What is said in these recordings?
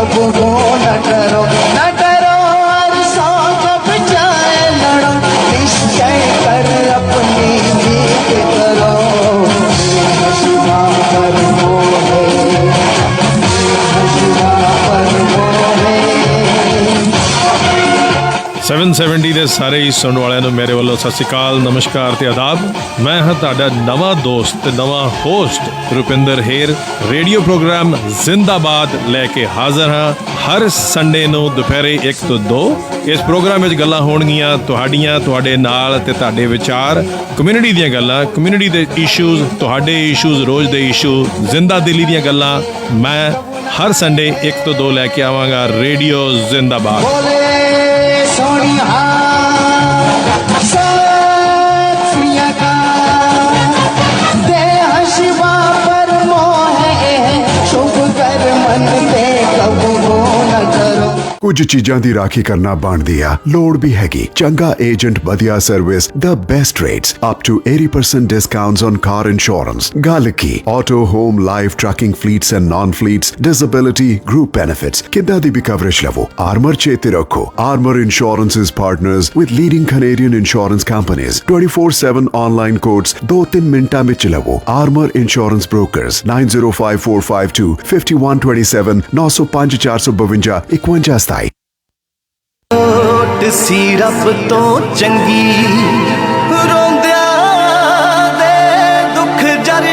कब हो न डरो और सौ कब जाए लड़ो निश्चय कर अपनी जीत करो हशुआ पर मोहे हशुआ पर मोहे 770 ਦੇ ਸਾਰੇ ਹੀ ਸੁਣਨ ਵਾਲਿਆਂ ਨੂੰ ਮੇਰੇ ਵੱਲੋਂ ਸਤਿ ਸ਼੍ਰੀ ਅਕਾਲ, ਨਮਸਕਾਰ ਤੇ ਆਦਾਬ। ਮੈਂ ਹਾਂ ਤੁਹਾਡਾ ਨਵਾਂ ਦੋਸਤ ਤੇ ਨਵਾਂ ਹੋਸਟ ਰੁਪਿੰਦਰ ਹੇਰ। ਰੇਡੀਓ ਪ੍ਰੋਗਰਾਮ ਜ਼ਿੰਦਾਬਾਦ ਲੈ ਕੇ ਹਾਜ਼ਰ ਹਾਂ ਹਰ ਸੰਡੇ ਨੂੰ ਦੁਪਹਿਰੇ 1 ਤੋਂ 2। ਇਸ ਪ੍ਰੋਗਰਾਮ ਵਿੱਚ ਗੱਲਾਂ ਹੋਣਗੀਆਂ ਤੁਹਾਡੀਆਂ, ਤੁਹਾਡੇ ਨਾਲ ਤੇ ਤੁਹਾਡੇ ਵਿਚਾਰ, ਕਮਿਊਨਿਟੀ ਦੀਆਂ ਗੱਲਾਂ, ਕਮਿਊਨਿਟੀ ਦੇ ਇਸ਼ੂਜ਼, ਤੁਹਾਡੇ ਇਸ਼ੂਜ਼, ਰੋਜ਼ ਦੇ ਇਸ਼ੂ, ਜ਼ਿੰਦਾ ਦਿਲੀ ਦੀਆਂ ਗੱਲਾਂ ਮੈਂ ਹਰ ਸੰਡੇ 1 ਤੋਂ 2 ਲੈ ਕੇ ਆਵਾਂਗਾ ਰੇਡੀਓ ਜ਼ਿੰਦਾਬਾਦ। ਕੁਝ ਚੀਜ਼ਾਂ ਦੀ ਰਾਖੀ ਕਰਨਾ ਬਣਦੀ ਆ, ਲੋੜ ਵੀ ਹੈਗੀ। ਚੰਗਾ ਏਜੰਟ, ਵਧੀਆ service, the best rates, up to 80% discounts on car insurance। ਗੱਲ ਕੀ auto, home, life, trucking fleets and non-fleets, disability, group benefits, ਕਿੱਦਾਂ ਦੀ ਵੀ ਕਵਰੇਜ ਲਵੋ। ਆਰਮਰ ਚੇਤੇ ਰੱਖੋ, Armor Insurance is partners with leading Canadian insurance companies। 24/7 online quotes 2-3 ਮਿੰਟਾਂ ਵਿੱਚ ਲਵੋ। Armor Insurance Brokers 905452 5127 905 452 5127। ਸੀ ਰੱਬ ਤੋਂ ਚੰਗੀ ਰੋਂਦਿਆਂ ਦੇ ਦੁੱਖ ਜਰ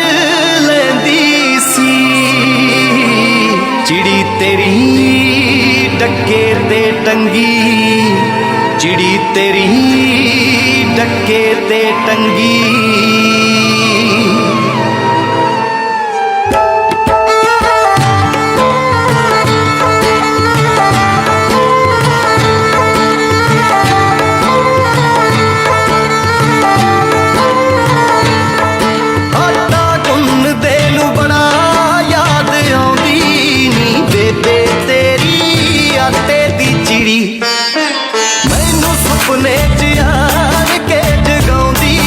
ਲੈਂਦੀ ਸੀ ਚਿੜੀ ਤੇਰੀ ਡੱਕੇ ਤੇ ਟੰਗੀ ਚਿੜੀ ਤੇਰੀ ਡੱਕੇ ਤੇ ਟੰਗੀ ਮੈਨੂੰ ਸੁਪਨੇ ਚ ਆਣ ਕੇ ਜਗਾਉਂਦੀ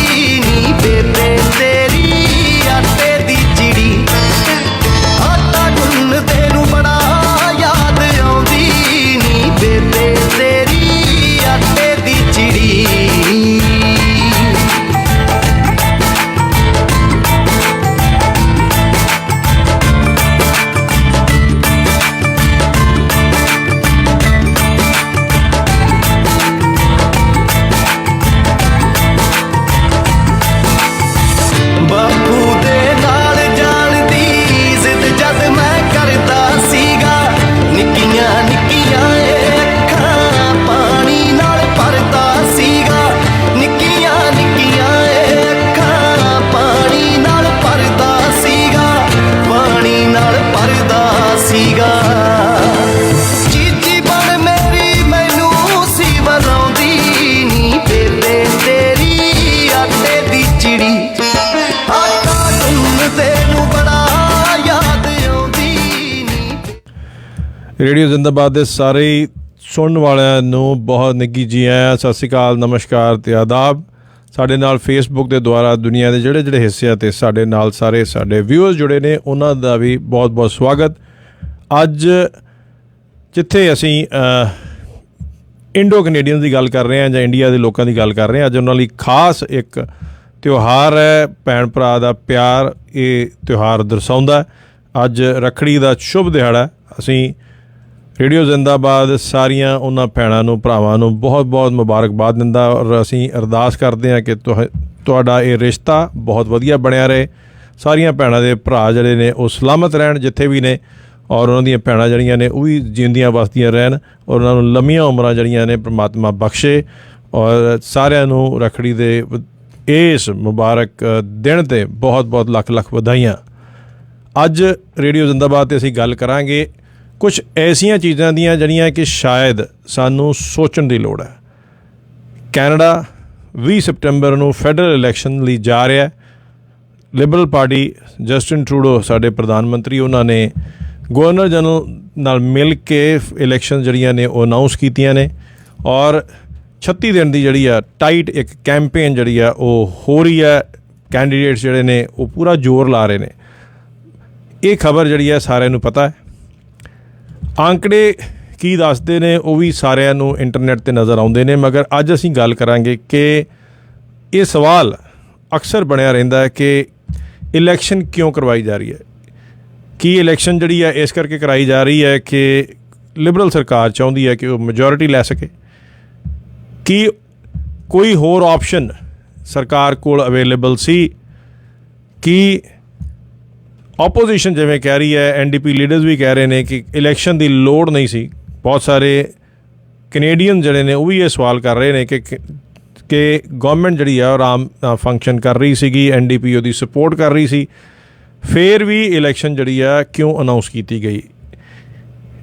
ਨੀ ਬੇਬੇ ਤੇਰੀ ਆਟੇ ਦੀ ਚਿੜੀ ਆਟਾ ਗੁੰਨਦੇ ਨੂੰ ਬੜਾ ਯਾਦ ਆਉਂਦੀ ਨੀ ਬੇਬੇ ਤੇਰੀ ਆਟੇ ਦੀ ਚਿੜੀ ਰੇਡੀਓ ਜ਼ਿੰਦਾਬਾਦ ਦੇ ਸਾਰੇ ਹੀ ਸੁਣਨ ਵਾਲਿਆਂ ਨੂੰ ਬਹੁਤ ਨਿੱਘੀ ਜੀ ਆਇਆਂ, ਸਤਿ ਸ਼੍ਰੀ ਅਕਾਲ, ਨਮਸਕਾਰ ਤੇ ਆਦਾਬ। ਸਾਡੇ ਨਾਲ ਫੇਸਬੁੱਕ ਦੇ ਦੁਆਰਾ ਦੁਨੀਆ ਦੇ ਜਿਹੜੇ ਹਿੱਸਿਆਂ 'ਤੇ ਸਾਡੇ ਨਾਲ ਸਾਰੇ ਸਾਡੇ ਵਿਊਅਰਸ ਜੁੜੇ ਨੇ, ਉਹਨਾਂ ਦਾ ਵੀ ਬਹੁਤ ਬਹੁਤ ਸਵਾਗਤ। ਅੱਜ ਜਿੱਥੇ ਅਸੀਂ ਇੰਡੋ ਕੈਨੇਡੀਅਨ ਦੀ ਗੱਲ ਕਰ ਰਹੇ ਹਾਂ ਜਾਂ ਇੰਡੀਆ ਦੇ ਲੋਕਾਂ ਦੀ ਗੱਲ ਕਰ ਰਹੇ ਹਾਂ, ਅੱਜ ਉਹਨਾਂ ਲਈ ਖਾਸ ਇੱਕ ਤਿਉਹਾਰ ਹੈ, ਭੈਣ ਭਰਾ ਦਾ ਪਿਆਰ ਇਹ ਤਿਉਹਾਰ ਦਰਸਾਉਂਦਾ। ਅੱਜ ਰੱਖੜੀ ਦਾ ਸ਼ੁਭ ਦਿਹਾੜਾ। ਅਸੀਂ ਰੇਡੀਓ ਜ਼ਿੰਦਾਬਾਦ ਸਾਰੀਆਂ ਉਹਨਾਂ ਭੈਣਾਂ ਨੂੰ, ਭਰਾਵਾਂ ਨੂੰ ਬਹੁਤ ਬਹੁਤ ਮੁਬਾਰਕਬਾਦ ਦਿੰਦਾ ਔਰ ਅਸੀਂ ਅਰਦਾਸ ਕਰਦੇ ਹਾਂ ਕਿ ਤੁਹਾਡਾ ਇਹ ਰਿਸ਼ਤਾ ਬਹੁਤ ਵਧੀਆ ਬਣਿਆ ਰਹੇ। ਸਾਰੀਆਂ ਭੈਣਾਂ ਦੇ ਭਰਾ ਜਿਹੜੇ ਨੇ ਉਹ ਸਲਾਮਤ ਰਹਿਣ ਜਿੱਥੇ ਵੀ ਨੇ, ਔਰ ਉਹਨਾਂ ਦੀਆਂ ਭੈਣਾਂ ਜਿਹੜੀਆਂ ਨੇ ਉਹ ਵੀ ਜਿਉਂਦੀਆਂ ਵਸਦੀਆਂ ਰਹਿਣ ਔਰ ਉਹਨਾਂ ਨੂੰ ਲੰਮੀਆਂ ਉਮਰਾਂ ਜਿਹੜੀਆਂ ਨੇ ਪ੍ਰਮਾਤਮਾ ਬਖਸ਼ੇ। ਔਰ ਸਾਰਿਆਂ ਨੂੰ ਰੱਖੜੀ ਦੇ ਇਸ ਮੁਬਾਰਕ ਦਿਨ 'ਤੇ ਬਹੁਤ ਬਹੁਤ ਲੱਖ ਲੱਖ ਵਧਾਈਆਂ। ਅੱਜ ਰੇਡੀਓ ਜ਼ਿੰਦਾਬਾਦ 'ਤੇ ਅਸੀਂ ਗੱਲ ਕਰਾਂਗੇ ਕੁਛ ਐਸੀਆਂ ਚੀਜ਼ਾਂ ਦੀਆਂ ਜਿਹੜੀਆਂ ਕਿ ਸ਼ਾਇਦ ਸਾਨੂੰ ਸੋਚਣ ਦੀ ਲੋੜ ਹੈ। ਕੈਨੇਡਾ 20 ਸਪਟੈਂਬਰ ਨੂੰ ਫੈਡਰਲ ਇਲੈਕਸ਼ਨ ਲਈ ਜਾ ਰਿਹਾ। ਲਿਬਰਲ ਪਾਰਟੀ ਜਸਟਿਨ ਟਰੂਡੋ ਸਾਡੇ ਪ੍ਰਧਾਨ ਮੰਤਰੀ, ਉਹਨਾਂ ਨੇ ਗਵਰਨਰ ਜਨਰਲ ਨਾਲ ਮਿਲ ਕੇ ਇਲੈਕਸ਼ਨ ਜਿਹੜੀਆਂ ਨੇ ਉਹ ਅਨਾਊਂਸ ਕੀਤੀਆਂ ਨੇ ਔਰ 36 ਦਿਨ ਦੀ ਜਿਹੜੀ ਆ ਟਾਈਟ ਇੱਕ ਕੈਂਪੇਨ ਜਿਹੜੀ ਆ ਉਹ ਹੋ ਰਹੀ ਹੈ। ਕੈਂਡੀਡੇਟਸ ਜਿਹੜੇ ਨੇ ਉਹ ਪੂਰਾ ਜ਼ੋਰ ਲਾ ਰਹੇ ਨੇ। ਇਹ ਖਬਰ ਜਿਹੜੀ ਹੈ ਸਾਰਿਆਂ ਨੂੰ ਪਤਾ ਹੈ। ਆંકੜੇ ਕੀ ਦੱਸਦੇ ਨੇ ਉਹ ਵੀ ਸਾਰਿਆਂ ਨੂੰ ਇੰਟਰਨੈਟ 'ਤੇ ਨਜ਼ਰ ਆਉਂਦੇ ਨੇ, ਮਗਰ ਅੱਜ ਅਸੀਂ ਗੱਲ ਕਰਾਂਗੇ ਕਿ ਇਹ ਸਵਾਲ ਅਕਸਰ ਬਣਿਆ ਰਹਿੰਦਾ ਹੈ ਕਿ ਇਲੈਕਸ਼ਨ ਕਿਉਂ ਕਰਵਾਈ ਜਾ ਰਹੀ ਹੈ। ਕੀ ਇਲੈਕਸ਼ਨ ਜਿਹੜੀ ਹੈ ਇਸ ਕਰਕੇ ਕਰਾਈ ਜਾ ਰਹੀ ਹੈ ਕਿ ਲਿਬਰਲ ਸਰਕਾਰ ਚਾਹੁੰਦੀ ਹੈ ਕਿ ਉਹ ਮੈਜੋਰਿਟੀ ਲੈ ਸਕੇ? ਕੀ ਕੋਈ ਹੋਰ ਆਪਸ਼ਨ ਸਰਕਾਰ ਕੋਲ ਅਵੇਲੇਬਲ ਸੀ? ਕੀ ਆਪੋਜੀਸ਼ਨ ਜਿਵੇਂ ਕਹਿ ਰਹੀ ਹੈ, NDP ਲੀਡਰਸ ਵੀ ਕਹਿ ਰਹੇ ਨੇ ਕਿ ਇਲੈਕਸ਼ਨ ਦੀ ਲੋੜ ਨਹੀਂ ਸੀ। ਬਹੁਤ ਸਾਰੇ ਕੈਨੇਡੀਅਨ ਜਿਹੜੇ ਨੇ ਉਹ ਵੀ ਇਹ ਸਵਾਲ ਕਰ ਰਹੇ ਨੇ ਕਿ ਗੌਰਮੈਂਟ ਜਿਹੜੀ ਆ ਆਰਾਮ ਨਾਲ ਫੰਕਸ਼ਨ ਕਰ ਰਹੀ ਸੀਗੀ, NDP ਉਹਦੀ ਸਪੋਰਟ ਕਰ ਰਹੀ ਸੀ, ਫਿਰ ਵੀ ਇਲੈਕਸ਼ਨ ਜਿਹੜੀ ਆ ਕਿਉਂ ਅਨਾਊਂਸ ਕੀਤੀ ਗਈ?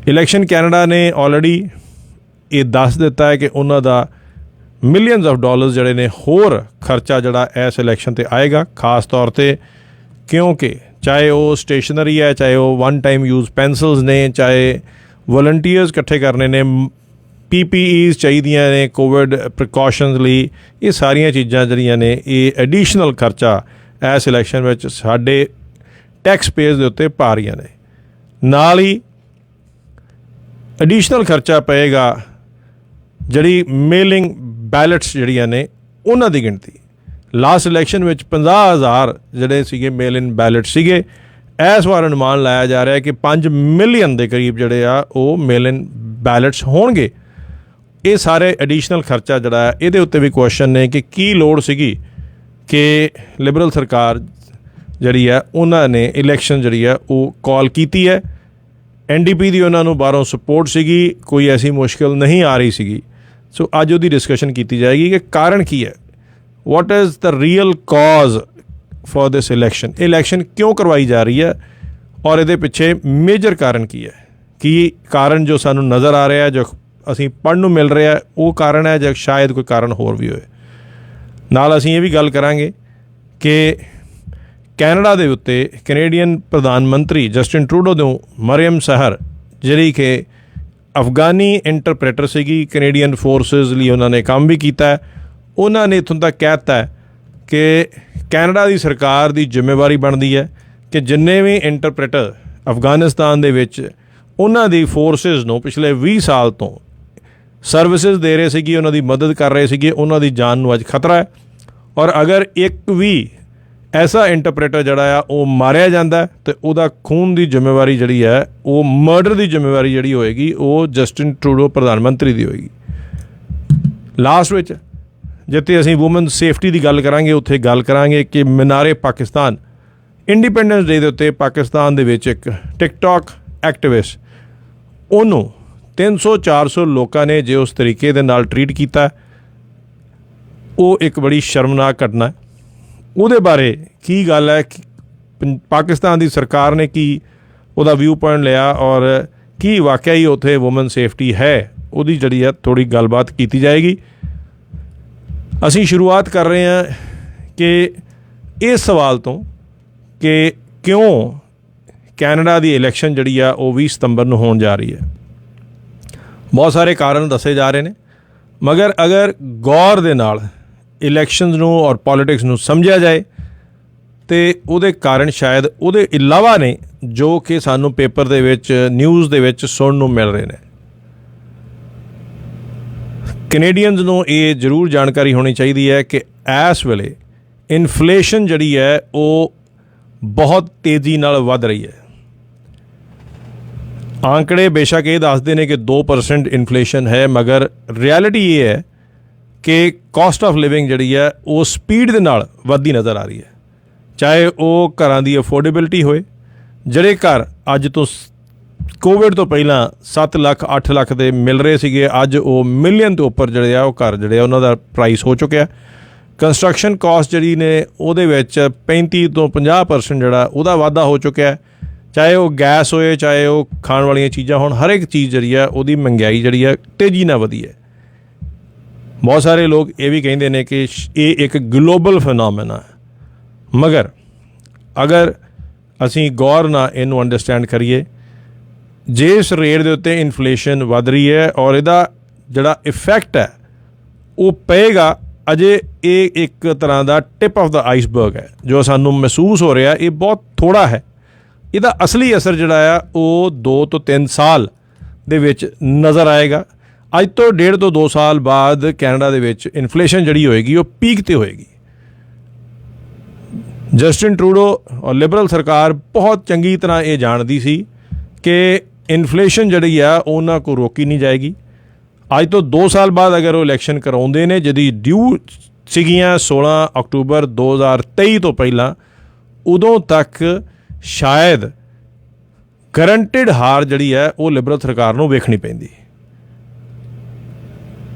ਇਲੈਕਸ਼ਨ ਕੈਨੇਡਾ ਨੇ ਆਲਰੇਡੀ ਇਹ ਦੱਸ ਦਿੱਤਾ ਹੈ ਕਿ ਉਹਨਾਂ ਦਾ ਮਿਲੀਅਨਸ ਆਫ ਡਾਲਰਸ ਜਿਹੜੇ ਨੇ ਹੋਰ ਖਰਚਾ ਜਿਹੜਾ ਇਸ ਇਲੈਕਸ਼ਨ 'ਤੇ ਆਏਗਾ, ਖਾਸ ਤੌਰ 'ਤੇ ਕਿਉਂਕਿ ਚਾਹੇ ਉਹ ਸਟੇਸ਼ਨਰੀ ਹੈ, ਚਾਹੇ ਉਹ ਵਨ ਟਾਈਮ ਯੂਜ਼ ਪੈਨਸਲਸ ਨੇ, ਚਾਹੇ ਵਲੰਟੀਅਰਸ ਇਕੱਠੇ ਕਰਨੇ ਨੇ, PPEs ਚਾਹੀਦੀਆਂ ਨੇ ਕੋਵਿਡ ਪ੍ਰੀਕਾਸ਼ਨਸ ਲਈ, ਇਹ ਸਾਰੀਆਂ ਚੀਜ਼ਾਂ ਜਿਹੜੀਆਂ ਨੇ ਇਹ ਐਡੀਸ਼ਨਲ ਖਰਚਾ ਇਸ ਇਲੈਕਸ਼ਨ ਵਿੱਚ ਸਾਡੇ ਟੈਕਸ ਪੇਅਰਸ ਦੇ ਉੱਤੇ ਪਾ ਰਹੀਆਂ ਨੇ। ਨਾਲ ਹੀ ਐਡੀਸ਼ਨਲ ਖਰਚਾ ਪਏਗਾ ਜਿਹੜੀ ਮੇਲਿੰਗ ਬੈਲਟਸ ਜਿਹੜੀਆਂ ਨੇ ਉਹਨਾਂ ਦੀ ਗਿਣਤੀ। ਲਾਸਟ ਇਲੈਕਸ਼ਨ ਵਿੱਚ 50,000 ਜਿਹੜੇ ਸੀਗੇ ਮੇਲ ਇਨ ਬੈਲਟ ਸੀਗੇ, ਇਸ ਵਾਰ ਅਨੁਮਾਨ ਲਾਇਆ ਜਾ ਰਿਹਾ ਕਿ 5 ਮਿਲੀਅਨ ਦੇ ਕਰੀਬ ਜਿਹੜੇ ਆ ਉਹ ਮੇਲ ਇਨ ਬੈਲਟਸ ਹੋਣਗੇ। ਇਹ ਸਾਰੇ ਐਡੀਸ਼ਨਲ ਖਰਚਾ ਜਿਹੜਾ ਹੈ ਇਹਦੇ ਉੱਤੇ ਵੀ ਕੁਐਸਚਨ ਨੇ ਕਿ ਕੀ ਲੋੜ ਸੀਗੀ ਕਿ ਲਿਬਰਲ ਸਰਕਾਰ ਜਿਹੜੀ ਹੈ ਉਹਨਾਂ ਨੇ ਇਲੈਕਸ਼ਨ ਜਿਹੜੀ ਹੈ ਉਹ ਕਾਲ ਕੀਤੀ ਹੈ। NDP ਦੀ ਉਹਨਾਂ ਨੂੰ ਬਾਹਰੋਂ ਸਪੋਰਟ ਸੀਗੀ, ਕੋਈ ਐਸੀ ਮੁਸ਼ਕਿਲ ਨਹੀਂ ਆ ਰਹੀ ਸੀਗੀ। ਸੋ ਅੱਜ ਉਹਦੀ ਡਿਸਕਸ਼ਨ ਕੀਤੀ ਜਾਏਗੀ ਕਿ ਕਾਰਨ ਕੀ ਹੈ, what is the real cause for this election. Election ਕਿਉਂ ਕਰਵਾਈ ਜਾ ਰਹੀ ਹੈ ਔਰ ਇਹਦੇ ਪਿੱਛੇ ਮੇਜਰ ਕਾਰਨ ਕੀ ਹੈ? ਕੀ ਕਾਰਨ ਜੋ ਸਾਨੂੰ ਨਜ਼ਰ ਆ ਰਿਹਾ, ਜੋ ਅਸੀਂ ਪੜ੍ਹਨ ਨੂੰ ਮਿਲ ਰਿਹਾ, ਉਹ ਕਾਰਨ ਹੈ ਜਾਂ ਸ਼ਾਇਦ ਕੋਈ ਕਾਰਨ ਹੋਰ ਵੀ ਹੋਏ? ਨਾਲ ਅਸੀਂ ਇਹ ਵੀ ਗੱਲ ਕਰਾਂਗੇ ਕਿ ਕੈਨੇਡਾ ਦੇ ਉੱਤੇ ਕੈਨੇਡੀਅਨ ਪ੍ਰਧਾਨ ਮੰਤਰੀ ਜਸਟਿਨ ਟਰੂਡੋ ਨੂੰ ਮਰੀਅਮ ਸਹਰ ਜਿਹੜੀ ਕਿ ਅਫਗਾਨੀ ਇੰਟਰਪ੍ਰੇਟਰ ਸੀਗੀ, ਕੈਨੇਡੀਅਨ ਫੋਰਸਿਸ ਲਈ ਉਹਨਾਂ ਨੇ ਕੰਮ ਵੀ ਕੀਤਾ, ਉਹਨਾਂ ਨੇ ਇੱਥੋਂ ਤੱਕ ਕਹਿ ਦਿੱਤਾ ਕਿ ਕੈਨੇਡਾ ਦੀ ਸਰਕਾਰ ਦੀ ਜ਼ਿੰਮੇਵਾਰੀ ਬਣਦੀ ਹੈ ਕਿ ਜਿੰਨੇ ਵੀ ਇੰਟਰਪ੍ਰੇਟਰ ਅਫਗਾਨਿਸਤਾਨ ਦੇ ਵਿੱਚ ਉਹਨਾਂ ਦੀ ਫੋਰਸਿਸ ਨੂੰ ਪਿਛਲੇ 20 ਸਾਲ ਤੋਂ ਸਰਵਿਸਿਜ਼ ਦੇ ਰਹੇ ਸੀਗੇ, ਉਹਨਾਂ ਦੀ ਮਦਦ ਕਰ ਰਹੇ ਸੀਗੇ, ਉਹਨਾਂ ਦੀ ਜਾਨ ਨੂੰ ਅੱਜ ਖਤਰਾ ਹੈ। ਔਰ ਅਗਰ ਇੱਕ ਵੀ ਐਸਾ ਇੰਟਰਪ੍ਰੇਟਰ ਜਿਹੜਾ ਆ ਉਹ ਮਾਰਿਆ ਜਾਂਦਾ ਤਾਂ ਉਹਦਾ ਖੂਨ ਦੀ ਜ਼ਿੰਮੇਵਾਰੀ ਜਿਹੜੀ ਹੈ, ਉਹ ਮਰਡਰ ਦੀ ਜ਼ਿੰਮੇਵਾਰੀ ਜਿਹੜੀ ਹੋਏਗੀ ਉਹ ਜਸਟਿਨ ਟਰੂਡੋ ਪ੍ਰਧਾਨ ਮੰਤਰੀ ਦੀ ਹੋਏਗੀ। ਲਾਸਟ ਵਿੱਚ ਜਿੱਥੇ ਅਸੀਂ ਵੂਮਨ ਸੇਫਟੀ ਦੀ ਗੱਲ ਕਰਾਂਗੇ, ਉੱਥੇ ਗੱਲ ਕਰਾਂਗੇ ਕਿ ਮੀਨਾਰੇ ਪਾਕਿਸਤਾਨ ਇੰਡੀਪੈਂਡੈਂਸ ਡੇ ਦੇ ਉੱਤੇ ਪਾਕਿਸਤਾਨ ਦੇ ਵਿੱਚ ਇੱਕ ਟਿਕਟੌਕ ਐਕਟਿਵਿਸਟ, ਉਹਨੂੰ 300-400 ਲੋਕਾਂ ਨੇ ਜੇ ਉਸ ਤਰੀਕੇ ਦੇ ਨਾਲ ਟਰੀਟ ਕੀਤਾ, ਉਹ ਇੱਕ ਬੜੀ ਸ਼ਰਮਨਾਕ ਘਟਨਾ ਹੈ। ਉਹਦੇ ਬਾਰੇ ਕੀ ਗੱਲ ਹੈ, ਪਾਕਿਸਤਾਨ ਦੀ ਸਰਕਾਰ ਨੇ ਕੀ ਉਹਦਾ ਵਿਊ ਪੁਆਇੰਟ ਲਿਆ ਔਰ ਕੀ ਵਾਕਿਆ ਹੀ ਉੱਥੇ ਵੂਮਨ ਸੇਫਟੀ ਹੈ, ਉਹਦੀ ਜਿਹੜੀ ਹੈ ਥੋੜ੍ਹੀ ਗੱਲਬਾਤ ਕੀਤੀ ਜਾਏਗੀ। ਅਸੀਂ ਸ਼ੁਰੂਆਤ ਕਰ ਰਹੇ ਹਾਂ ਕਿ ਇਸ ਸਵਾਲ ਤੋਂ ਕਿ ਕਿਉਂ ਕੈਨੇਡਾ ਦੀ ਇਲੈਕਸ਼ਨ ਜਿਹੜੀ ਆ ਉਹ 20 ਸਤੰਬਰ ਨੂੰ ਹੋਣ ਜਾ ਰਹੀ ਹੈ। ਬਹੁਤ ਸਾਰੇ ਕਾਰਨ ਦੱਸੇ ਜਾ ਰਹੇ ਨੇ, ਮਗਰ ਅਗਰ ਗੌਰ ਦੇ ਨਾਲ ਇਲੈਕਸ਼ਨਸ ਨੂੰ ਔਰ ਪੋਲੀਟਿਕਸ ਨੂੰ ਸਮਝਿਆ ਜਾਏ ਤੇ ਉਹਦੇ ਕਾਰਨ ਸ਼ਾਇਦ ਉਹਦੇ ਇਲਾਵਾ ਨੇ ਜੋ ਕਿ ਸਾਨੂੰ ਪੇਪਰ ਦੇ ਵਿੱਚ, ਨਿਊਜ਼ ਦੇ ਵਿੱਚ ਸੁਣਨ ਨੂੰ ਮਿਲ ਰਹੇ ਨੇ। ਕੈਨੇਡੀਅਨਸ ਨੂੰ ਇਹ ਜ਼ਰੂਰ ਜਾਣਕਾਰੀ ਹੋਣੀ ਚਾਹੀਦੀ ਹੈ ਕਿ ਇਸ ਵੇਲੇ ਇਨਫਲੇਸ਼ਨ ਜਿਹੜੀ ਹੈ ਉਹ ਬਹੁਤ ਤੇਜ਼ੀ ਨਾਲ ਵੱਧ ਰਹੀ ਹੈ। ਆંકੜੇ ਬੇਸ਼ੱਕ ਇਹ ਦੱਸਦੇ ਨੇ ਕਿ 2% ਇਨਫਲੇਸ਼ਨ ਹੈ, ਮਗਰ ਰਿਐਲਿਟੀ ਇਹ ਹੈ ਕਿ ਕਾਸਟ ਆਫ ਲਿਵਿੰਗ ਜਿਹੜੀ ਹੈ ਉਹ ਸਪੀਡ ਦੇ ਨਾਲ ਵੱਧਦੀ ਨਜ਼ਰ ਆ ਰਹੀ ਹੈ। ਚਾਹੇ ਉਹ ਘਰਾਂ ਦੀ ਅਫੋਰਡੇਬਿਲਟੀ ਹੋਏ, ਜਿਹੜੇ ਘਰ ਅੱਜ ਤੋਂ ਕੋਵਿਡ ਤੋਂ ਪਹਿਲਾਂ 7 ਲੱਖ 8 ਲੱਖ ਦੇ ਮਿਲ ਰਹੇ ਸੀਗੇ, ਅੱਜ ਉਹ ਮਿਲੀਅਨ ਤੋਂ ਉੱਪਰ ਜਿਹੜੇ ਆ ਉਹ ਘਰ ਜਿਹੜੇ ਆ ਉਹਨਾਂ ਦਾ ਪ੍ਰਾਈਸ ਹੋ ਚੁੱਕਿਆ। ਕੰਸਟਰਕਸ਼ਨ ਕਾਸਟ ਜਿਹੜੀ ਨੇ ਉਹਦੇ ਵਿੱਚ 35 ਤੋਂ 50% ਜਿਹੜਾ ਉਹਦਾ ਵਾਧਾ ਹੋ ਚੁੱਕਿਆ। ਚਾਹੇ ਉਹ ਗੈਸ ਹੋਏ, ਚਾਹੇ ਉਹ ਖਾਣ ਵਾਲੀਆਂ ਚੀਜ਼ਾਂ ਹੋਣ, ਹਰ ਇੱਕ ਚੀਜ਼ ਜਿਹੜੀ ਆ ਉਹਦੀ ਮਹਿੰਗਾਈ ਜਿਹੜੀ ਆ ਤੇਜ਼ੀ ਨਾਲ ਵਧੀ ਹੈ। ਬਹੁਤ ਸਾਰੇ ਲੋਕ ਇਹ ਵੀ ਕਹਿੰਦੇ ਨੇ ਕਿ ਇਹ ਇੱਕ ਗਲੋਬਲ ਫਿਨੋਮੇਨਾ ਹੈ, ਮਗਰ ਅਗਰ ਅਸੀਂ ਗੌਰ ਨਾਲ ਇਹਨੂੰ ਅੰਡਰਸਟੈਂਡ ਕਰੀਏ, ਜਿਸ ਰੇਟ ਦੇ ਉੱਤੇ ਇਨਫਲੇਸ਼ਨ ਵੱਧ ਰਹੀ ਹੈ ਔਰ ਇਹਦਾ ਜਿਹੜਾ ਇਫੈਕਟ ਹੈ ਉਹ ਪਏਗਾ, ਅਜੇ ਇਹ ਇੱਕ ਤਰ੍ਹਾਂ ਦਾ ਟਿਪ ਆਫ ਦਾ ਆਈਸਬਰਗ ਹੈ। ਜੋ ਸਾਨੂੰ ਮਹਿਸੂਸ ਹੋ ਰਿਹਾ ਇਹ ਬਹੁਤ ਥੋੜ੍ਹਾ ਹੈ, ਇਹਦਾ ਅਸਲੀ ਅਸਰ ਜਿਹੜਾ ਆ ਉਹ 2 ਤੋਂ 3 ਸਾਲ ਦੇ ਵਿੱਚ ਨਜ਼ਰ ਆਏਗਾ। ਅੱਜ ਤੋਂ 1.5 ਤੋਂ 2 ਸਾਲ ਬਾਅਦ ਕੈਨੇਡਾ ਦੇ ਵਿੱਚ ਇਨਫਲੇਸ਼ਨ ਜਿਹੜੀ ਹੋਏਗੀ ਉਹ ਪੀਕ ਤੇ ਹੋਏਗੀ। ਜਸਟਿਨ ਟਰੂਡੋ ਔਰ ਲਿਬਰਲ ਸਰਕਾਰ ਬਹੁਤ ਚੰਗੀ ਤਰ੍ਹਾਂ ਇਹ ਜਾਣਦੀ ਸੀ ਕਿ ਇਨਫਲੇਸ਼ਨ ਜਿਹੜੀ ਆ ਉਹਨਾਂ ਕੋਲ ਰੋਕੀ ਨਹੀਂ ਜਾਏਗੀ। ਅੱਜ ਤੋਂ 2 ਸਾਲ ਬਾਅਦ ਅਗਰ ਉਹ ਇਲੈਕਸ਼ਨ ਕਰਾਉਂਦੇ ਨੇ, ਜਿਹਦੀ ਡਿਊ ਸੀਗੀਆਂ 16 ਅਕਤੂਬਰ 2023 ਤੋਂ ਪਹਿਲਾਂ, ਉਦੋਂ ਤੱਕ ਸ਼ਾਇਦ ਗਰੰਟਿਡ ਹਾਰ ਜਿਹੜੀ ਹੈ ਉਹ ਲਿਬਰਲ ਸਰਕਾਰ ਨੂੰ ਵੇਖਣੀ ਪੈਂਦੀ।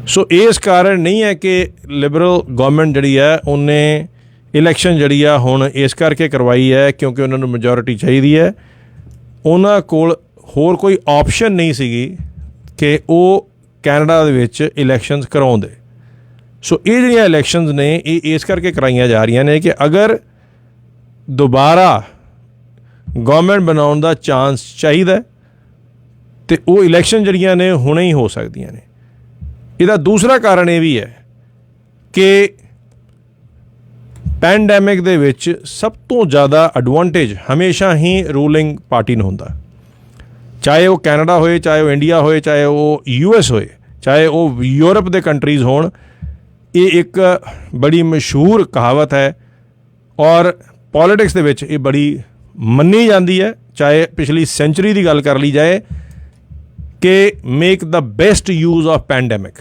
ਸੋ ਇਸ ਕਾਰਨ ਨਹੀਂ ਹੈ ਕਿ ਲਿਬਰਲ ਗਵਰਨਮੈਂਟ ਜਿਹੜੀ ਹੈ ਉਹਨੇ ਇਲੈਕਸ਼ਨ ਜਿਹੜੀ ਆ ਹੁਣ ਇਸ ਕਰਕੇ ਕਰਵਾਈ ਹੈ ਕਿਉਂਕਿ ਉਹਨਾਂ ਨੂੰ ਮੈਜੋਰਿਟੀ ਚਾਹੀਦੀ ਹੈ। ਉਹਨਾਂ ਕੋਲ ਹੋਰ ਕੋਈ ਆਪਸ਼ਨ ਨਹੀਂ ਸੀਗੀ ਕਿ ਉਹ ਕੈਨੇਡਾ ਦੇ ਵਿੱਚ ਇਲੈਕਸ਼ਨਸ ਕਰਾਉਂਦੇ। ਸੋ ਇਹ ਜਿਹੜੀਆਂ ਇਲੈਕਸ਼ਨਸ ਨੇ ਇਹ ਇਸ ਕਰਕੇ ਕਰਾਈਆਂ ਜਾ ਰਹੀਆਂ ਨੇ ਕਿ ਅਗਰ ਦੁਬਾਰਾ ਗਵਰਨਮੈਂਟ ਬਣਾਉਣ ਦਾ ਚਾਂਸ ਚਾਹੀਦਾ ਅਤੇ ਉਹ ਇਲੈਕਸ਼ਨ ਜਿਹੜੀਆਂ ਨੇ ਹੁਣੇ ਹੀ ਹੋ ਸਕਦੀਆਂ ਨੇ। ਇਹਦਾ ਦੂਸਰਾ ਕਾਰਨ ਇਹ ਵੀ ਹੈ ਕਿ ਪੈਂਡੈਮਿਕ ਦੇ ਵਿੱਚ ਸਭ ਤੋਂ ਜ਼ਿਆਦਾ ਐਡਵਾਂਟੇਜ ਹਮੇਸ਼ਾ ਹੀ ਰੂਲਿੰਗ ਪਾਰਟੀ ਨੂੰ ਹੁੰਦਾ, ਚਾਹੇ ਉਹ ਕੈਨੇਡਾ ਹੋਏ, ਚਾਹੇ ਉਹ ਇੰਡੀਆ ਹੋਏ, ਚਾਹੇ ਉਹ US ਹੋਏ, ਚਾਹੇ ਉਹ ਯੂਰਪ ਦੇ ਕੰਟਰੀਜ਼ ਹੋਣ। ਇਹ ਇੱਕ ਬੜੀ ਮਸ਼ਹੂਰ ਕਹਾਵਤ ਹੈ ਔਰ ਪੋਲੀਟਿਕਸ ਦੇ ਵਿੱਚ ਇਹ ਬੜੀ ਮੰਨੀ ਜਾਂਦੀ ਹੈ। ਚਾਹੇ ਪਿਛਲੀ ਸੈਂਚੁਰੀ ਦੀ ਗੱਲ ਕਰ ਲਈ ਜਾਏ ਕਿ make the best use of pandemic.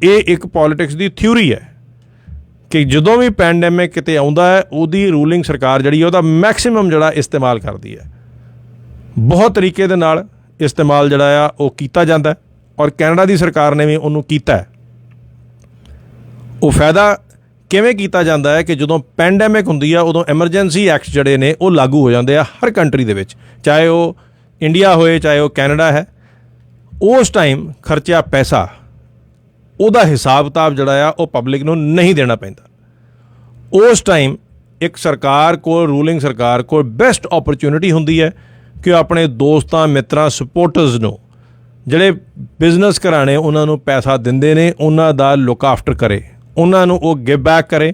ਇਹ ਇੱਕ ਪੋਲੀਟਿਕਸ ਦੀ ਥਿਊਰੀ ਹੈ ਕਿ ਜਦੋਂ ਵੀ ਪੈਂਡੈਮਿਕ ਕਿਤੇ ਆਉਂਦਾ ਹੈ ਉਹਦੀ ਰੂਲਿੰਗ ਸਰਕਾਰ ਜਿਹੜੀ ਉਹਦਾ ਮੈਕਸਿਮਮ ਜਿਹੜਾ ਇਸਤੇਮਾਲ ਕਰਦੀ ਹੈ। ਬਹੁਤ ਤਰੀਕੇ ਦੇ ਨਾਲ ਇਸਤੇਮਾਲ ਜਿਹੜਾ ਆ ਉਹ ਕੀਤਾ ਜਾਂਦਾ ਔਰ ਕੈਨੇਡਾ ਦੀ ਸਰਕਾਰ ਨੇ ਵੀ ਉਹਨੂੰ ਕੀਤਾ। ਉਹ ਫਾਇਦਾ ਕਿਵੇਂ ਕੀਤਾ ਜਾਂਦਾ ਹੈ ਕਿ ਜਦੋਂ ਪੈਂਡੈਮਿਕ ਹੁੰਦੀ ਆ ਉਦੋਂ ਐਮਰਜੈਂਸੀ ਐਕਟ ਜਿਹੜੇ ਨੇ ਉਹ ਲਾਗੂ ਹੋ ਜਾਂਦੇ ਆ ਹਰ ਕੰਟਰੀ ਦੇ ਵਿੱਚ, ਚਾਹੇ ਉਹ ਇੰਡੀਆ ਹੋਏ, ਚਾਹੇ ਉਹ ਕੈਨੇਡਾ ਹੈ। ਉਸ ਟਾਈਮ ਖਰਚਿਆ ਪੈਸਾ ਉਹਦਾ ਹਿਸਾਬ ਕਿਤਾਬ ਜਿਹੜਾ ਆ ਉਹ ਪਬਲਿਕ ਨੂੰ ਨਹੀਂ ਦੇਣਾ ਪੈਂਦਾ। ਉਸ ਟਾਈਮ ਇੱਕ ਸਰਕਾਰ ਕੋਲ, ਰੂਲਿੰਗ ਸਰਕਾਰ ਕੋਲ ਬੈਸਟ ਓਪਰਚੁਨਿਟੀ ਹੁੰਦੀ ਹੈ ਕਿ ਉਹ ਆਪਣੇ ਦੋਸਤਾਂ, ਮਿੱਤਰਾਂ, ਸਪੋਰਟਰਸ ਨੂੰ, ਜਿਹੜੇ ਬਿਜ਼ਨਸ ਘਰਾਣੇ ਉਹਨਾਂ ਨੂੰ ਪੈਸਾ ਦਿੰਦੇ ਨੇ, ਉਹਨਾਂ ਦਾ ਲੁੱਕ ਆਫਟਰ ਕਰੇ, ਉਹਨਾਂ ਨੂੰ ਉਹ ਗਿਵ ਬੈਕ ਕਰੇ।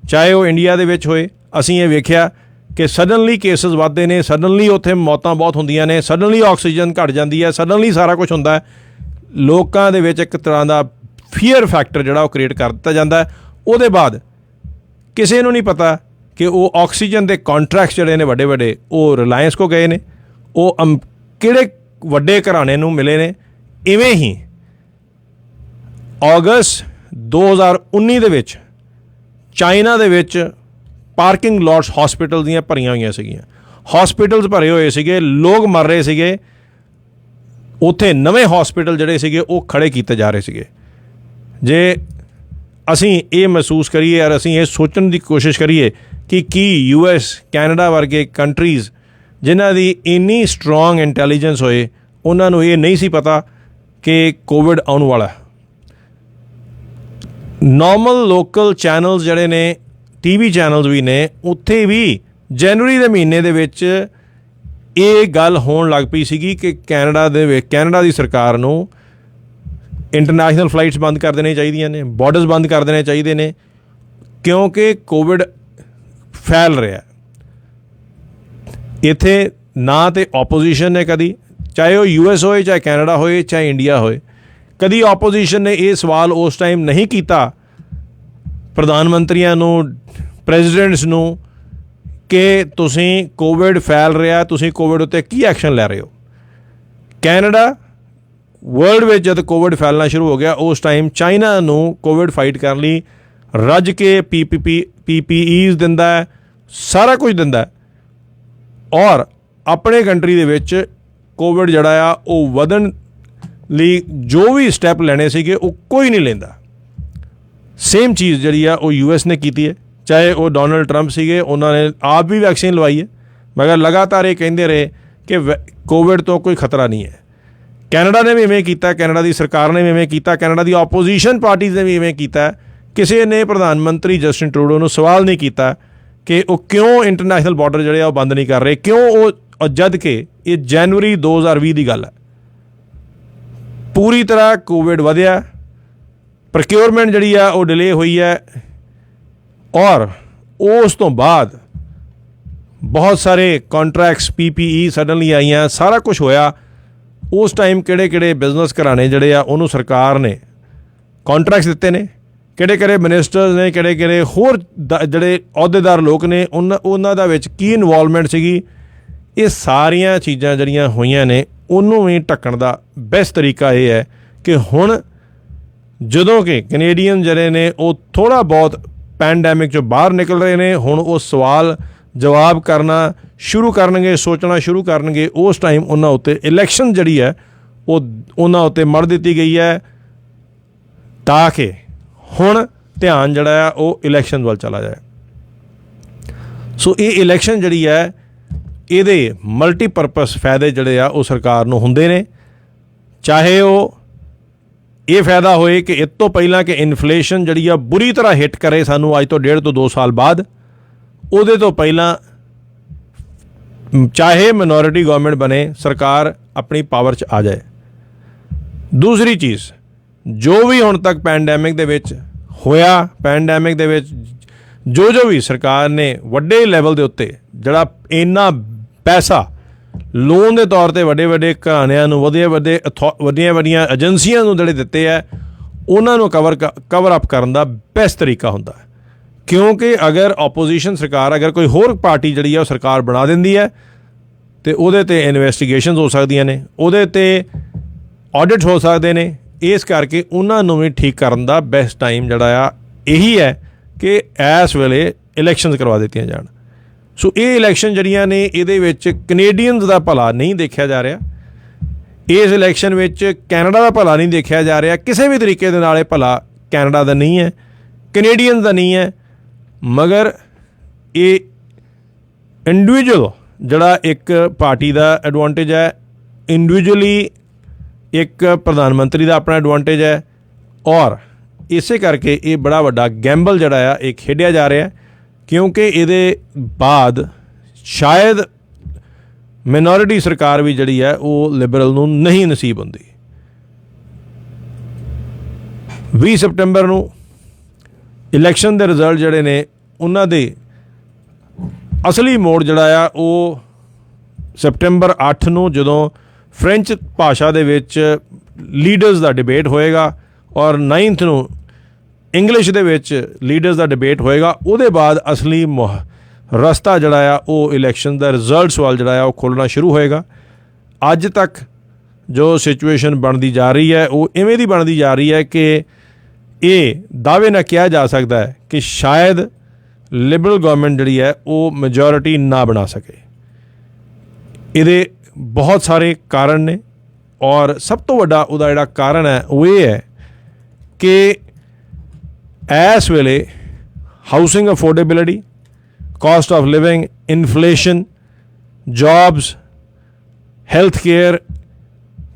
ਚਾਹੇ ਉਹ ਇੰਡੀਆ ਦੇ ਵਿੱਚ ਹੋਏ, ਅਸੀਂ ਇਹ ਵੇਖਿਆ ਕਿ ਸਡਨਲੀ ਕੇਸਿਸ ਵੱਧਦੇ ਨੇ, ਸਡਨਲੀ ਉੱਥੇ ਮੌਤਾਂ ਬਹੁਤ ਹੁੰਦੀਆਂ ਨੇ, ਸਡਨਲੀ ਆਕਸੀਜਨ ਘੱਟ ਜਾਂਦੀ ਹੈ, ਸਡਨਲੀ ਸਾਰਾ ਕੁਝ ਹੁੰਦਾ ਹੈ। ਲੋਕਾਂ ਦੇ ਵਿੱਚ ਇੱਕ ਤਰ੍ਹਾਂ ਦਾ ਫੀਅਰ ਫੈਕਟਰ ਜਿਹੜਾ ਉਹ ਕ੍ਰੀਏਟ ਕਰ ਦਿੱਤਾ ਜਾਂਦਾ। ਉਹਦੇ ਬਾਅਦ ਕਿਸੇ ਨੂੰ ਨਹੀਂ ਪਤਾ ਕਿ ਉਹ ਆਕਸੀਜਨ ਦੇ ਕੰਟਰੈਕਟਸ ਜਿਹੜੇ ਨੇ ਵੱਡੇ ਵੱਡੇ ਉਹ ਰਿਲਾਇੰਸ ਕੋ ਗਏ ਨੇ, ਉਹ ਕਿਹੜੇ ਵੱਡੇ ਘਰਾਣੇ ਨੂੰ ਮਿਲੇ ਨੇ। ਇਵੇਂ ਹੀ ਅਗਸਤ 2019 ਦੇ ਵਿੱਚ ਚਾਈਨਾ ਦੇ ਵਿੱਚ ਪਾਰਕਿੰਗ ਲੋਟਸ ਹਸਪੀਟਲ ਦੀਆਂ ਭਰੀਆਂ ਹੋਈਆਂ ਸੀਗੀਆਂ, ਹਸਪੀਟਲਸ ਭਰੇ ਹੋਏ ਸੀਗੇ, ਲੋਕ ਮਰ ਰਹੇ ਸੀਗੇ। ਉੱਥੇ ਨਵੇਂ ਹਸਪੀਟਲ ਜਿਹੜੇ ਸੀਗੇ ਉਹ ਖੜ੍ਹੇ ਕੀਤੇ ਜਾ ਰਹੇ ਸੀਗੇ। ਜੇ ਅਸੀਂ ਇਹ ਮਹਿਸੂਸ ਕਰੀਏ ਔਰ ਅਸੀਂ ਇਹ ਸੋਚਣ ਦੀ ਕੋਸ਼ਿਸ਼ ਕਰੀਏ ਕਿ ਕੀ US, ਕੈਨੇਡਾ ਵਰਗੇ ਕੰਟਰੀਜ਼ ਜਿਨ੍ਹਾਂ ਦੀ ਇੰਨੀ ਸਟਰੋਂਗ ਇੰਟੈਲੀਜੈਂਸ ਹੋਏ, ਉਹਨਾਂ ਨੂੰ ਇਹ ਨਹੀਂ ਸੀ ਪਤਾ ਕਿ ਕੋਵਿਡ ਆਉਣ ਵਾਲਾ। ਨੋਰਮਲ ਲੋਕਲ ਚੈਨਲਸ ਜਿਹੜੇ ਨੇ, TV ਚੈਨਲਸ ਵੀ ਨੇ, ਉੱਥੇ ਵੀ ਜਨਵਰੀ ਦੇ ਮਹੀਨੇ ਦੇ ਵਿੱਚ ਇਹ ਗੱਲ ਹੋਣ ਲੱਗ ਪਈ ਸੀਗੀ ਕਿ ਕੈਨੇਡਾ ਦੀ ਸਰਕਾਰ ਨੂੰ ਇੰਟਰਨੈਸ਼ਨਲ ਫਲਾਈਟਸ ਬੰਦ ਕਰ ਦੇਣੀਆਂ ਚਾਹੀਦੀਆਂ ਨੇ, ਬਾਰਡਰਸ ਬੰਦ ਕਰ ਦੇਣੇ ਚਾਹੀਦੇ ਨੇ, ਕਿਉਂਕਿ ਕੋਵਿਡ ਫੈਲ ਰਿਹਾ। ਇੱਥੇ ਨਾ ਤਾਂ ਆਪੋਜੀਸ਼ਨ ਨੇ ਕਦੀ, ਚਾਹੇ ਉਹ US ਹੋਏ, ਚਾਹੇ ਕੈਨੇਡਾ ਹੋਏ, ਚਾਹੇ ਇੰਡੀਆ ਹੋਏ, ਕਦੀ ਆਪੋਜੀਸ਼ਨ ਨੇ ਇਹ ਸਵਾਲ ਉਸ ਟਾਈਮ ਨਹੀਂ ਕੀਤਾ ਪ੍ਰਧਾਨ ਮੰਤਰੀਆਂ ਨੂੰ, ਪ੍ਰੈਜ਼ੀਡੈਂਟਸ ਨੂੰ ਕਿ ਤੁਸੀਂ ਕੋਵਿਡ ਫੈਲ ਰਿਹਾ, ਤੁਸੀਂ ਕੋਵਿਡ ਉੱਤੇ ਕੀ ਐਕਸ਼ਨ ਲੈ ਰਹੇ ਹੋ। ਕੈਨੇਡਾ ਵਰਲਡ ਵਿੱਚ ਜਦ ਕੋਵਿਡ ਫੈਲਣਾ ਸ਼ੁਰੂ ਹੋ ਗਿਆ, ਉਸ ਟਾਈਮ ਚਾਈਨਾ ਨੂੰ ਕੋਵਿਡ ਫਾਈਟ ਕਰਨ ਲਈ ਰੱਜ ਕੇ PPEs ਦਿੰਦਾ ਹੈ, ਸਾਰਾ ਕੁਝ ਦਿੰਦਾ ਔਰ ਆਪਣੇ ਕੰਟਰੀ ਦੇ ਵਿੱਚ ਕੋਵਿਡ ਜਿਹੜਾ ਆ ਉਹ ਵਧਣ ਲਈ ਜੋ ਵੀ ਸਟੈਪ ਲੈਣੇ ਸੀਗੇ ਉਹ ਕੋਈ ਨਹੀਂ ਲੈਂਦਾ। ਸੇਮ ਚੀਜ਼ ਜਿਹੜੀ ਆ ਉਹ US ਨੇ ਕੀਤੀ ਹੈ, ਚਾਹੇ ਉਹ ਡੋਨਲਡ ਟਰੰਪ ਸੀਗੇ, ਉਹਨਾਂ ਨੇ ਆਪ ਵੀ ਵੈਕਸੀਨ ਲਵਾਈ ਹੈ, ਮਗਰ ਲਗਾਤਾਰ ਇਹ ਕਹਿੰਦੇ ਰਹੇ ਕਿ ਕੋਵਿਡ ਤੋਂ ਕੋਈ ਖਤਰਾ ਨਹੀਂ ਹੈ। ਕੈਨੇਡਾ ਨੇ ਵੀ ਇਵੇਂ ਕੀਤਾ, ਕੈਨੇਡਾ ਦੀ ਸਰਕਾਰ ਨੇ ਵੀ ਇਵੇਂ ਕੀਤਾ, ਕੈਨੇਡਾ ਦੀ ਆਪੋਜੀਸ਼ਨ ਪਾਰਟੀਜ਼ ਨੇ ਵੀ ਇਵੇਂ ਕੀਤਾ। ਕਿਸੇ ਨੇ ਪ੍ਰਧਾਨ ਮੰਤਰੀ ਜਸਟਿਨ ਟਰੂਡੋ ਨੂੰ ਸਵਾਲ ਨਹੀਂ ਕੀਤਾ ਕਿ ਉਹ ਕਿਉਂ ਇੰਟਰਨੈਸ਼ਨਲ ਬਾਰਡਰ ਜਿਹੜੇ ਆ ਉਹ ਬੰਦ ਨਹੀਂ ਕਰ ਰਹੇ, ਕਿਉਂ ਉਹ, ਜਦ ਕਿ ਇਹ ਜਨਵਰੀ 2020 ਦੀ ਗੱਲ ਹੈ। ਪੂਰੀ ਤਰ੍ਹਾਂ ਕੋਵਿਡ ਵਧਿਆ, ਪ੍ਰੋਕਿਉਰਮੈਂਟ ਜਿਹੜੀ ਆ ਉਹ ਡਿਲੇ ਹੋਈ ਹੈ ਔਰ ਉਸ ਤੋਂ ਬਾਅਦ ਬਹੁਤ ਸਾਰੇ ਕੰਟਰੈਕਟਸ PPE ਸਡਨਲੀ ਆਈਆਂ, ਸਾਰਾ ਕੁਝ ਹੋਇਆ ਉਸ ਟਾਈਮ ਕਿਹੜੇ ਬਿਜ਼ਨਸ ਘਰਾਣੇ ਜਿਹੜੇ ਆ ਉਹਨੂੰ ਸਰਕਾਰ ਨੇ ਕੌਂਟਰੈਕਟਸ ਦਿੱਤੇ ਨੇ, ਕਿਹੜੇ ਮਿਨਿਸਟਰਸ ਨੇ, ਕਿਹੜੇ ਹੋਰ ਜਿਹੜੇ ਅਹੁਦੇਦਾਰ ਲੋਕ ਨੇ, ਉਹਨਾਂ ਦਾ ਵਿੱਚ ਕੀ ਇਨਵੋਲਵਮੈਂਟ ਸੀਗੀ। ਇਹ ਸਾਰੀਆਂ ਚੀਜ਼ਾਂ ਜਿਹੜੀਆਂ ਹੋਈਆਂ ਨੇ ਉਹਨੂੰ ਵੀ ਢੱਕਣ ਦਾ ਬੈਸਟ ਤਰੀਕਾ ਇਹ ਹੈ ਕਿ ਹੁਣ ਜਦੋਂ ਕਿ ਕੈਨੇਡੀਅਨ ਜਿਹੜੇ ਨੇ ਉਹ ਥੋੜ੍ਹਾ ਬਹੁਤ ਪੈਂਡੈਮਿਕ 'ਚੋਂ ਬਾਹਰ ਨਿਕਲ ਰਹੇ ਨੇ, ਹੁਣ ਉਹ ਸਵਾਲ ਜਵਾਬ ਕਰਨਾ ਸ਼ੁਰੂ ਕਰਨਗੇ, ਸੋਚਣਾ ਸ਼ੁਰੂ ਕਰਨਗੇ। ਉਸ ਟਾਈਮ ਉਹਨਾਂ ਉੱਤੇ ਇਲੈਕਸ਼ਨ ਜਿਹੜੀ ਹੈ ਉਹ ਉਹਨਾਂ ਉੱਤੇ ਮੜ ਦਿੱਤੀ ਗਈ ਹੈ ਤਾਂ ਕਿ ਹੁਣ ਧਿਆਨ ਜਿਹੜਾ ਆ ਉਹ ਇਲੈਕਸ਼ਨ ਵੱਲ ਚਲਾ ਜਾਏ। ਸੋ ਇਹ ਇਲੈਕਸ਼ਨ ਜਿਹੜੀ ਹੈ ਇਹਦੇ ਮਲਟੀਪਰਪਸ ਫਾਇਦੇ ਜਿਹੜੇ ਆ ਉਹ ਸਰਕਾਰ ਨੂੰ ਹੁੰਦੇ ਨੇ, ਚਾਹੇ ਉਹ ਇਹ ਫਾਇਦਾ ਹੋਏ ਕਿ ਇਸ ਤੋਂ ਪਹਿਲਾਂ ਕਿ ਇਨਫਲੇਸ਼ਨ ਜਿਹੜੀ ਆ ਬੁਰੀ ਤਰ੍ਹਾਂ ਹਿੱਟ ਕਰੇ ਸਾਨੂੰ ਅੱਜ ਤੋਂ 1.5 ਤੋਂ 2 ਸਾਲ ਬਾਅਦ, ਉਹਦੇ ਤੋਂ ਪਹਿਲਾਂ ਚਾਹੇ ਮਿਨੋਰਿਟੀ ਗਵਰਨਮੈਂਟ ਬਣੇ, ਸਰਕਾਰ ਆਪਣੀ ਪਾਵਰ 'ਚ ਆ ਜਾਏ। ਦੂਸਰੀ ਚੀਜ਼, ਜੋ ਵੀ ਹੁਣ ਤੱਕ ਪੈਂਡੈਮਿਕ ਦੇ ਵਿੱਚ ਹੋਇਆ, ਪੈਂਡੈਮਿਕ ਦੇ ਵਿੱਚ ਜੋ ਵੀ ਸਰਕਾਰ ਨੇ ਵੱਡੇ ਲੈਵਲ ਦੇ ਉੱਤੇ ਜਿਹੜਾ ਇੰਨਾ ਪੈਸਾ ਲੋਨ ਦੇ ਤੌਰ 'ਤੇ ਵੱਡੇ ਘਰਾਣਿਆਂ ਨੂੰ, ਵੱਡੀਆਂ ਏਜੰਸੀਆਂ ਨੂੰ ਜਿਹੜੇ ਦਿੱਤੇ ਹੈ, ਉਹਨਾਂ ਨੂੰ ਕਵਰ ਅਪ ਕਰਨ ਦਾ ਬੈਸਟ ਤਰੀਕਾ ਹੁੰਦਾ ਹੈ। ਕਿਉਂਕਿ ਅਗਰ ਆਪੋਜੀਸ਼ਨ ਸਰਕਾਰ, ਅਗਰ ਕੋਈ ਹੋਰ ਪਾਰਟੀ ਜਿਹੜੀ ਹੈ ਉਹ ਸਰਕਾਰ ਬਣਾ ਦਿੰਦੀ ਹੈ ਅਤੇ ਉਹਦੇ 'ਤੇ ਇਨਵੈਸਟੀਗੇਸ਼ਨਸ ਹੋ ਸਕਦੀਆਂ ਨੇ, ਉਹਦੇ 'ਤੇ ਆਡਿਟ ਹੋ ਸਕਦੇ ਨੇ। ਇਸ ਕਰਕੇ ਉਹਨਾਂ ਨੂੰ ਵੀ ਠੀਕ ਕਰਨ ਦਾ ਬੈਸਟ ਟਾਈਮ ਜਿਹੜਾ ਆ ਇਹੀ ਹੈ ਕਿ ਇਸ ਵੇਲੇ ਇਲੈਕਸ਼ਨਸ ਕਰਵਾ ਦਿੱਤੀਆਂ ਜਾਣ। ਸੋ ਇਹ ਇਲੈਕਸ਼ਨ ਜਿਹੜੀਆਂ ਨੇ ਇਹਦੇ ਵਿੱਚ ਕੈਨੇਡੀਅਨਸ ਦਾ ਭਲਾ ਨਹੀਂ ਦੇਖਿਆ ਜਾ ਰਿਹਾ, ਇਸ ਇਲੈਕਸ਼ਨ ਵਿੱਚ ਕੈਨੇਡਾ ਦਾ ਭਲਾ ਨਹੀਂ ਦੇਖਿਆ ਜਾ ਰਿਹਾ, ਕਿਸੇ ਵੀ ਤਰੀਕੇ ਦੇ ਨਾਲ ਇਹ ਭਲਾ ਕੈਨੇਡਾ ਦਾ ਨਹੀਂ ਹੈ, ਕੈਨੇਡੀਅਨਸ ਦਾ ਨਹੀਂ ਹੈ, ਮਗਰ ਇਹ ਇੰਡੀਵਿਜੂਅਲ ਜਿਹੜਾ ਇੱਕ ਪਾਰਟੀ ਦਾ ਐਡਵਾਂਟੇਜ ਹੈ, ਇੰਡੀਵਿਜੂਅਲੀ ਇੱਕ ਪ੍ਰਧਾਨ ਮੰਤਰੀ ਦਾ ਆਪਣਾ ਐਡਵਾਂਟੇਜ ਹੈ। ਔਰ ਇਸੇ ਕਰਕੇ ਇਹ ਬੜਾ ਵੱਡਾ ਗੈਂਬਲ ਜਿਹੜਾ ਆ ਇਹ ਖੇਡਿਆ ਜਾ ਰਿਹਾ, ਕਿਉਂਕਿ ਇਹਦੇ ਬਾਅਦ ਸ਼ਾਇਦ ਮਿਨੋਰਿਟੀ ਸਰਕਾਰ ਵੀ ਜਿਹੜੀ ਹੈ ਉਹ ਲਿਬਰਲ ਨੂੰ ਨਹੀਂ ਨਸੀਬ ਹੁੰਦੀ। 20 ਸਪਟੰਬਰ ਨੂੰ ਇਲੈਕਸ਼ਨ ਦੇ ਰਿਜ਼ਲਟ ਜਿਹੜੇ ਨੇ ਉਹਨਾਂ ਦੇ ਅਸਲੀ ਮੋੜ ਜਿਹੜਾ ਆ ਉਹ ਸਪਟੰਬਰ 8 ਨੂੰ ਜਦੋਂ ਫ੍ਰੈਂਚ ਭਾਸ਼ਾ ਦੇ ਵਿੱਚ ਲੀਡਰਸ ਦਾ ਡਿਬੇਟ ਹੋਏਗਾ ਔਰ 9 ਨੂੰ ਇੰਗਲਿਸ਼ ਦੇ ਵਿੱਚ ਲੀਡਰਸ ਦਾ ਡਿਬੇਟ ਹੋਏਗਾ। ਉਹਦੇ ਬਾਅਦ ਅਸਲੀ ਰਸਤਾ ਜਿਹੜਾ ਆ ਉਹ ਇਲੈਕਸ਼ਨ ਦਾ ਰਿਜ਼ਲਟਸ ਵੱਲ ਜਿਹੜਾ ਆ ਉਹ ਖੁੱਲ੍ਹਣਾ ਸ਼ੁਰੂ ਹੋਏਗਾ। ਅੱਜ ਤੱਕ ਜੋ ਸਿਚੁਏਸ਼ਨ ਬਣਦੀ ਜਾ ਰਹੀ ਹੈ ਉਹ ਇਵੇਂ ਦੀ ਬਣਦੀ ਜਾ ਰਹੀ ਹੈ ਕਿ ਇਹ ਦਾਅਵੇ ਨਾਲ ਕਿਹਾ ਜਾ ਸਕਦਾ ਹੈ ਕਿ ਸ਼ਾਇਦ ਲਿਬਰਲ ਗਵਰਨਮੈਂਟ ਜਿਹੜੀ ਹੈ ਉਹ ਮੈਜੋਰਿਟੀ ਨਾ ਬਣਾ ਸਕੇ। ਇਹਦੇ ਬਹੁਤ ਸਾਰੇ ਕਾਰਨ ਨੇ ਔਰ ਸਭ ਤੋਂ ਵੱਡਾ ਉਹਦਾ ਜਿਹੜਾ ਕਾਰਨ ਹੈ ਉਹ ਇਹ ਹੈ ਕਿ ਇਸ ਵੇਲੇ housing affordability, cost of living, inflation, jobs, health care,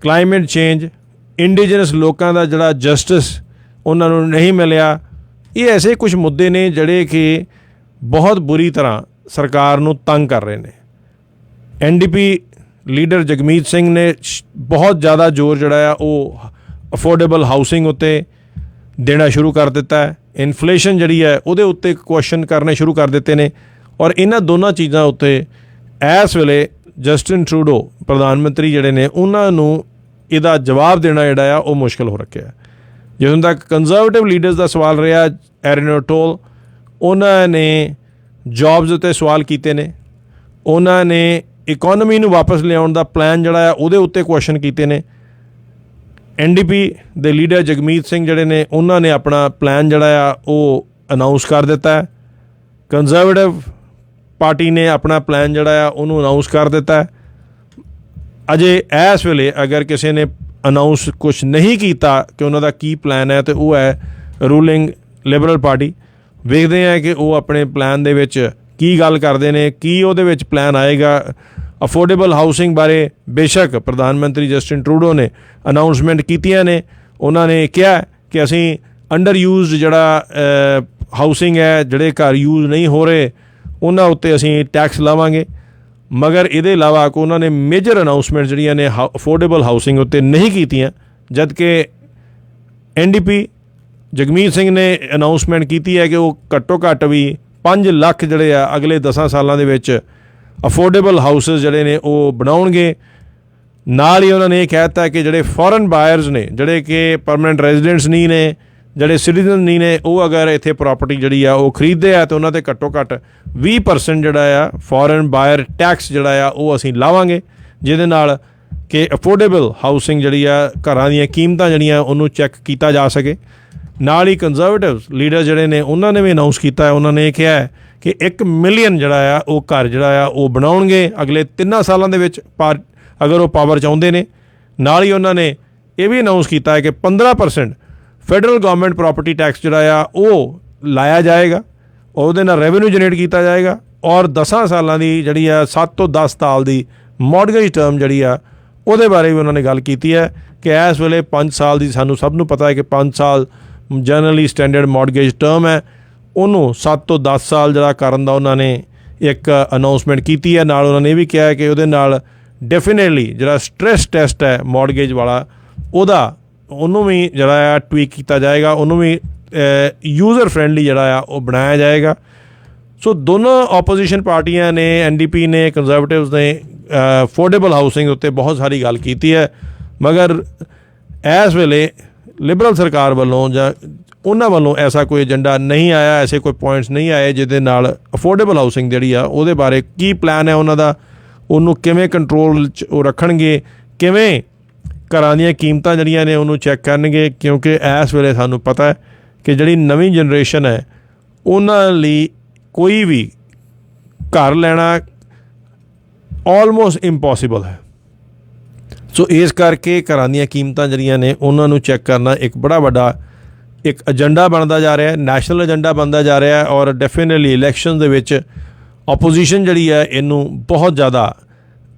climate change, indigenous ਲੋਕਾਂ ਦਾ ਜਿਹੜਾ ਜਸਟਿਸ ਉਹਨਾਂ ਨੂੰ ਨਹੀਂ ਮਿਲਿਆ, ਇਹ ਐਸੇ ਕੁਝ ਮੁੱਦੇ ਨੇ ਜਿਹੜੇ ਕਿ ਬਹੁਤ ਬੁਰੀ ਤਰ੍ਹਾਂ ਸਰਕਾਰ ਨੂੰ ਤੰਗ ਕਰ ਰਹੇ ਨੇ। NDP ਲੀਡਰ ਜਗਮੀਤ ਸਿੰਘ ਨੇ ਬਹੁਤ ਜ਼ਿਆਦਾ ਜ਼ੋਰ ਜਿਹੜਾ ਆ ਉਹ ਅਫੋਰਡੇਬਲ ਹਾਊਸਿੰਗ ਉੱਤੇ ਦੇਣਾ ਸ਼ੁਰੂ ਕਰ ਦਿੱਤਾ ਹੈ। ਇਨਫਲੇਸ਼ਨ ਜਿਹੜੀ ਹੈ ਉਹਦੇ ਉੱਤੇ ਕੁਐਸਚਨ ਕਰਨੇ ਸ਼ੁਰੂ ਕਰ ਦਿੱਤੇ ਨੇ ਔਰ ਇਹਨਾਂ ਦੋਨਾਂ ਚੀਜ਼ਾਂ ਉੱਤੇ ਇਸ ਵੇਲੇ ਜਸਟਿਨ ਟਰੂਡੋ ਪ੍ਰਧਾਨ ਮੰਤਰੀ ਜਿਹੜੇ ਨੇ ਉਹਨਾਂ ਨੂੰ ਇਹਦਾ ਜਵਾਬ ਦੇਣਾ ਜਿਹੜਾ ਆ ਉਹ ਮੁਸ਼ਕਿਲ ਹੋ ਰੱਖਿਆ। ਜਦੋਂ ਤੱਕ ਕੰਜ਼ਰਵੇਟਿਵ ਲੀਡਰਸ ਦਾ ਸਵਾਲ ਰਿਹਾ, ਐਰਨ ਓਟੋਲ, ਉਹਨਾਂ ਨੇ ਜੌਬਸ ਉੱਤੇ ਸਵਾਲ ਕੀਤੇ ਨੇ, ਉਹਨਾਂ ਨੇ ਇਕੋਨਮੀ ਨੂੰ ਵਾਪਸ ਲਿਆਉਣ ਦਾ ਪਲਾਨ ਜਿਹੜਾ ਆ ਉਹਦੇ ਉੱਤੇ ਕੁਐਸਚਨ ਕੀਤੇ ਨੇ। NDP ਦੇ ਲੀਡਰ ਜਗਮੀਤ ਸਿੰਘ ਜਿਹੜੇ ਨੇ ਉਹਨਾਂ ਨੇ ਆਪਣਾ ਪਲਾਨ ਜਿਹੜਾ ਆ ਉਹ ਅਨਾਊਂਸ ਕਰ ਦਿੱਤਾ ਹੈ। ਕੰਜ਼ਰਵੇਟਿਵ ਪਾਰਟੀ ਨੇ ਆਪਣਾ ਪਲਾਨ ਜਿਹੜਾ ਆ ਉਹਨੂੰ ਅਨਾਊਂਸ ਕਰ ਦਿੱਤਾ ਹੈ। ਅਜੇ ਇਸ ਵੇਲੇ ਅਗਰ ਕਿਸੇ ਨੇ ਅਨਾਊਂਸ ਕੁਛ ਨਹੀਂ ਕੀਤਾ ਕਿ ਉਹਨਾਂ ਦਾ ਕੀ ਪਲਾਨ ਹੈ, ਅਤੇ ਉਹ ਹੈ ਰੂਲਿੰਗ ਲਿਬਰਲ ਪਾਰਟੀ। ਵੇਖਦੇ ਹਾਂ ਕਿ ਉਹ ਆਪਣੇ ਪਲਾਨ ਦੇ ਵਿੱਚ ਕੀ ਗੱਲ ਕਰਦੇ ਨੇ, ਕੀ ਉਹਦੇ ਵਿੱਚ ਪਲਾਨ ਆਏਗਾ। ਅਫੋਰਡੇਬਲ ਹਾਊਸਿੰਗ ਬਾਰੇ ਬੇਸ਼ੱਕ ਪ੍ਰਧਾਨ ਮੰਤਰੀ ਜਸਟਿਨ ਟਰੂਡੋ ਨੇ ਅਨਾਊਂਸਮੈਂਟ ਕੀਤੀਆਂ ਨੇ। ਉਹਨਾਂ ਨੇ ਕਿਹਾ ਕਿ ਅਸੀਂ ਅੰਡਰ ਯੂਜ਼ਡ ਜਿਹੜਾ ਹਾਊਸਿੰਗ ਹੈ, ਜਿਹੜੇ ਘਰ ਯੂਜ਼ ਨਹੀਂ ਹੋ ਰਹੇ, ਉਹਨਾਂ ਉੱਤੇ ਅਸੀਂ ਟੈਕਸ ਲਾਵਾਂਗੇ। ਮਗਰ ਇਹਦੇ ਇਲਾਵਾ ਕੋ ਉਹਨਾਂ ਨੇ ਮੇਜਰ ਅਨਾਊਂਸਮੈਂਟ ਜਿਹੜੀਆਂ ਨੇ ਅਫੋਰਡੇਬਲ ਹਾਊਸਿੰਗ ਉੱਤੇ ਨਹੀਂ ਕੀਤੀਆਂ, ਜਦ ਕਿ NDP ਜਗਮੀਤ ਸਿੰਘ ਨੇ ਅਨਾਊਂਸਮੈਂਟ ਕੀਤੀ ਹੈ ਕਿ ਉਹ ਘੱਟੋ ਘੱਟ ਵੀ 5 ਲੱਖ ਜਿਹੜੇ ਆ ਅਗਲੇ 10 ਸਾਲਾਂ ਦੇ ਵਿੱਚ ਅਫੋਰਡੇਬਲ ਹਾਊਸਿਸ ਜਿਹੜੇ ਨੇ ਉਹ ਬਣਾਉਣਗੇ। ਨਾਲ ਹੀ ਉਹਨਾਂ ਨੇ ਇਹ ਕਹਿ ਦਿੱਤਾ ਕਿ ਜਿਹੜੇ ਫੋਰਨ ਬਾਇਰਸ ਨੇ, ਜਿਹੜੇ ਕਿ ਪਰਮਾਨੈਂਟ ਰੈਜ਼ੀਡੈਂਟਸ ਨਹੀਂ ਨੇ, ਜਿਹੜੇ ਸਿਟੀਜ਼ਨ ਨਹੀਂ ਨੇ, ਉਹ ਅਗਰ ਇੱਥੇ ਪ੍ਰਾਪਰਟੀ ਜਿਹੜੀ ਆ ਉਹ ਖਰੀਦਦੇ ਆ ਤਾਂ ਉਹਨਾਂ 'ਤੇ ਘੱਟੋ ਘੱਟ 20% ਜਿਹੜਾ ਆ ਫੋਰਨ ਬਾਇਰ ਟੈਕਸ ਜਿਹੜਾ ਆ ਉਹ ਅਸੀਂ ਲਾਵਾਂਗੇ, ਜਿਹਦੇ ਨਾਲ ਕਿ ਅਫੋਰਡੇਬਲ ਹਾਊਸਿੰਗ ਜਿਹੜੀ ਆ, ਘਰਾਂ ਦੀਆਂ ਕੀਮਤਾਂ ਜਿਹੜੀਆਂ ਉਹਨੂੰ ਚੈੱਕ ਕੀਤਾ ਜਾ ਸਕੇ। ਨਾਲ ਹੀ ਕੰਜ਼ਰਵੇਟਿਵ ਲੀਡਰ ਜਿਹੜੇ ਨੇ ਉਹਨਾਂ ਨੇ ਵੀ ਅਨਾਊਂਸ ਕੀਤਾ ਹੈ, ਉਹਨਾਂ ਨੇ ਇਹ ਕਿਹਾ ਹੈ ਕਿ 1 ਮਿਲੀਅਨ ਜਿਹੜਾ ਆ ਉਹ ਘਰ ਜਿਹੜਾ ਆ ਉਹ ਬਣਾਉਣਗੇ ਅਗਲੇ 3 ਸਾਲਾਂ ਦੇ ਵਿੱਚ, ਅਗਰ ਉਹ ਪਾਵਰ ਚਾਹੁੰਦੇ ਨੇ। ਨਾਲ ਹੀ ਉਹਨਾਂ ਨੇ ਇਹ ਵੀ ਅਨਾਊਂਸ ਕੀਤਾ ਹੈ ਕਿ 15% ਫੈਡਰਲ ਗਵਰਨਮੈਂਟ ਪ੍ਰਾਪਰਟੀ ਟੈਕਸ ਜਿਹੜਾ ਆ ਉਹ ਲਾਇਆ ਜਾਏਗਾ, ਉਹਦੇ ਨਾਲ ਰੈਵਨਿਊ ਜਨਰੇਟ ਕੀਤਾ ਜਾਏਗਾ। ਔਰ 10 ਸਾਲਾਂ ਦੀ ਜਿਹੜੀ ਆ 7 ਤੋਂ 10 ਸਾਲ ਦੀ ਮੌਰਗੇਜ ਟਰਮ ਜਿਹੜੀ ਆ ਉਹਦੇ ਬਾਰੇ ਵੀ ਉਹਨਾਂ ਨੇ ਗੱਲ ਕੀਤੀ ਹੈ ਕਿ ਇਸ ਵੇਲੇ 5 ਸਾਲ ਦੀ, ਸਾਨੂੰ ਸਭ ਨੂੰ ਪਤਾ ਹੈ ਕਿ 5 ਸਾਲ ਜਨਰਲੀ ਸਟੈਂਡਰਡ ਮੌਰਗੇਜ ਟਰਮ ਹੈ, ਉਹਨੂੰ 7 ਤੋਂ 10 ਸਾਲ ਜਿਹੜਾ ਕਰਨ ਦਾ ਉਹਨਾਂ ਨੇ ਇੱਕ ਅਨਾਊਂਸਮੈਂਟ ਕੀਤੀ ਹੈ। ਨਾਲ ਉਹਨਾਂ ਨੇ ਇਹ ਵੀ ਕਿਹਾ ਹੈ ਕਿ ਉਹਦੇ ਨਾਲ ਡੈਫੀਨੇਟਲੀ ਜਿਹੜਾ ਸਟ੍ਰੈਸ ਟੈਸਟ ਹੈ ਮੌਰਗੇਜ ਵਾਲਾ, ਉਹਨੂੰ ਵੀ ਜਿਹੜਾ ਆ ਟਵੀਕ ਕੀਤਾ ਜਾਏਗਾ, ਉਹਨੂੰ ਵੀ ਯੂਜ਼ਰ ਫਰੈਂਡਲੀ ਜਿਹੜਾ ਆ ਉਹ ਬਣਾਇਆ ਜਾਏਗਾ। ਸੋ ਦੋਨੋਂ ਆਪੋਜੀਸ਼ਨ ਪਾਰਟੀਆਂ ਨੇ, NDP ਨੇ, ਕੰਜ਼ਰਵੇਟਿਵਸ ਨੇ, ਅਫੋਰਡੇਬਲ ਹਾਊਸਿੰਗ ਉੱਤੇ ਬਹੁਤ ਸਾਰੀ ਗੱਲ ਕੀਤੀ ਹੈ, ਮਗਰ ਇਸ ਵੇਲੇ ਲਿਬਰਲ ਸਰਕਾਰ ਵੱਲੋਂ ਜਾਂ ਉਹਨਾਂ ਵੱਲੋਂ ਐਸਾ ਕੋਈ ਏਜੰਡਾ ਨਹੀਂ ਆਇਆ, ਐਸੇ ਕੋਈ ਪੁਆਇੰਟਸ ਨਹੀਂ ਆਏ ਜਿਹਦੇ ਨਾਲ ਅਫੋਰਡੇਬਲ ਹਾਊਸਿੰਗ ਜਿਹੜੀ ਆ ਉਹਦੇ ਬਾਰੇ ਕੀ ਪਲਾਨ ਹੈ ਉਹਨਾਂ ਦਾ, ਉਹਨੂੰ ਕਿਵੇਂ ਕੰਟਰੋਲ 'ਚ ਉਹ ਰੱਖਣਗੇ, ਕਿਵੇਂ ਘਰਾਂ ਦੀਆਂ ਕੀਮਤਾਂ ਜਿਹੜੀਆਂ ਨੇ ਉਹਨੂੰ ਚੈੱਕ ਕਰਨਗੇ। ਕਿਉਂਕਿ ਇਸ ਵੇਲੇ ਸਾਨੂੰ ਪਤਾ ਹੈ ਕਿ ਜਿਹੜੀ ਨਵੀਂ ਜਨਰੇਸ਼ਨ ਹੈ ਉਹਨਾਂ ਲਈ ਕੋਈ ਵੀ ਘਰ ਲੈਣਾ ਆਲਮੋਸਟ ਇੰਪੋਸੀਬਲ ਹੈ। ਸੋ ਇਸ ਕਰਕੇ ਘਰਾਂ ਦੀਆਂ ਕੀਮਤਾਂ ਜਿਹੜੀਆਂ ਨੇ ਉਹਨਾਂ ਨੂੰ ਚੈੱਕ ਕਰਨਾ ਇੱਕ ਬੜਾ ਵੱਡਾ ਇੱਕ ਏਜੰਡਾ ਬਣਦਾ ਜਾ ਰਿਹਾ ਹੈ, ਨੈਸ਼ਨਲ ਏਜੰਡਾ ਬਣਦਾ ਜਾ ਰਿਹਾ ਹੈ। ਔਰ ਡੈਫੀਨੇਟਲੀ ਇਲੈਕਸ਼ਨ ਦੇ ਵਿੱਚ ਆਪੋਜੀਸ਼ਨ ਜਿਹੜੀ ਹੈ ਇਹਨੂੰ ਬਹੁਤ ਜ਼ਿਆਦਾ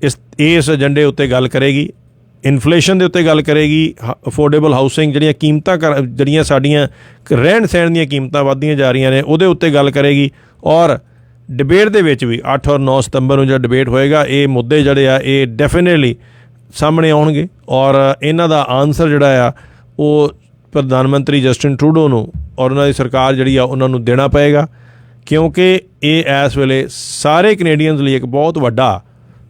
ਇਸ ਏਜੰਡੇ ਉੱਤੇ ਗੱਲ ਕਰੇਗੀ, ਇਨਫਲੇਸ਼ਨ ਦੇ ਉੱਤੇ ਗੱਲ ਕਰੇਗੀ, ਅਫੋਰਡੇਬਲ ਹਾਊਸਿੰਗ ਜਿਹੜੀਆਂ ਕੀਮਤਾਂ ਜਿਹੜੀਆਂ ਸਾਡੀਆਂ ਰਹਿਣ ਸਹਿਣ ਦੀਆਂ ਕੀਮਤਾਂ ਵੱਧਦੀਆਂ ਜਾ ਰਹੀਆਂ ਨੇ ਉਹਦੇ ਉੱਤੇ ਗੱਲ ਕਰੇਗੀ। ਔਰ ਡਿਬੇਟ ਦੇ ਵਿੱਚ ਵੀ 8 ਔਰ 9 ਸਤੰਬਰ ਨੂੰ ਜਿਹੜਾ ਡਿਬੇਟ ਹੋਏਗਾ, ਇਹ ਮੁੱਦੇ ਜਿਹੜੇ ਆ ਇਹ ਡੈਫੀਨੇਟਲੀ ਸਾਹਮਣੇ ਆਉਣਗੇ। ਔਰ ਇਹਨਾਂ ਦਾ ਆਨਸਰ ਜਿਹੜਾ ਆ ਉਹ ਪ੍ਰਧਾਨ ਮੰਤਰੀ ਜਸਟਿਨ ਟਰੂਡੋ ਨੂੰ ਔਰ ਉਹਨਾਂ ਦੀ ਸਰਕਾਰ ਜਿਹੜੀ ਆ ਉਹਨਾਂ ਨੂੰ ਦੇਣਾ ਪਏਗਾ, ਕਿਉਂਕਿ ਇਹ ਇਸ ਵੇਲੇ ਸਾਰੇ ਕੈਨੇਡੀਅਨਸ ਲਈ ਇੱਕ ਬਹੁਤ ਵੱਡਾ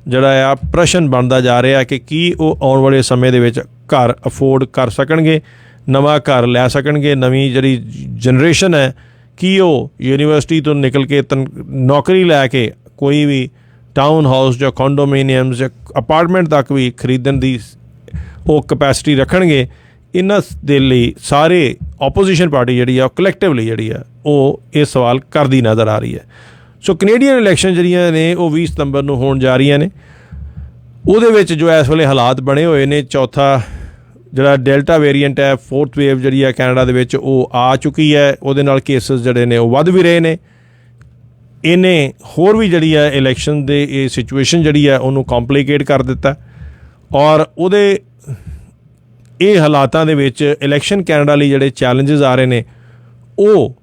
ਜਿਹੜਾ ਆ ਪ੍ਰਸ਼ਨ ਬਣਦਾ ਜਾ ਰਿਹਾ ਕਿ ਕੀ ਉਹ ਆਉਣ ਵਾਲੇ ਸਮੇਂ ਦੇ ਵਿੱਚ ਘਰ ਅਫੋਰਡ ਕਰ ਸਕਣਗੇ, ਨਵਾਂ ਘਰ ਲੈ ਸਕਣਗੇ। ਨਵੀਂ ਜਿਹੜੀ ਜਨਰੇਸ਼ਨ ਹੈ ਕੀ ਉਹ ਯੂਨੀਵਰਸਿਟੀ ਤੋਂ ਨਿਕਲ ਕੇ ਨੌਕਰੀ ਲੈ ਕੇ ਕੋਈ ਵੀ ਟਾਊਨ ਹਾਊਸ ਜਾਂ ਕੰਡੋਮੀਨੀਅਮਸ ਜਾਂ ਅਪਾਰਟਮੈਂਟ ਤੱਕ ਵੀ ਖਰੀਦਣ ਦੀ ਉਹ ਕਪੈਸਿਟੀ ਰੱਖਣਗੇ। ਇਹਨਾਂ ਦੇ ਲਈ ਸਾਰੇ ਆਪੋਜੀਸ਼ਨ ਪਾਰਟੀ ਜਿਹੜੀ ਆ ਕਲੈਕਟਿਵਲੀ ਜਿਹੜੀ ਆ ਉਹ ਇਹ ਸਵਾਲ ਕਰਦੀ ਨਜ਼ਰ ਆ ਰਹੀ ਹੈ। ਸੋ ਕੈਨੇਡੀਅਨ ਇਲੈਕਸ਼ਨ ਜਿਹੜੀਆਂ ਨੇ ਉਹ 20 ਸਤੰਬਰ ਨੂੰ ਹੋਣ ਜਾ ਰਹੀਆਂ ਨੇ। ਉਹਦੇ ਵਿੱਚ ਜੋ ਇਸ ਵੇਲੇ ਹਾਲਾਤ ਬਣੇ ਹੋਏ ਨੇ, ਚੌਥਾ ਜਿਹੜਾ ਡੈਲਟਾ ਵੇਰੀਐਂਟ ਹੈ, 4th ਵੇਵ ਜਿਹੜੀ ਹੈ ਕੈਨੇਡਾ ਦੇ ਵਿੱਚ ਉਹ ਆ ਚੁੱਕੀ ਹੈ, ਉਹਦੇ ਨਾਲ ਕੇਸਿਸ ਜਿਹੜੇ ਨੇ ਉਹ ਵੱਧ ਵੀ ਰਹੇ ਨੇ। ਇਹਨੇ ਹੋਰ ਵੀ ਜਿਹੜੀ ਹੈ ਇਲੈਕਸ਼ਨ ਦੇ ਇਹ ਸਿਚੁਏਸ਼ਨ ਜਿਹੜੀ ਹੈ ਉਹਨੂੰ ਕੰਪਲਿਕੇਟ ਕਰ ਦਿੱਤਾ। ਔਰ ਉਹਦੇ ਇਹ ਹਾਲਾਤਾਂ ਦੇ ਵਿੱਚ ਇਲੈਕਸ਼ਨ ਕੈਨੇਡਾ ਲਈ ਜਿਹੜੇ ਚੈਲੰਜਸ ਆ ਰਹੇ ਨੇ, ਉਹ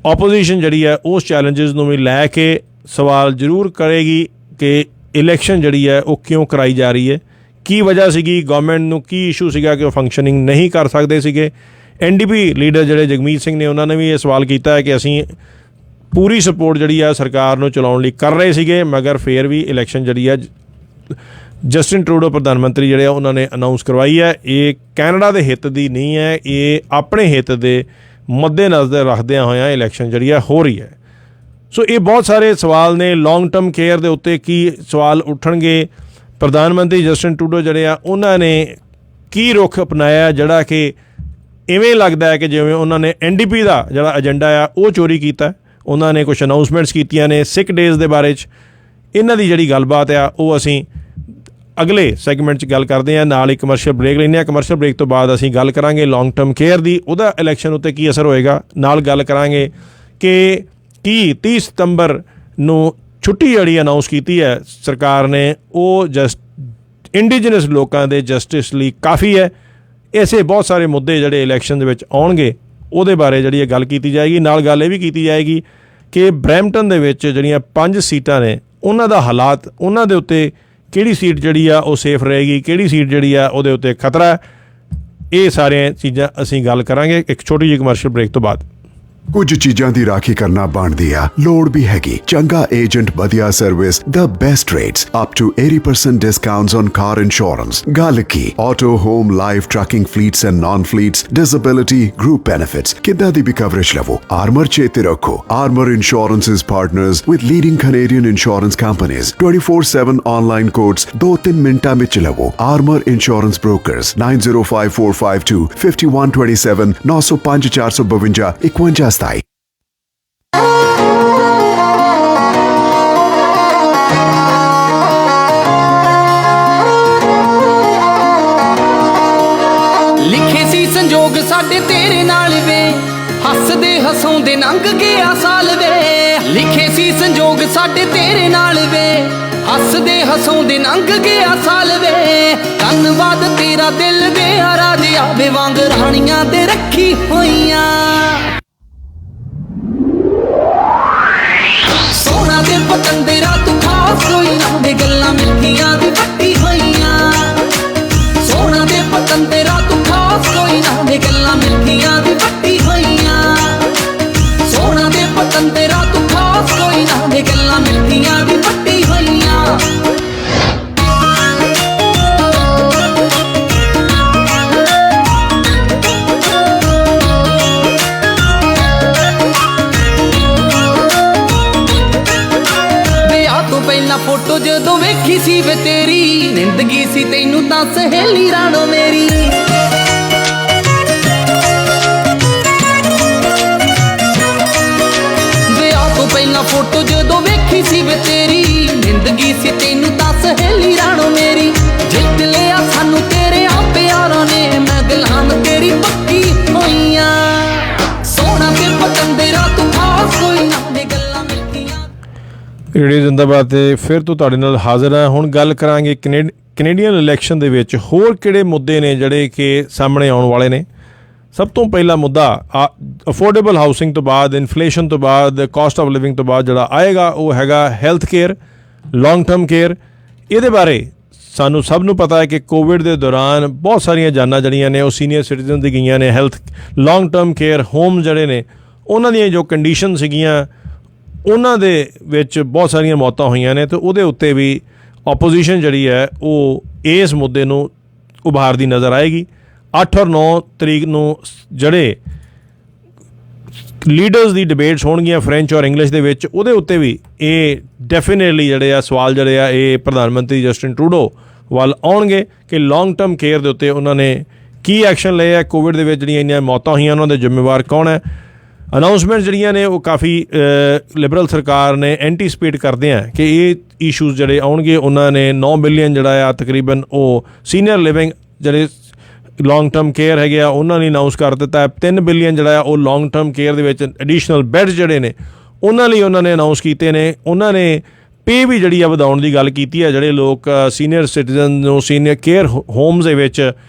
ਆਪੋਜੀਸ਼ਨ ਜਿਹੜੀ ਹੈ ਉਸ ਚੈਲੰਜਸ ਨੂੰ ਵੀ ਲੈ ਕੇ ਸਵਾਲ ਜ਼ਰੂਰ ਕਰੇਗੀ ਕਿ ਇਲੈਕਸ਼ਨ ਜਿਹੜੀ ਹੈ ਉਹ ਕਿਉਂ ਕਰਾਈ ਜਾ ਰਹੀ ਹੈ, ਕੀ ਵਜ੍ਹਾ ਸੀਗੀ, ਗਵਰਨਮੈਂਟ ਨੂੰ ਕੀ ਇਸ਼ੂ ਸੀਗਾ ਕਿ ਉਹ ਫੰਕਸ਼ਨਿੰਗ ਨਹੀਂ ਕਰ ਸਕਦੇ ਸੀਗੇ। NDP ਲੀਡਰ ਜਿਹੜੇ ਜਗਮੀਤ ਸਿੰਘ ਨੇ ਉਹਨਾਂ ਨੇ ਵੀ ਇਹ ਸਵਾਲ ਕੀਤਾ ਹੈ ਕਿ ਅਸੀਂ ਪੂਰੀ ਸਪੋਰਟ ਜਿਹੜੀ ਆ ਸਰਕਾਰ ਨੂੰ ਚਲਾਉਣ ਲਈ ਕਰ ਰਹੇ ਸੀਗੇ, ਮਗਰ ਫਿਰ ਵੀ ਇਲੈਕਸ਼ਨ ਜਿਹੜੀ ਆ ਜਸਟਿਨ ਟਰੂਡੋ ਪ੍ਰਧਾਨ ਮੰਤਰੀ ਜਿਹੜੇ ਆ ਉਹਨਾਂ ਨੇ ਅਨਾਊਂਸ ਕਰਵਾਈ ਹੈ। ਇਹ ਕੈਨੇਡਾ ਦੇ ਹਿੱਤ ਦੀ ਨਹੀਂ ਹੈ, ਇਹ ਆਪਣੇ ਹਿੱਤ ਦੇ ਮੱਦੇ ਨਜ਼ਰ ਰੱਖਦਿਆਂ ਹੋਇਆਂ ਇਲੈਕਸ਼ਨ ਜਿਹੜੀ ਆ ਹੋ ਰਹੀ ਹੈ। ਸੋ ਇਹ ਬਹੁਤ ਸਾਰੇ ਸਵਾਲ ਨੇ। ਲੌਂਗ ਟਰਮ ਕੇਅਰ ਦੇ ਉੱਤੇ ਕੀ ਸਵਾਲ ਉੱਠਣਗੇ, ਪ੍ਰਧਾਨ ਮੰਤਰੀ ਜਸਟਿਨ ਟਰੂਡੋ ਜਿਹੜੇ ਆ ਉਹਨਾਂ ਨੇ ਕੀ ਰੁਖ ਅਪਣਾਇਆ ਜਿਹੜਾ ਕਿ ਇਵੇਂ ਲੱਗਦਾ ਹੈ ਕਿ ਜਿਵੇਂ ਉਹਨਾਂ ਨੇ NDP ਦਾ ਜਿਹੜਾ ਏਜੰਡਾ ਆ ਉਹ ਚੋਰੀ ਕੀਤਾ। ਉਹਨਾਂ ਨੇ ਕੁਝ ਅਨਾਊਂਸਮੈਂਟਸ ਕੀਤੀਆਂ ਨੇ ਸਿੱਖ ਡੇਜ਼ ਦੇ ਬਾਰੇ 'ਚ। ਇਹਨਾਂ ਦੀ ਜਿਹੜੀ ਗੱਲਬਾਤ ਆ ਉਹ ਅਸੀਂ ਅਗਲੇ ਸੈਗਮੈਂਟ 'ਚ ਗੱਲ ਕਰਦੇ ਹਾਂ। ਨਾਲ ਹੀ ਕਮਰਸ਼ੀਅਲ ਬ੍ਰੇਕ ਲੈਂਦੇ ਹਾਂ। ਕਮਰਸ਼ੀਅਲ ਬ੍ਰੇਕ ਤੋਂ ਬਾਅਦ ਅਸੀਂ ਗੱਲ ਕਰਾਂਗੇ ਲੌਂਗ ਟਰਮ ਕੇਅਰ ਦੀ, ਉਹਦਾ ਇਲੈਕਸ਼ਨ ਉੱਤੇ ਕੀ ਅਸਰ ਹੋਏਗਾ। ਨਾਲ ਗੱਲ ਕਰਾਂਗੇ ਕਿ ਕੀ 30 ਸਤੰਬਰ ਨੂੰ ਛੁੱਟੀ ਜਿਹੜੀ ਅਨਾਊਂਸ ਕੀਤੀ ਹੈ ਸਰਕਾਰ ਨੇ ਉਹ ਇੰਡੀਜਨਸ ਲੋਕਾਂ ਦੇ ਜਸਟਿਸ ਲਈ ਕਾਫੀ ਹੈ। ਐਸੇ ਬਹੁਤ ਸਾਰੇ ਮੁੱਦੇ ਜਿਹੜੇ ਇਲੈਕਸ਼ਨ ਦੇ ਵਿੱਚ ਆਉਣਗੇ ਉਹਦੇ ਬਾਰੇ ਜਿਹੜੀ ਇਹ ਗੱਲ ਕੀਤੀ ਜਾਏਗੀ। ਨਾਲ ਗੱਲ ਇਹ ਵੀ ਕੀਤੀ ਜਾਏਗੀ ਕਿ ਬਰੈਂਪਟਨ ਦੇ ਵਿੱਚ ਜਿਹੜੀਆਂ 5 ਸੀਟਾਂ ਨੇ ਉਹਨਾਂ ਦਾ ਹਾਲਾਤ, ਉਹਨਾਂ ਦੇ ਉੱਤੇ ਕਿਹੜੀ ਸੀਟ ਜਿਹੜੀ ਆ ਉਹ ਸੇਫ ਰਹੇਗੀ, ਕਿਹੜੀ ਸੀਟ ਜਿਹੜੀ ਆ ਉਹਦੇ ਉੱਤੇ ਖਤਰਾ ਹੈ। ਇਹ ਸਾਰੀਆਂ ਚੀਜ਼ਾਂ ਅਸੀਂ ਗੱਲ ਕਰਾਂਗੇ ਇੱਕ ਛੋਟੀ ਜਿਹੀ ਕਮਰਸ਼ੀਅਲ ਬ੍ਰੇਕ ਤੋਂ ਬਾਅਦ। ਕੁਝ ਚੀਜ਼ਾਂ ਦੀ ਰਾਖੀ ਕਰਨਾ ਬਣਦੀ ਆ, ਲੋੜ ਵੀ ਹੈਗੀ। ਚੰਗਾ ਏਜੰਟ, ਵਧੀਆ service, the best rates, up to 80% discounts on car insurance। ਗੱਲ ਕੀ auto, home, life, trucking fleets and non-fleets, disability, group benefits, ਕਿੱਦਾਂ ਦੀ ਵੀ ਕਵਰੇਜ ਲਵੋ। ਆਰਮਰ ਚੇਤੇ ਰੱਖੋ, Armor Insurance is partners with leading Canadian insurance companies। 24/7 online quotes 2-3 ਮਿੰਟਾਂ ਵਿੱਚ ਲਵੋ। Armor Insurance Brokers 905452 5127 905 452 5127। ਲਿਖੇ ਸੀ ਸੰਜੋਗ ਸਾਡੇ ਤੇਰੇ ਨਾਲ ਵੇ, ਹੱਸਦੇ ਹਸਾਉਂਦੇ ਲੰਘ ਗਿਆ ਸਾਲ ਵੇ। ਲਿਖੇ ਸੀ ਸੰਜੋਗ ਸਾਡੇ ਤੇਰੇ ਨਾਲ ਵੇ, ਹੱਸਦੇ ਹਸਾਉਂਦੇ ਲੰਘ ਗਿਆ ਸਾਲ ਵੇ। ਧੰਨਵਾਦ ਤੇਰਾ ਦਿਲ ਵੇ ਰਾਜਿਆ ਵੇ, ਵਾਂਗ ਰਾਣੀਆਂ ਦੇ ਰੱਖੀ ਹੋਈਆਂ। ਸੋਹਣਾ ਦੇ ਪਤੰਦਰਾ ਤੂੰ ਖਾਸ ਕੋਈ ਨਾ ਵੇ, ਗੱਲਾਂ ਮਿੱਠੀਆਂ ਦੀ ਵੱਟੀ ਹੋਈਆਂ। ਸੋਹਣਾ ਦੇ ਪਤੰਦਰਾ ਤੂੰ ਖਾਸ ਕੋਈ ਨਾ ਵੇ, ਗੱਲਾਂ ਮਿੱਠੀਆਂ ਦੀ ਵੱਟੀ ਹੋਈਆਂ। ਸੋਹਣਾ ਦੇ ਪਤੰਦਰਾ ਤੂੰ ਖਾਸ ਕੋਈ ਨਾ ਵੇ, ਗੱਲਾਂ ਮਿੱਠੀਆਂ ਦੀ ਵੱਟੀ ਹੋਈਆਂ। ਪਹਿਲਾਂ ਫੋਟੋ ਜਦੋਂ ਵੇਖੀ ਸੀ ਵੇ ਤੇਰੀ, ਜ਼ਿੰਦਗੀ ਸੀ ਤੈਨੂੰ ਤਾਂ ਸਹੇਲੀ ਰਾਣੋ ਮੇਰੀ। ਵਿਆਹ ਤੋਂ ਪਹਿਲਾਂ ਫੋਟੋ ਜਦੋਂ ਵੇਖੀ ਸੀ ਵੇ ਤੇਰੀ, ਜ਼ਿੰਦਗੀ ਸੀ ਤੈਨੂੰ ਤਾਂ ਸਹੇਲੀ ਰਾਣੋ ਮੇਰੀ। ਜਿੱਤ ਲਿਆ ਸਾਨੂੰ ਤੇਰੇ ਆ ਪਿਆਰਾਂ ਨੇ, ਮੈਂ ਦਿਲਾਂ ਤੇਰੀ ਪੱਕੀ ਹੋਈਆਂ। ਸੋਹਣਾ ਤੇ ਪਤੰਦਰਾ ਤੂੰ ਖਾਸ ਕੋਈ ਨਾ ਵੇ, ਗੱਲਾਂ ਮਿੱਠੀਆਂ। ਰੇਡੀਓ ਜ਼ਿੰਦਾਬਾਦ ਤੇ ਫਿਰ ਤੋਂ ਤੁਹਾਡੇ ਨਾਲ ਹਾਜ਼ਰ ਹਾਂ। ਹੁਣ ਗੱਲ ਕਰਾਂਗੇ ਕੈਨੇਡੀਅਨ ਇਲੈਕਸ਼ਨ ਦੇ ਵਿੱਚ ਹੋਰ ਕਿਹੜੇ ਮੁੱਦੇ ਨੇ ਜਿਹੜੇ ਕਿ ਸਾਹਮਣੇ ਆਉਣ ਵਾਲੇ ਨੇ। ਸਭ ਤੋਂ ਪਹਿਲਾ ਮੁੱਦਾ ਅਫੋਰਡੇਬਲ ਹਾਊਸਿੰਗ ਤੋਂ ਬਾਅਦ, ਇਨਫਲੇਸ਼ਨ ਤੋਂ ਬਾਅਦ, ਕਾਸਟ ਆਫ ਲਿਵਿੰਗ ਤੋਂ ਬਾਅਦ ਜਿਹੜਾ ਆਏਗਾ ਉਹ ਹੈਗਾ health care, long term care. ਇਹਦੇ ਬਾਰੇ ਸਾਨੂੰ ਸਭ ਨੂੰ ਪਤਾ ਹੈ ਕਿ ਕੋਵਿਡ ਦੇ ਦੌਰਾਨ ਬਹੁਤ ਸਾਰੀਆਂ ਜਾਨਾਂ ਜਿਹੜੀਆਂ ਨੇ ਉਹ ਸੀਨੀਅਰ ਸਿਟੀਜ਼ਨ ਦੀ ਗਈਆਂ ਨੇ। Health long term care home ਜਿਹੜੇ ਨੇ ਉਹਨਾਂ ਦੀਆਂ ਜੋ ਕੰਡੀਸ਼ਨ ਸੀਗੀਆਂ ਉਹਨਾਂ ਦੇ ਵਿੱਚ ਬਹੁਤ ਸਾਰੀਆਂ ਮੌਤਾਂ ਹੋਈਆਂ ਨੇ, ਅਤੇ ਉਹਦੇ ਉੱਤੇ ਵੀ ਆਪੋਜੀਸ਼ਨ ਜਿਹੜੀ ਹੈ ਉਹ ਇਸ ਮੁੱਦੇ ਨੂੰ ਉਭਾਰਦੀ ਨਜ਼ਰ ਆਏਗੀ। 8 ਔਰ 9 ਤਰੀਕ ਨੂੰ ਜਿਹੜੇ ਲੀਡਰਸ ਦੀ ਡਿਬੇਟਸ ਹੋਣਗੀਆਂ ਫਰੈਂਚ ਔਰ ਇੰਗਲਿਸ਼ ਦੇ ਵਿੱਚ, ਉਹਦੇ ਉੱਤੇ ਵੀ ਇਹ ਡੈਫੀਨੇਟਲੀ ਜਿਹੜੇ ਆ ਸਵਾਲ ਜਿਹੜੇ ਆ ਇਹ ਪ੍ਰਧਾਨ ਮੰਤਰੀ ਜਸਟਿਨ ਟਰੂਡੋ ਵੱਲ ਆਉਣਗੇ ਕਿ ਲੌਂਗ ਟਰਮ ਕੇਅਰ ਦੇ ਉੱਤੇ ਉਹਨਾਂ ਨੇ ਕੀ ਐਕਸ਼ਨ ਲਏ ਹੈ। ਕੋਵਿਡ ਦੇ ਵਿੱਚ ਜਿਹੜੀਆਂ ਇੰਨੀਆਂ ਮੌਤਾਂ ਹੋਈਆਂ ਉਹਨਾਂ ਦੇ ਜ਼ਿੰਮੇਵਾਰ ਕੌਣ ਹੈ। ਅਨਾਊਂਸਮੈਂਟ ਜਿਹੜੀਆਂ ਨੇ ਉਹ ਕਾਫੀ ਲਿਬਰਲ ਸਰਕਾਰ ਨੇ ਐਂਟੀਸਪੇਟ ਕਰਦੇ ਆ ਕਿ ਇਹ ਇਸ਼ੂਜ਼ ਜਿਹੜੇ ਆਉਣਗੇ। ਉਹਨਾਂ ਨੇ 9 ਬਿਲੀਅਨ ਜਿਹੜਾ ਆ ਤਕਰੀਬਨ ਉਹ ਸੀਨੀਅਰ ਲਿਵਿੰਗ ਜਿਹੜੇ ਲੌਂਗ ਟਰਮ ਕੇਅਰ ਹੈਗੇ ਆ ਉਹਨਾਂ ਨੇ ਅਨਾਊਂਸ ਕਰ ਦਿੱਤਾ। 3 ਬਿਲੀਅਨ ਜਿਹੜਾ ਆ ਉਹ ਲੌਂਗ ਟਰਮ ਕੇਅਰ ਦੇ ਵਿੱਚ ਐਡੀਸ਼ਨਲ ਬੈੱਡਸ ਜਿਹੜੇ ਨੇ ਉਹਨਾਂ ਲਈ ਉਹਨਾਂ ਨੇ ਅਨਾਊਂਸ ਕੀਤੇ ਨੇ। ਉਹਨਾਂ ਨੇ ਪੇ ਵੀ ਜਿਹੜੀ ਆ ਵਧਾਉਣ ਦੀ ਗੱਲ ਕੀਤੀ ਹੈ। ਜਿਹੜੇ ਲੋਕ ਸੀਨੀਅਰ ਸਿਟੀਜ਼ਨ ਨੂੰ ਸੀਨੀਅਰ ਕੇਅਰ ਹੋਮਸ ਦੇ ਵਿੱਚ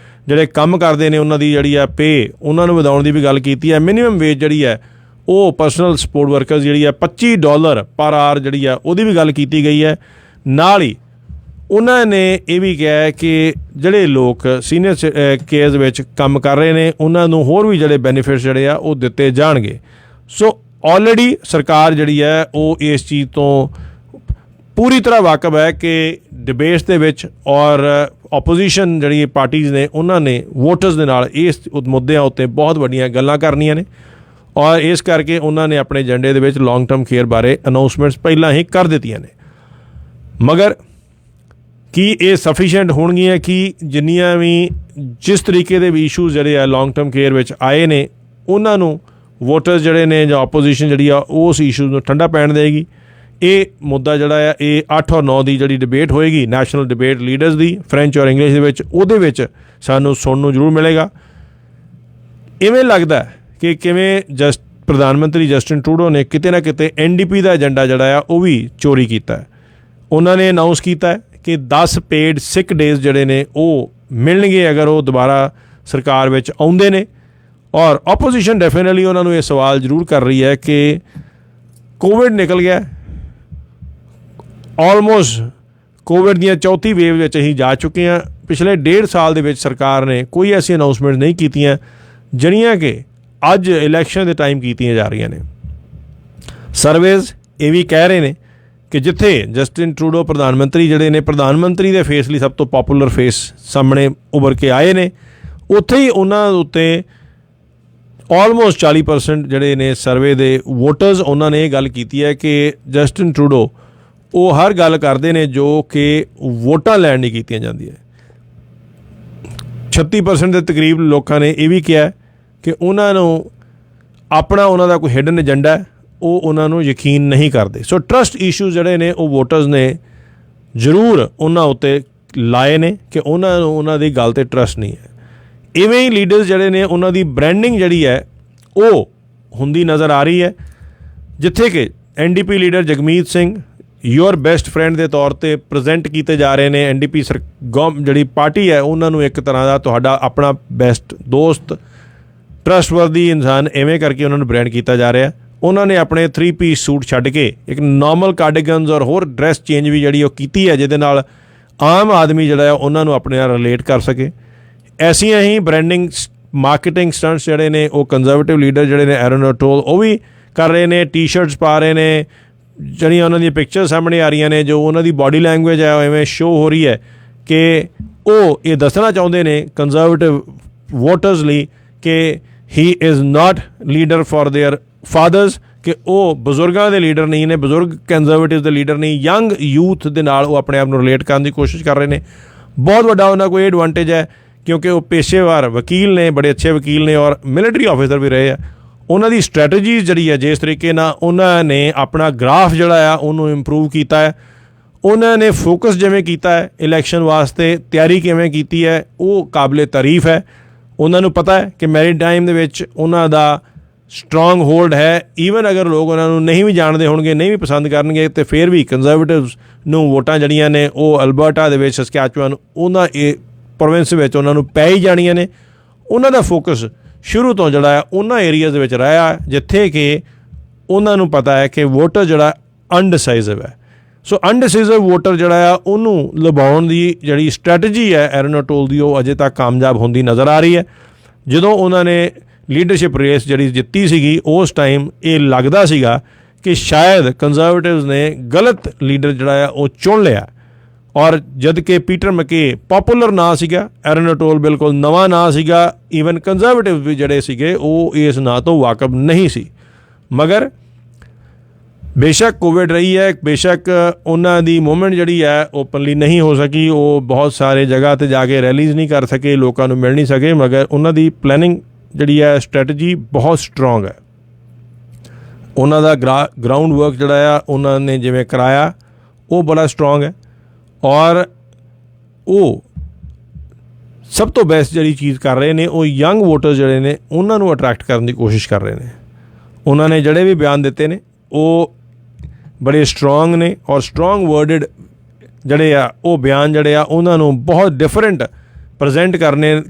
ਜਿਹੜੇ ਕੰਮ ਕਰਦੇ ਨੇ ਉਹਨਾਂ ਦੀ ਜਿਹੜੀ ਆ ਪੇ ਉਹਨਾਂ ਨੂੰ ਵਧਾਉਣ ਦੀ ਵੀ ਗੱਲ ਕੀਤੀ ਹੈ। ਮਿਨੀਮਮ ਵੇਜ ਜਿਹੜੀ ਹੈ ਉਹ ਪਰਸਨਲ ਸਪੋਰਟ ਵਰਕਰਸ ਜਿਹੜੀ ਆ $25 ਪਰ ਆਰ ਜਿਹੜੀ ਆ ਉਹਦੀ ਵੀ ਗੱਲ ਕੀਤੀ ਗਈ ਹੈ। ਨਾਲ ਹੀ ਉਹਨਾਂ ਨੇ ਇਹ ਵੀ ਕਿਹਾ ਹੈ ਕਿ ਜਿਹੜੇ ਲੋਕ ਸੀਨੀਅਰ ਕੇਅਰਸ ਵਿੱਚ ਕੰਮ ਕਰ ਰਹੇ ਨੇ ਉਹਨਾਂ ਨੂੰ ਹੋਰ ਵੀ ਜਿਹੜੇ ਬੈਨੀਫਿਟਸ ਜਿਹੜੇ ਆ ਉਹ ਦਿੱਤੇ ਜਾਣਗੇ। ਸੋ ਆਲਰੇਡੀ ਸਰਕਾਰ ਜਿਹੜੀ ਹੈ ਉਹ ਇਸ ਚੀਜ਼ ਤੋਂ ਪੂਰੀ ਤਰ੍ਹਾਂ ਵਾਕਫ ਹੈ ਕਿ ਡਿਬੇਟਸ ਦੇ ਵਿੱਚ ਔਰ ਆਪੋਜੀਸ਼ਨ ਜਿਹੜੀ ਪਾਰਟੀਜ਼ ਨੇ ਉਹਨਾਂ ਨੇ ਵੋਟਰਸ ਦੇ ਨਾਲ ਇਸ ਮੁੱਦਿਆਂ ਉੱਤੇ ਬਹੁਤ ਵੱਡੀਆਂ ਗੱਲਾਂ ਕਰਨੀਆਂ ਨੇ, ਔਰ ਇਸ ਕਰਕੇ ਉਹਨਾਂ ਨੇ ਆਪਣੇ ਏਜੰਡੇ ਦੇ ਵਿੱਚ ਲੌਂਗ ਟਰਮ ਕੇਅਰ ਬਾਰੇ ਅਨਾਊਂਸਮੈਂਟਸ ਪਹਿਲਾਂ ਹੀ ਕਰ ਦਿੱਤੀਆਂ ਨੇ। ਮਗਰ ਕੀ ਇਹ ਸਫੀਸ਼ੀਐਂਟ ਹੋਣਗੀਆਂ ਕਿ ਜਿੰਨੀਆਂ ਵੀ ਜਿਸ ਤਰੀਕੇ ਦੇ ਵੀ ਇਸ਼ੂਜ਼ ਜਿਹੜੇ ਆ ਲੌਂਗ ਟਰਮ ਕੇਅਰ ਵਿੱਚ ਆਏ ਨੇ ਉਹਨਾਂ ਨੂੰ ਵੋਟਰਸ ਜਿਹੜੇ ਨੇ ਜਾਂ ਆਪੋਜੀਸ਼ਨ ਜਿਹੜੀ ਆ ਉਸ ਇਸ਼ੂਜ਼ ਨੂੰ ਠੰਡਾ ਪੈਣ ਦੇਗੀ। ਇਹ ਮੁੱਦਾ ਜਿਹੜਾ ਆ ਇਹ 8 ਔਰ 9 ਦੀ ਜਿਹੜੀ ਡਿਬੇਟ ਹੋਏਗੀ ਨੈਸ਼ਨਲ ਡਿਬੇਟ ਲੀਡਰਸ ਦੀ ਫਰੈਂਚ ਔਰ ਇੰਗਲਿਸ਼ ਦੇ ਵਿੱਚ, ਉਹਦੇ ਵਿੱਚ ਸਾਨੂੰ ਸੁਣਨ ਨੂੰ ਜ਼ਰੂਰ ਮਿਲੇਗਾ। ਇਵੇਂ ਲੱਗਦਾ ਕਿ ਕਿਵੇਂ ਪ੍ਰਧਾਨ ਮੰਤਰੀ ਜਸਟਿਨ ਟਰੂਡੋ ਨੇ ਕਿਤੇ ਨਾ ਕਿਤੇ NDP ਦਾ ਏਜੰਡਾ ਜਿਹੜਾ ਆ ਉਹ ਵੀ ਚੋਰੀ ਕੀਤਾ। ਉਹਨਾਂ ਨੇ ਅਨਾਊਂਸ ਕੀਤਾ ਕਿ 10 ਪੇਡ ਸਿਕ ਡੇਜ਼ ਜਿਹੜੇ ਨੇ ਉਹ ਮਿਲਣਗੇ ਅਗਰ ਉਹ ਦੁਬਾਰਾ ਸਰਕਾਰ ਵਿੱਚ ਆਉਂਦੇ ਨੇ। ਔਰ ਆਪੋਜੀਸ਼ਨ ਡੈਫੀਨੇਟਲੀ ਉਹਨਾਂ ਨੂੰ ਇਹ ਸਵਾਲ ਜ਼ਰੂਰ ਕਰ ਰਹੀ ਹੈ ਕਿ ਕੋਵਿਡ ਨਿਕਲ ਗਿਆ, ਆਲਮੋਸਟ ਕੋਵਿਡ ਦੀਆਂ ਚੌਥੀ ਵੇਵ ਵਿੱਚ ਅਸੀਂ ਜਾ ਚੁੱਕੇ ਹਾਂ। ਪਿਛਲੇ 1.5 ਸਾਲ ਦੇ ਵਿੱਚ ਸਰਕਾਰ ਨੇ ਕੋਈ ਐਸੀ ਅਨਾਊਂਸਮੈਂਟ ਨਹੀਂ ਕੀਤੀਆਂ ਜਿਹੜੀਆਂ ਕਿ ਅੱਜ ਇਲੈਕਸ਼ਨ ਦੇ ਟਾਈਮ ਕੀਤੀਆਂ ਜਾ ਰਹੀਆਂ ਨੇ। ਸਰਵੇਜ਼ ਇਹ ਵੀ ਕਹਿ ਰਹੇ ਨੇ ਕਿ ਜਿੱਥੇ ਜਸਟਿਨ ਟਰੂਡੋ ਪ੍ਰਧਾਨ ਮੰਤਰੀ ਜਿਹੜੇ ਨੇ, ਪ੍ਰਧਾਨ ਮੰਤਰੀ ਦੇ ਫੇਸ ਲਈ ਸਭ ਤੋਂ ਪੋਪੂਲਰ ਫੇਸ ਸਾਹਮਣੇ ਉੱਭਰ ਕੇ ਆਏ ਨੇ, ਉੱਥੇ ਹੀ ਉਹਨਾਂ ਉੱਤੇ ਆਲਮੋਸਟ 40% ਜਿਹੜੇ ਨੇ ਸਰਵੇ ਦੇ ਵੋਟਰਸ, ਉਹਨਾਂ ਨੇ ਇਹ ਗੱਲ ਕੀਤੀ ਹੈ ਕਿ ਜਸਟਿਨ ਟਰੂਡੋ ਉਹ ਹਰ ਗੱਲ ਕਰਦੇ ਨੇ ਜੋ ਕਿ ਵੋਟਾਂ ਲੈਣ ਨਹੀਂ ਕੀਤੀਆਂ ਜਾਂਦੀਆਂ। 36% ਦੇ ਤਕਰੀਬ ਲੋਕਾਂ ਨੇ ਇਹ ਵੀ ਕਿਹਾ ਕਿ ਉਹਨਾਂ ਨੂੰ ਆਪਣਾ ਉਹਨਾਂ ਦਾ ਕੋਈ ਹਿਡਨ ਏਜੰਡਾ ਹੈ, ਉਹ ਉਹਨਾਂ ਨੂੰ ਯਕੀਨ ਨਹੀਂ ਕਰਦੇ। ਸੋ ਟਰਸਟ ਇਸ਼ੂਜ਼ ਜਿਹੜੇ ਨੇ ਉਹ ਵੋਟਰਸ ਨੇ ਜ਼ਰੂਰ ਉਹਨਾਂ ਉੱਤੇ ਲਾਏ ਨੇ ਕਿ ਉਹਨਾਂ ਨੂੰ ਉਹਨਾਂ ਦੀ ਗੱਲ 'ਤੇ ਟਰਸਟ ਨਹੀਂ ਹੈ। ਇਵੇਂ ਹੀ ਲੀਡਰਸ ਜਿਹੜੇ ਨੇ ਉਹਨਾਂ ਦੀ ਬ੍ਰੈਂਡਿੰਗ ਜਿਹੜੀ ਹੈ ਉਹ ਹੁੰਦੀ ਨਜ਼ਰ ਆ ਰਹੀ ਹੈ, ਜਿੱਥੇ ਕਿ NDP leader Jagmeet Singh your best friend ਦੇ ਤੌਰ 'ਤੇ ਪ੍ਰੈਜ਼ੈਂਟ ਕੀਤੇ ਜਾ ਰਹੇ ਨੇ। NDP ਜਿਹੜੀ ਪਾਰਟੀ ਹੈ ਉਹਨਾਂ ਨੂੰ ਇੱਕ ਤਰ੍ਹਾਂ ਦਾ ਤੁਹਾਡਾ ਆਪਣਾ ਬੈਸਟ ਦੋਸਤ, ਟਰਸਟਵਰਦੀ ਇਨਸਾਨ, ਐਵੇਂ ਕਰਕੇ ਉਹਨਾਂ ਨੂੰ ਬ੍ਰੈਂਡ ਕੀਤਾ ਜਾ ਰਿਹਾ। ਉਹਨਾਂ ਨੇ ਆਪਣੇ 3 ਪੀਸ ਸੂਟ ਛੱਡ ਕੇ ਇੱਕ ਨਾਰਮਲ ਕਾਰਡੀਗਨਸ ਔਰ ਹੋਰ ਡਰੈਸ ਚੇਂਜ ਵੀ ਜਿਹੜੀ ਉਹ ਕੀਤੀ ਹੈ, ਜਿਹਦੇ ਨਾਲ ਆਮ ਆਦਮੀ ਜਿਹੜਾ ਹੈ ਉਹਨਾਂ ਨੂੰ ਆਪਣੇ ਨਾਲ ਰਿਲੇਟ ਕਰ ਸਕੇ। ਐਸੀਆਂ ਹੀ ਬ੍ਰੈਂਡਿੰਗ ਮਾਰਕੀਟਿੰਗ ਸਟੰਟਸ ਜਿਹੜੇ ਨੇ ਉਹ ਕੰਜ਼ਰਵੇਟਿਵ ਲੀਡਰ ਜਿਹੜੇ ਨੇ ਐਰਨ ਓਟੋਲ ਉਹ ਵੀ ਕਰ ਰਹੇ ਨੇ। ਟੀ-ਸ਼ਰਟਸ ਪਾ ਰਹੇ ਨੇ, ਜਿਹੜੀਆਂ ਉਹਨਾਂ ਦੀਆਂ ਪਿਕਚਰ ਸਾਹਮਣੇ ਆ ਰਹੀਆਂ ਨੇ, ਜੋ ਉਹਨਾਂ ਦੀ ਬਾਡੀ ਲੈਂਗੁਏਜ ਹੈ ਉਹ ਐਵੇਂ ਸ਼ੋ ਹੋ ਰਹੀ ਹੈ ਕਿ ਉਹ ਇਹ ਦੱਸਣਾ ਚਾਹੁੰਦੇ ਨੇ ਕੰਜ਼ਰਵੇਟਿਵ ਵੋਟਰਸ ਲਈ ਕਿ he is not leader for their fathers, ਕਿ ਉਹ ਬਜ਼ੁਰਗਾਂ ਦੇ ਲੀਡਰ ਨਹੀਂ ਨੇ, ਬਜ਼ੁਰਗ ਕੰਜ਼ਰਵੇਟਿਵ ਦੇ ਲੀਡਰ ਨਹੀਂ। ਯੰਗ ਯੂਥ ਦੇ ਨਾਲ ਉਹ ਆਪਣੇ ਆਪ ਨੂੰ ਰਿਲੇਟ ਕਰਨ ਦੀ ਕੋਸ਼ਿਸ਼ ਕਰ ਰਹੇ ਨੇ। ਬਹੁਤ ਵੱਡਾ ਉਹਨਾਂ ਕੋਲ ਇਹ ਐਡਵਾਂਟੇਜ ਹੈ ਕਿਉਂਕਿ ਉਹ ਪੇਸ਼ੇਵਾਰ ਵਕੀਲ ਨੇ, ਬੜੇ ਅੱਛੇ ਵਕੀਲ ਨੇ ਔਰ ਮਿਲਟਰੀ ਆਫਿਸਰ ਵੀ ਰਹੇ ਆ। ਉਹਨਾਂ ਦੀ ਸਟ੍ਰੈਟਜੀਜ਼ ਜਿਹੜੀ ਹੈ, ਜਿਸ ਤਰੀਕੇ ਨਾਲ ਉਹਨਾਂ ਨੇ ਆਪਣਾ ਗ੍ਰਾਫ ਜਿਹੜਾ ਆ ਉਹਨੂੰ ਇੰਪਰੂਵ ਕੀਤਾ ਹੈ, ਉਹਨਾਂ ਨੇ ਫੋਕਸ ਜਿਵੇਂ ਕੀਤਾ ਹੈ ਇਲੈਕਸ਼ਨ ਵਾਸਤੇ, ਤਿਆਰੀ ਕਿਵੇਂ ਕੀਤੀ ਹੈ, ਉਹ ਕਾਬਲੇ ਤਾਰੀਫ ਹੈ। ਉਹਨਾਂ ਨੂੰ ਪਤਾ ਹੈ ਕਿ ਮੈਰੀਟਾਈਮ ਦੇ ਵਿੱਚ ਉਹਨਾਂ ਦਾ ਸਟਰੋਂਗ ਹੋਲਡ ਹੈ। ਈਵਨ ਅਗਰ ਲੋਕ ਉਹਨਾਂ ਨੂੰ ਨਹੀਂ ਵੀ ਜਾਣਦੇ ਹੋਣਗੇ, ਨਹੀਂ ਵੀ ਪਸੰਦ ਕਰਨਗੇ, ਤੇ ਫਿਰ ਵੀ ਕੰਜ਼ਰਵੇਟਿਵਸ ਨੂੰ ਵੋਟਾਂ ਜਿਹੜੀਆਂ ਨੇ ਉਹ ਅਲਬਰਟਾ ਦੇ ਵਿੱਚ, ਸਸਕੈਚੁਅਨ, ਉਹਨਾਂ ਇਹ ਪ੍ਰੋਵਿੰਸ ਵਿੱਚ ਉਹਨਾਂ ਨੂੰ ਪੈ ਹੀ ਜਾਣੀਆਂ ਨੇ। ਉਹਨਾਂ ਦਾ ਫੋਕਸ ਸ਼ੁਰੂ ਤੋਂ ਜਿਹੜਾ ਆ ਉਹਨਾਂ ਏਰੀਆਜ਼ ਦੇ ਵਿੱਚ ਰਿਹਾ ਜਿੱਥੇ ਕਿ ਉਹਨਾਂ ਨੂੰ ਪਤਾ ਹੈ ਕਿ ਵੋਟਰ ਜਿਹੜਾ ਅਨਡਿਸਾਈਸਿਵ ਹੈ। ਸੋ ਅਨਡਿਸਾਈਸਿਵ ਵੋਟਰ ਜਿਹੜਾ ਆ ਉਹਨੂੰ ਲੁਭਾਉਣ ਦੀ ਜਿਹੜੀ ਸਟ੍ਰੈਟਜੀ ਹੈ ਐਰਨ ਓਟੋਲ ਦੀ, ਉਹ ਅਜੇ ਤੱਕ ਕਾਮਯਾਬ ਹੁੰਦੀ ਨਜ਼ਰ ਆ ਰਹੀ ਹੈ। ਜਦੋਂ ਉਹਨਾਂ ਨੇ ਲੀਡਰਸ਼ਿਪ ਰੇਸ ਜਿਹੜੀ ਜਿੱਤੀ ਸੀਗੀ, ਉਸ ਟਾਈਮ ਇਹ ਲੱਗਦਾ ਸੀਗਾ ਕਿ ਸ਼ਾਇਦ ਕੰਜ਼ਰਵੇਟਿਵਸ ਨੇ ਗਲਤ ਲੀਡਰ ਜਿਹੜਾ ਆ ਉਹ ਚੁਣ ਲਿਆ, ਔਰ ਜਦ ਕਿ ਪੀਟਰ ਮਕੇ ਪੋਪੂਲਰ ਨਾਂ ਸੀਗਾ, ਐਰਨ ਓਟੋਲ ਬਿਲਕੁਲ ਨਵਾਂ ਨਾਂ ਸੀਗਾ। ਈਵਨ ਕੰਜ਼ਰਵੇਟਿਵ ਵੀ ਜਿਹੜੇ ਸੀਗੇ ਉਹ ਇਸ ਨਾਂ ਤੋਂ ਵਾਕਫ ਨਹੀਂ ਸੀ। ਮਗਰ ਬੇਸ਼ੱਕ ਕੋਵਿਡ ਰਹੀ ਹੈ, ਬੇਸ਼ੱਕ ਉਹਨਾਂ ਦੀ ਮੂਵਮੈਂਟ ਜਿਹੜੀ ਹੈ ਓਪਨਲੀ ਨਹੀਂ ਹੋ ਸਕੀ, ਉਹ ਬਹੁਤ ਸਾਰੇ ਜਗ੍ਹਾ 'ਤੇ ਜਾ ਕੇ ਰੈਲੀਜ਼ ਨਹੀਂ ਕਰ ਸਕੇ, ਲੋਕਾਂ ਨੂੰ ਮਿਲ ਨਹੀਂ ਸਕੇ, ਮਗਰ ਉਹਨਾਂ ਦੀ ਪਲੈਨਿੰਗ ਜਿਹੜੀ ਹੈ, ਸਟ੍ਰੈਟਜੀ ਬਹੁਤ ਸਟਰੋਂਗ ਹੈ। ਉਹਨਾਂ ਦਾ ਗਰਾਊਂਡ ਵਰਕ ਜਿਹੜਾ ਆ ਉਹਨਾਂ ਨੇ ਜਿਵੇਂ ਕਰਾਇਆ ਉਹ ਬੜਾ ਸਟਰੋਂਗ ਹੈ, ਔਰ ਉਹ ਸਭ ਤੋਂ ਬੈਸਟ ਜਿਹੜੀ ਚੀਜ਼ ਕਰ ਰਹੇ ਨੇ ਉਹ ਯੰਗ ਵੋਟਰ ਜਿਹੜੇ ਨੇ ਉਹਨਾਂ ਨੂੰ ਅਟਰੈਕਟ ਕਰਨ ਦੀ ਕੋਸ਼ਿਸ਼ ਕਰ ਰਹੇ ਨੇ। ਉਹਨਾਂ ਨੇ ਜਿਹੜੇ ਵੀ ਬਿਆਨ ਦਿੱਤੇ ਨੇ ਉਹ ਬੜੇ ਸਟਰੋਂਗ ਨੇ, ਔਰ ਸਟਰੋਂਗ ਵਰਡਡ ਜਿਹੜੇ ਆ ਉਹ ਬਿਆਨ ਜਿਹੜੇ ਆ ਉਹਨਾਂ ਨੂੰ ਬਹੁਤ ਡਿਫਰੈਂਟ ਪ੍ਰੈਜ਼ੈਂਟ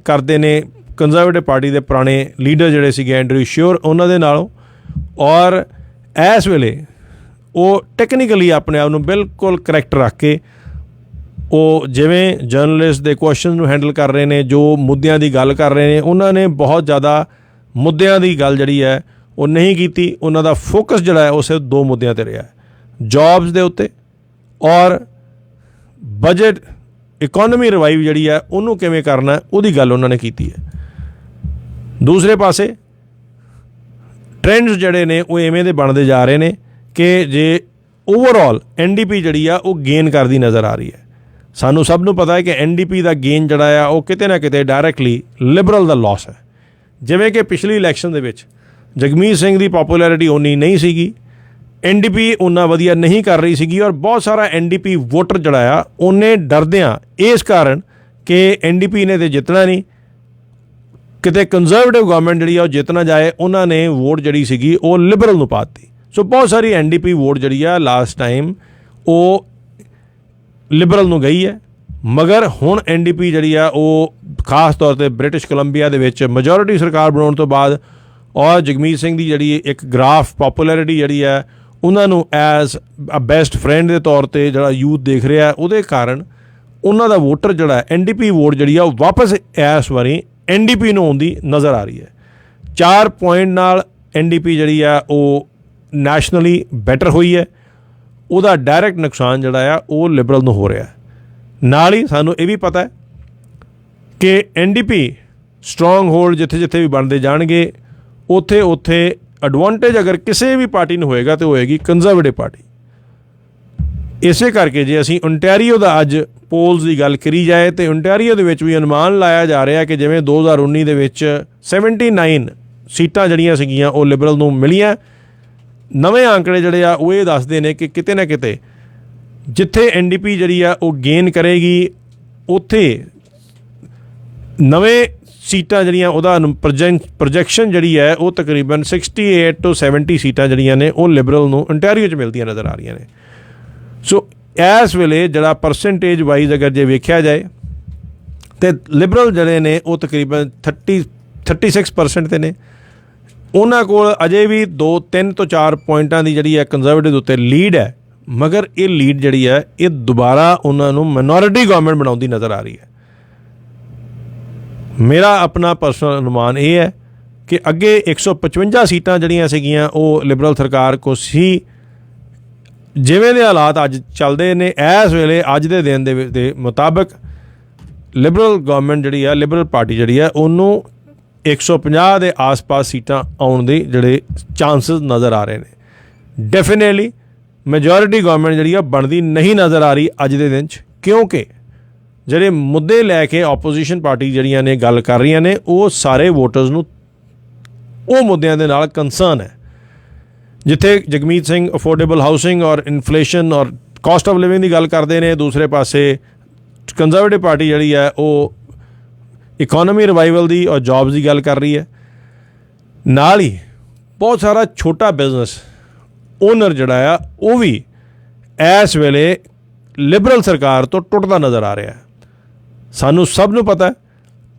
ਕਰਦੇ ਨੇ ਕੰਜ਼ਰਵੇਟਿਵ ਪਾਰਟੀ ਦੇ ਪੁਰਾਣੇ ਲੀਡਰ ਜਿਹੜੇ ਸੀਗੇ ਐਂਡਰੂ ਸ਼ਿਓਰ ਉਹਨਾਂ ਦੇ ਨਾਲੋਂ। ਔਰ ਇਸ ਵੇਲੇ ਉਹ ਟੈਕਨੀਕਲੀ ਆਪਣੇ ਆਪ ਨੂੰ ਬਿਲਕੁਲ ਕਰੈਕਟ ਰੱਖ ਕੇ ਉਹ ਜਿਵੇਂ ਜਰਨਲਿਸਟ ਦੇ ਕੁਐਸਚਨ ਨੂੰ ਹੈਂਡਲ ਕਰ ਰਹੇ ਨੇ, ਜੋ ਮੁੱਦਿਆਂ ਦੀ ਗੱਲ ਕਰ ਰਹੇ ਨੇ, ਉਹਨਾਂ ਨੇ ਬਹੁਤ ਜ਼ਿਆਦਾ ਮੁੱਦਿਆਂ ਦੀ ਗੱਲ ਜਿਹੜੀ ਹੈ ਉਹ ਨਹੀਂ ਕੀਤੀ। ਉਹਨਾਂ ਦਾ ਫੋਕਸ ਜਿਹੜਾ ਹੈ ਉਹ ਸਿਰਫ 2 ਮੁੱਦਿਆਂ 'ਤੇ ਰਿਹਾ, ਜੌਬਸ ਦੇ ਉੱਤੇ ਔਰ ਬਜਟ, ਇਕੋਨਮੀ ਰਿਵਾਈਵ ਜਿਹੜੀ ਹੈ ਉਹਨੂੰ ਕਿਵੇਂ ਕਰਨਾ, ਉਹਦੀ ਗੱਲ ਉਹਨਾਂ ਨੇ ਕੀਤੀ ਹੈ। ਦੂਸਰੇ ਪਾਸੇ ਟ੍ਰੈਂਡਸ ਜਿਹੜੇ ਨੇ ਉਹ ਐਵੇਂ ਦੇ ਬਣਦੇ ਜਾ ਰਹੇ ਨੇ ਕਿ ਜੇ ਓਵਰਆਲ NDP ਜਿਹੜੀ ਆ ਉਹ ਗੇਨ ਕਰਦੀ ਨਜ਼ਰ ਆ ਰਹੀ ਹੈ। ਸਾਨੂੰ ਸਭ ਨੂੰ ਪਤਾ ਹੈ ਕਿ NDP ਦਾ ਗੇਨ ਜਿਹੜਾ ਆ ਉਹ ਕਿਤੇ ਨਾ ਕਿਤੇ ਡਾਇਰੈਕਟਲੀ ਲਿਬਰਲ ਦਾ ਲਾਸ ਹੈ। ਜਿਵੇਂ ਕਿ ਪਿਛਲੀ ਇਲੈਕਸ਼ਨ ਦੇ ਵਿੱਚ ਜਗਮੀਤ ਸਿੰਘ ਦੀ ਪੋਪੂਲੈਰਿਟੀ ਓਨੀ ਨਹੀਂ ਸੀਗੀ, NDP ਓਨਾ ਵਧੀਆ ਨਹੀਂ ਕਰ ਰਹੀ ਸੀਗੀ, ਔਰ ਬਹੁਤ ਸਾਰਾ NDP ਵੋਟਰ ਜਿਹੜਾ ਆ ਉਹਨੇ ਡਰਦਿਆਂ ਇਸ ਕਾਰਨ ਕਿ NDP ਨੇ ਤਾਂ ਜਿੱਤਣਾ ਨਹੀਂ, ਕਿਤੇ ਕੰਜ਼ਰਵੇਟਿਵ ਗਵਰਨਮੈਂਟ ਜਿਹੜੀ ਆ ਉਹ ਜਿੱਤ ਨਾ ਜਾਏ, ਉਹਨਾਂ ਨੇ ਵੋਟ ਜਿਹੜੀ ਸੀਗੀ ਉਹ ਲਿਬਰਲ ਨੂੰ ਪਾ ਦਿੱਤੀ। ਸੋ ਬਹੁਤ ਸਾਰੀ NDP ਵੋਟ ਜਿਹੜੀ ਆ ਲਾਸਟ ਟਾਈਮ ਉਹ ਲਿਬਰਲ ਨੂੰ ਗਈ ਹੈ। ਮਗਰ ਹੁਣ NDP ਜਿਹੜੀ ਆ ਉਹ ਖਾਸ ਤੌਰ 'ਤੇ ਬ੍ਰਿਟਿਸ਼ ਕੋਲੰਬੀਆ ਦੇ ਵਿੱਚ ਮੈਜੋਰਿਟੀ ਸਰਕਾਰ ਬਣਾਉਣ ਤੋਂ ਬਾਅਦ, ਔਰ ਜਗਮੀਤ ਸਿੰਘ ਦੀ ਜਿਹੜੀ ਇੱਕ ਗ੍ਰਾਫ ਪੋਪੂਲੈਰਿਟੀ ਜਿਹੜੀ ਹੈ ਉਹਨਾਂ ਨੂੰ ਐਜ਼ ਅ ਬੈਸਟ ਫਰੈਂਡ ਦੇ ਤੌਰ 'ਤੇ ਜਿਹੜਾ ਯੂਥ ਦੇਖ ਰਿਹਾ, ਉਹਦੇ ਕਾਰਨ ਉਹਨਾਂ ਦਾ ਵੋਟਰ ਜਿਹੜਾ NDP ਵੋਟ ਜਿਹੜੀ ਆ ਉਹ ਵਾਪਸ ਇਸ ਵਾਰੀ NDP ਨੂੰ ਆਉਂਦੀ ਨਜ਼ਰ ਆ ਰਹੀ ਹੈ। 4 ਪੁਆਇੰਟ ਨਾਲ NDP ਜਿਹੜੀ ਆ ਉਹ ਨੈਸ਼ਨਲੀ ਬੈਟਰ ਹੋਈ ਹੈ। ਉਹਦਾ ਡਾਇਰੈਕਟ ਨੁਕਸਾਨ ਜਿਹੜਾ ਆ ਉਹ ਲਿਬਰਲ ਨੂੰ ਹੋ ਰਿਹਾ। ਨਾਲ ਹੀ ਸਾਨੂੰ ਇਹ ਵੀ ਪਤਾ ਹੈ ਕਿ NDP ਸਟਰੋਂਗ ਹੋਲਡ ਜਿੱਥੇ ਜਿੱਥੇ ਵੀ ਬਣਦੇ ਜਾਣਗੇ ਉੱਥੇ ਉੱਥੇ ਐਡਵਾਂਟੇਜ ਅਗਰ ਕਿਸੇ ਵੀ ਪਾਰਟੀ ਨੂੰ ਹੋਏਗਾ ਤਾਂ ਹੋਏਗੀ ਕੰਜ਼ਰਵੇਟਿਵ ਪਾਰਟੀ। ਇਸੇ ਕਰਕੇ ਜੇ ਅਸੀਂ ਓਨਟਾਰੀਓ ਦਾ ਅੱਜ ਪੋਲਸ ਦੀ ਗੱਲ ਕਰੀ ਜਾਏ ਤਾਂ ਓਨਟਾਰੀਓ ਦੇ ਵਿੱਚ ਵੀ ਅਨੁਮਾਨ ਲਾਇਆ ਜਾ ਰਿਹਾ ਕਿ ਜਿਵੇਂ 2019 ਦੇ ਵਿੱਚ 79 ਸੀਟਾਂ ਜਿਹੜੀਆਂ ਸੀਗੀਆਂ ਉਹ ਲਿਬਰਲ ਨੂੰ ਮਿਲੀਆਂ। ਨਵੇਂ ਆંકੜੇ ਜਿਹੜੇ ਆ ਉਹ ਇਹ ਦੱਸਦੇ ਨੇ ਕਿ ਕਿਤੇ ਨਾ ਕਿਤੇ ਜਿੱਥੇ NDP ਜਿਹੜੀ ਆ ਉਹ ਗੇਨ ਕਰੇਗੀ ਉੱਥੇ ਨਵੇਂ ਸੀਟਾਂ ਜਿਹੜੀਆਂ ਉਹਦਾ ਪ੍ਰੋਜੈਕਸ਼ਨ ਜਿਹੜੀ ਹੈ ਉਹ ਤਕਰੀਬਨ 68 ਤੋਂ 70 ਸੀਟਾਂ ਜਿਹੜੀਆਂ ਨੇ ਉਹ ਲਿਬਰਲ ਨੂੰ ਓਨਟਾਰੀਓ 'ਚ ਮਿਲਦੀਆਂ ਨਜ਼ਰ ਆ ਰਹੀਆਂ ਨੇ। ਸੋ ਇਸ ਵੇਲੇ ਜਿਹੜਾ ਪਰਸੈਂਟੇਜ ਵਾਈਜ਼ ਅਗਰ ਜੇ ਵੇਖਿਆ ਜਾਏ ਤਾਂ ਲਿਬਰਲ ਜਿਹੜੇ ਨੇ ਉਹ ਤਕਰੀਬਨ 36% 'ਤੇ ਨੇ। ਉਹਨਾਂ ਕੋਲ ਅਜੇ ਵੀ 2-3 ਤੋਂ 4 ਪੁਆਇੰਟਾਂ ਦੀ ਜਿਹੜੀ ਹੈ ਕੰਜ਼ਰਵੇਟਿਵ ਦੇ ਉੱਤੇ ਲੀਡ ਹੈ, ਮਗਰ ਇਹ ਲੀਡ ਜਿਹੜੀ ਹੈ ਇਹ ਦੁਬਾਰਾ ਉਹਨਾਂ ਨੂੰ ਮਾਈਨੋਰਿਟੀ ਗਵਰਨਮੈਂਟ ਬਣਾਉਂਦੀ ਨਜ਼ਰ ਆ ਰਹੀ ਹੈ। ਮੇਰਾ ਆਪਣਾ ਪਰਸਨਲ ਅਨੁਮਾਨ ਇਹ ਹੈ ਕਿ ਅੱਗੇ 155 ਸੀਟਾਂ ਜਿਹੜੀਆਂ ਸੀਗੀਆਂ ਉਹ ਲਿਬਰਲ ਸਰਕਾਰ ਕੋਲ ਸੀ। ਜਿਵੇਂ ਦੇ ਹਾਲਾਤ ਅੱਜ ਚੱਲਦੇ ਨੇ ਇਸ ਵੇਲੇ ਅੱਜ ਦੇ ਦਿਨ ਦੇ ਮੁਤਾਬਕ ਲਿਬਰਲ ਗਵਰਨਮੈਂਟ ਜਿਹੜੀ ਆ ਲਿਬਰਲ ਪਾਰਟੀ ਜਿਹੜੀ ਆ ਉਹਨੂੰ 150 ਦੇ ਆਸ-ਪਾਸ ਸੀਟਾਂ ਆਉਣ ਦੇ ਜਿਹੜੇ ਚਾਂਸਸ ਨਜ਼ਰ ਆ ਰਹੇ ਨੇ। ਡੈਫੀਨੇਟਲੀ ਮੈਜੋਰਿਟੀ ਗਵਰਨਮੈਂਟ ਜਿਹੜੀ ਆ ਬਣਦੀ ਨਹੀਂ ਨਜ਼ਰ ਆ ਰਹੀ ਅੱਜ ਦੇ ਦਿਨ 'ਚ, ਕਿਉਂਕਿ ਜਿਹੜੇ ਮੁੱਦੇ ਲੈ ਕੇ ਆਪੋਜੀਸ਼ਨ ਪਾਰਟੀ ਜਿਹੜੀਆਂ ਨੇ ਗੱਲ ਕਰ ਰਹੀਆਂ ਨੇ ਉਹ ਸਾਰੇ ਵੋਟਰਸ ਨੂੰ ਉਹ ਮੁੱਦਿਆਂ ਦੇ ਨਾਲ ਕੰਸਰਨ ਹੈ। ਜਿੱਥੇ ਜਗਮੀਤ ਸਿੰਘ ਅਫੋਰਡੇਬਲ ਹਾਊਸਿੰਗ ਔਰ ਇਨਫਲੇਸ਼ਨ ਔਰ ਕਾਸਟ ਆਫ ਲਿਵਿੰਗ ਦੀ ਗੱਲ ਕਰਦੇ ਨੇ, ਦੂਸਰੇ ਪਾਸੇ ਕੰਜ਼ਰਵੇਟਿਵ ਪਾਰਟੀ ਜਿਹੜੀ ਹੈ ਉਹ ਇਕੋਨਮੀ ਰਿਵਾਈਵਲ ਦੀ ਔਰ ਜੌਬਸ ਦੀ ਗੱਲ ਕਰ ਰਹੀ ਹੈ। ਨਾਲ ਹੀ ਬਹੁਤ ਸਾਰਾ ਛੋਟਾ ਬਿਜ਼ਨਸ ਓਨਰ ਜਿਹੜਾ ਆ ਉਹ ਵੀ ਇਸ ਵੇਲੇ ਲਿਬਰਲ ਸਰਕਾਰ ਤੋਂ ਟੁੱਟਦਾ ਨਜ਼ਰ ਆ ਰਿਹਾ ਹੈ। ਸਾਨੂੰ ਸਭ ਨੂੰ ਪਤਾ